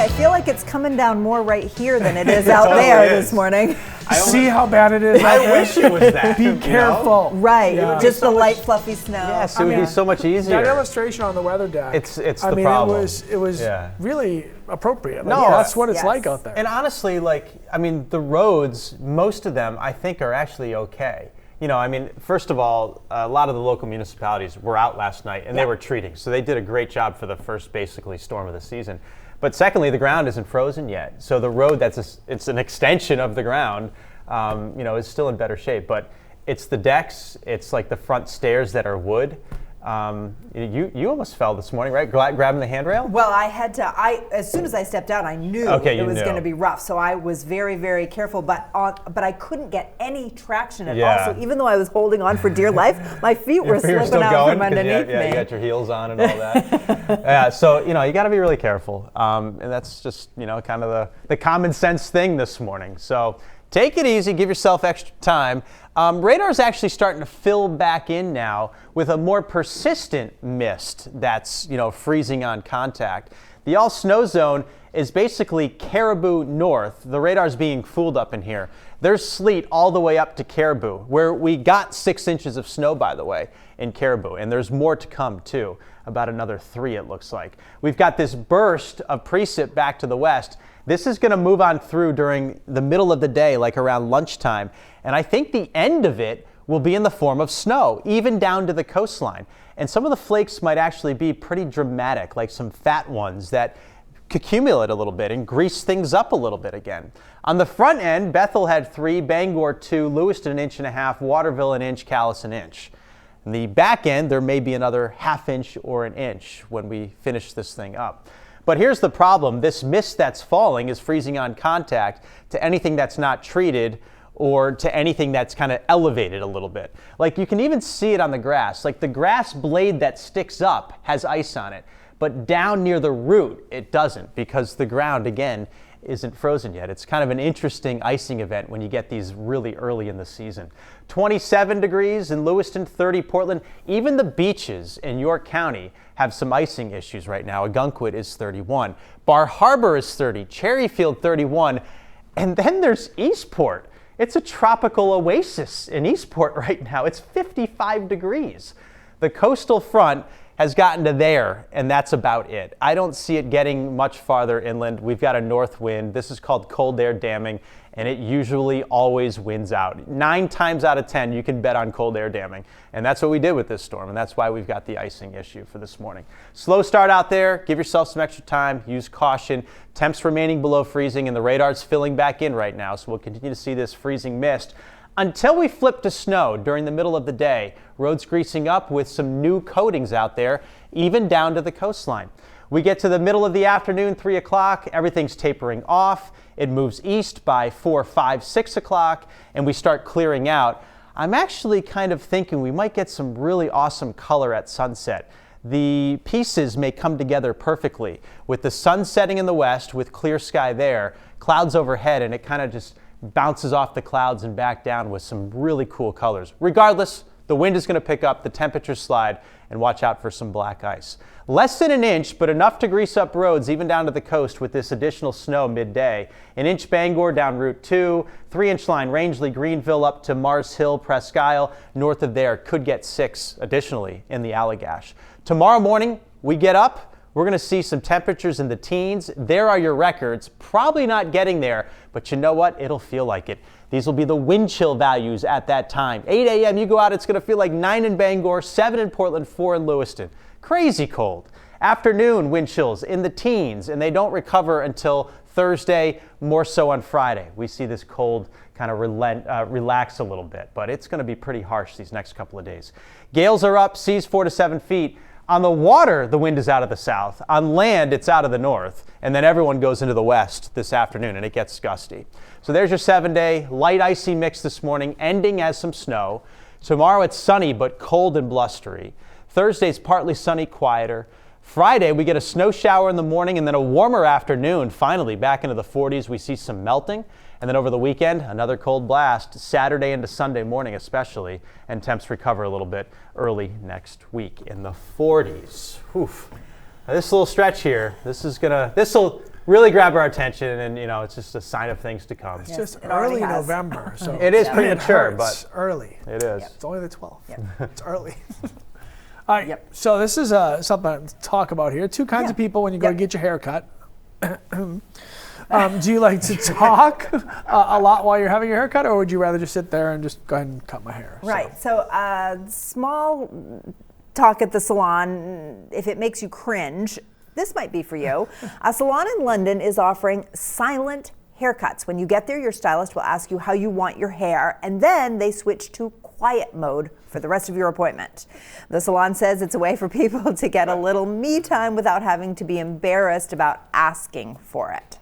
I feel like it's coming down more right here than it is out there this morning. See how bad it is out there? I wish it was that. Be careful. Right, Yeah. just the light, fluffy snow. Yes, it would be so much easier. That illustration on the weather deck. It's the problem. problem. It was really appropriate. No, that's what it's like out there. And honestly, the roads, most of them, I think, are actually okay. First of all, a lot of the local municipalities were out last night and they were treating, so they did a great job for the first, basically, storm of the season. But secondly, the ground isn't frozen yet, so the road it's an extension of the ground, is still in better shape. But it's the decks, it's like the front stairs that are wood. You almost fell this morning, right? Grabbing the handrail? Well, I had to. As soon as I stepped out, I knew it was going to be rough. So I was very, very careful. But I couldn't get any traction at all. So even though I was holding on for dear life, my feet were slipping out from underneath me. You got your heels on and all that. So you got to be really careful. And that's just kind of the common sense thing this morning. So take it easy. Give yourself extra time. Radar's actually starting to fill back in now with a more persistent mist that's, freezing on contact. The all snow zone is basically Caribou North. The radar's being fooled up in here. There's sleet all the way up to Caribou, where we got 6 inches of snow, by the way, in Caribou. And there's more to come, too. About another 3, it looks like. We've got this burst of precip back to the west. This is going to move on through during the middle of the day, like around lunchtime. And I think the end of it will be in the form of snow, even down to the coastline. And some of the flakes might actually be pretty dramatic, like some fat ones that accumulate a little bit and grease things up a little bit again. On the front end, Bethel had 3, Bangor 2, Lewiston 1.5 inches, Waterville 1 inch, Calais 1 inch. In the back end, there may be another 1/2 inch or 1 inch when we finish this thing up. But here's the problem. This mist that's falling is freezing on contact to anything that's not treated or to anything that's kind of elevated a little bit. Like you can even see it on the grass. Like the grass blade that sticks up has ice on it, but down near the root it doesn't because the ground, again, isn't frozen yet. It's kind of an interesting icing event when you get these really early in the season. 27 degrees in Lewiston, 30 Portland. Even the beaches in York County have some icing issues right now. Ogunquit is 31. Bar Harbor is 30. Cherryfield 31. And then there's Eastport. It's a tropical oasis in Eastport right now. It's 55 degrees. The coastal front has gotten to there, and that's about it. I don't see it getting much farther inland. We've got a north wind. This is called cold air damming, and it usually always wins out. 9 times out of 10, you can bet on cold air damming, and that's what we did with this storm, and that's why we've got the icing issue for this morning. Slow start out there. Give yourself some extra time. Use caution. Temps remaining below freezing, and the radar's filling back in right now, so we'll continue to see this freezing mist until we flip to snow during the middle of the day. Roads greasing up with some new coatings out there, even down to the coastline. We get to the middle of the afternoon, 3 o'clock, everything's tapering off. It moves east by 4, 5, 6 o'clock, and we start clearing out. I'm actually kind of thinking we might get some really awesome color at sunset. The pieces may come together perfectly with the sun setting in the west with clear sky there, clouds overhead, and it kind of just bounces off the clouds and back down with some really cool colors. Regardless, the wind is going to pick up, the temperatures slide, and watch out for some black ice. Less than 1 inch, but enough to grease up roads even down to the coast with this additional snow midday. 1 inch Bangor down Route 2, 3 inch line Rangeley, Greenville up to Mars Hill, Presque Isle. North of there could get 6 additionally in the Allagash. Tomorrow morning, we get up. We're going to see some temperatures in the teens. There are your records. Probably not getting there, but you know what? It'll feel like it. These will be the wind chill values at that time. 8 a.m. you go out, it's going to feel like 9 in Bangor, 7 in Portland, 4 in Lewiston. Crazy cold. Afternoon wind chills in the teens, and they don't recover until Thursday, more so on Friday. We see this cold kind of relax a little bit, but it's going to be pretty harsh these next couple of days. Gales are up, seas 4 to 7 feet. On the water, the wind is out of the south. On land, it's out of the north. And then everyone goes into the west this afternoon, and it gets gusty. So there's your 7-day light icy mix this morning, ending as some snow. Tomorrow it's sunny but cold and blustery. Thursday's partly sunny, quieter. Friday, we get a snow shower in the morning and then a warmer afternoon. Finally, back into the 40s, we see some melting. And then over the weekend, another cold blast, Saturday into Sunday morning especially, and temps recover a little bit early next week in the 40s. Oof. Now this little stretch here, this'll really grabbed our attention, and it's just a sign of things to come. It's just early November, so it is premature, but early. It is. It's only the 12th. It's early. All right. So this is something to talk about here. Two kinds of people when you go to get your hair cut. Do you like to talk a lot while you're having your hair cut, or would you rather just sit there and just go ahead and cut my hair? Right. So small talk at the salon, if it makes you cringe, this might be for you. A salon in London is offering silent haircuts. When you get there, your stylist will ask you how you want your hair, and then they switch to quiet mode for the rest of your appointment. The salon says it's a way for people to get a little me time without having to be embarrassed about asking for it.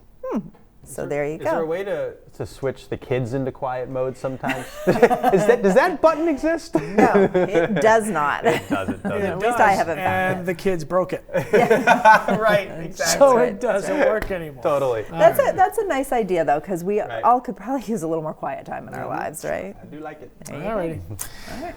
So there you go. Is there a way to switch the kids into quiet mode sometimes? Does that button exist? No, it does not. It doesn't. At least I haven't found it. And the kids broke it. Right, exactly. So it doesn't work anymore. Totally. That's a nice idea, though, because we all could probably use a little more quiet time in our lives, right? I do like it. Alrighty.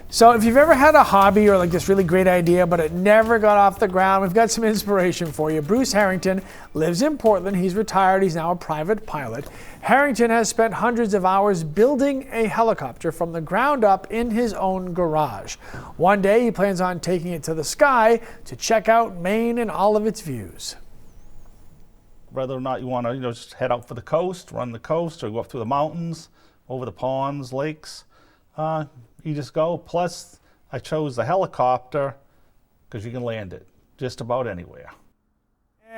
So if you've ever had a hobby or like this really great idea, but it never got off the ground, we've got some inspiration for you. Bruce Harrington lives in Portland. He's retired. He's now a private pilot. Harrington has spent hundreds of hours building a helicopter from the ground up in his own garage. One day he plans on taking it to the sky to check out Maine and all of its views. Whether or not you want to, just head out for the coast, run the coast, or go up through the mountains, over the ponds, lakes, you just go. Plus, I chose the helicopter because you can land it just about anywhere.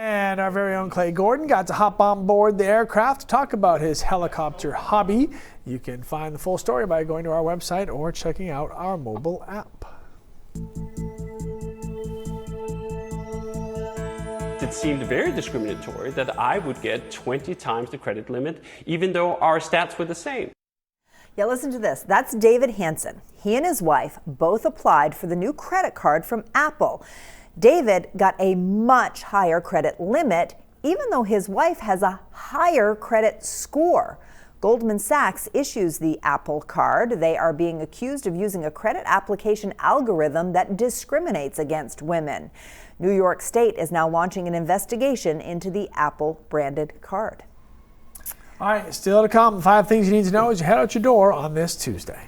And our very own Clay Gordon got to hop on board the aircraft to talk about his helicopter hobby. You can find the full story by going to our website or checking out our mobile app. It seemed very discriminatory that I would get 20 times the credit limit, even though our stats were the same. Yeah, listen to this. That's David Hansen. He and his wife both applied for the new credit card from Apple. David got a much higher credit limit, even though his wife has a higher credit score. Goldman Sachs issues the Apple Card. They are being accused of using a credit application algorithm that discriminates against women. New York State is now launching an investigation into the Apple branded card. All right, still to come. 5 things you need to know as you head out your door on this Tuesday.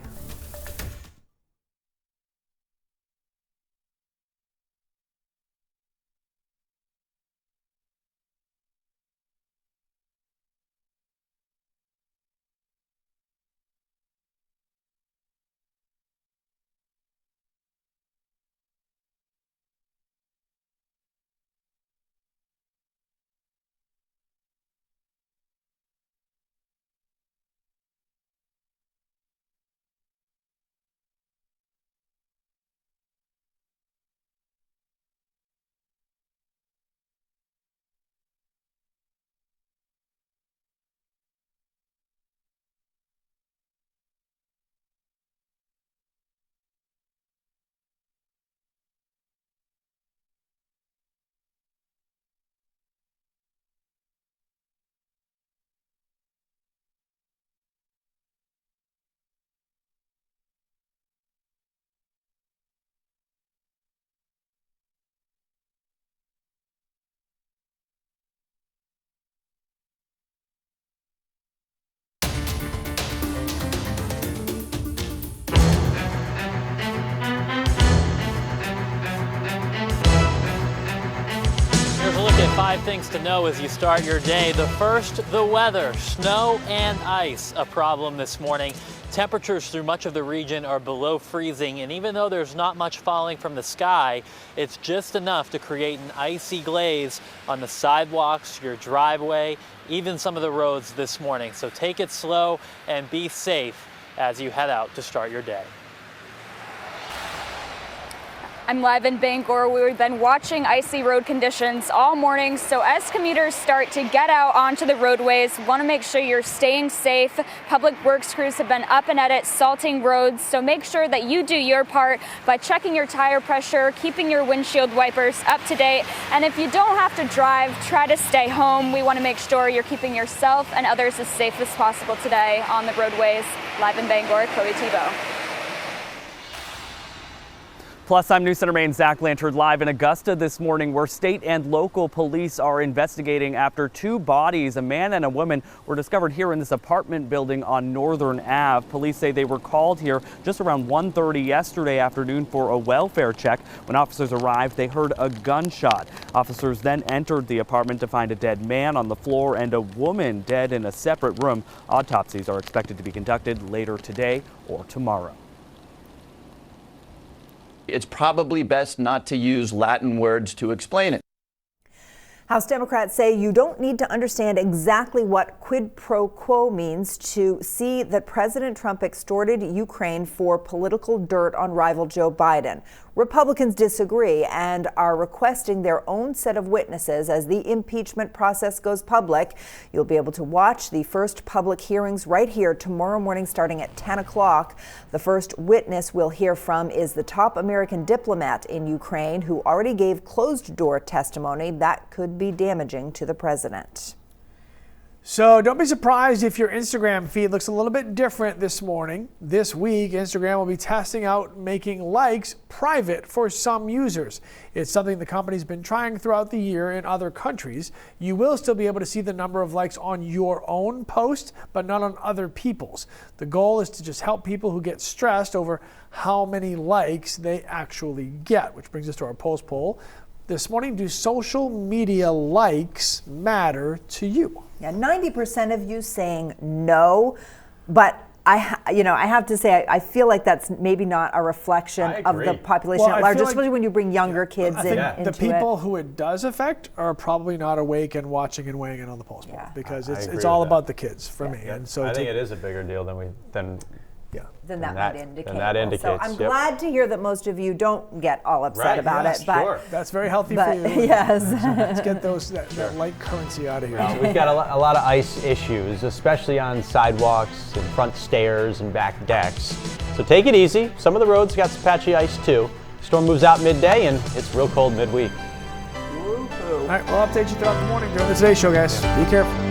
Here's a look at 5 things to know as you start your day. The first, the weather. Snow and ice, a problem this morning. Temperatures through much of the region are below freezing, and even though there's not much falling from the sky, it's just enough to create an icy glaze on the sidewalks, your driveway, even some of the roads this morning. So take it slow and be safe as you head out to start your day. I'm live in Bangor. We've been watching icy road conditions all morning. So as commuters start to get out onto the roadways, want to make sure you're staying safe. Public works crews have been up and at it, salting roads. So make sure that you do your part by checking your tire pressure, keeping your windshield wipers up to date. And if you don't have to drive, try to stay home. We want to make sure you're keeping yourself and others as safe as possible today on the roadways. Live in Bangor, Chloe Thibault. Plus, I'm News Center Maine's Zach Blanchard live in Augusta this morning, where state and local police are investigating after two bodies, a man and a woman, were discovered here in this apartment building on Northern Ave. Police say they were called here just around 1:30 yesterday afternoon for a welfare check. When officers arrived, they heard a gunshot. Officers then entered the apartment to find a dead man on the floor and a woman dead in a separate room. Autopsies are expected to be conducted later today or tomorrow. It's probably best not to use Latin words to explain it. House Democrats say you don't need to understand exactly what quid pro quo means to see that President Trump extorted Ukraine for political dirt on rival Joe Biden. Republicans disagree and are requesting their own set of witnesses as the impeachment process goes public. You'll be able to watch the first public hearings right here tomorrow morning starting at 10 o'clock. The first witness we'll hear from is the top American diplomat in Ukraine who already gave closed-door testimony that could be damaging to the president. So don't be surprised if your Instagram feed looks a little bit different this morning. This week, Instagram will be testing out making likes private for some users. It's something the company's been trying throughout the year in other countries. You will still be able to see the number of likes on your own post, but not on other people's. The goal is to just help people who get stressed over how many likes they actually get, which brings us to our Post poll. This morning, do social media likes matter to you? Yeah, 90% of you saying no, but I have to say, I feel like that's maybe not a reflection of the population at large, especially when you bring younger kids into it. The people who it does affect are probably not awake and watching and weighing in on the Post poll because it's all about the kids for me. And so I think it is a bigger deal than that indicates. So I'm glad to hear that most of you don't get all upset about it. But that's very healthy for you. Yes. Let's get that light currency out of here. We've got a lot of ice issues, especially on sidewalks and front stairs and back decks. So take it easy. Some of the roads got some patchy ice too. Storm moves out midday and it's real cold midweek. All right, we'll update you throughout the morning during the Today Show, guys. Be careful.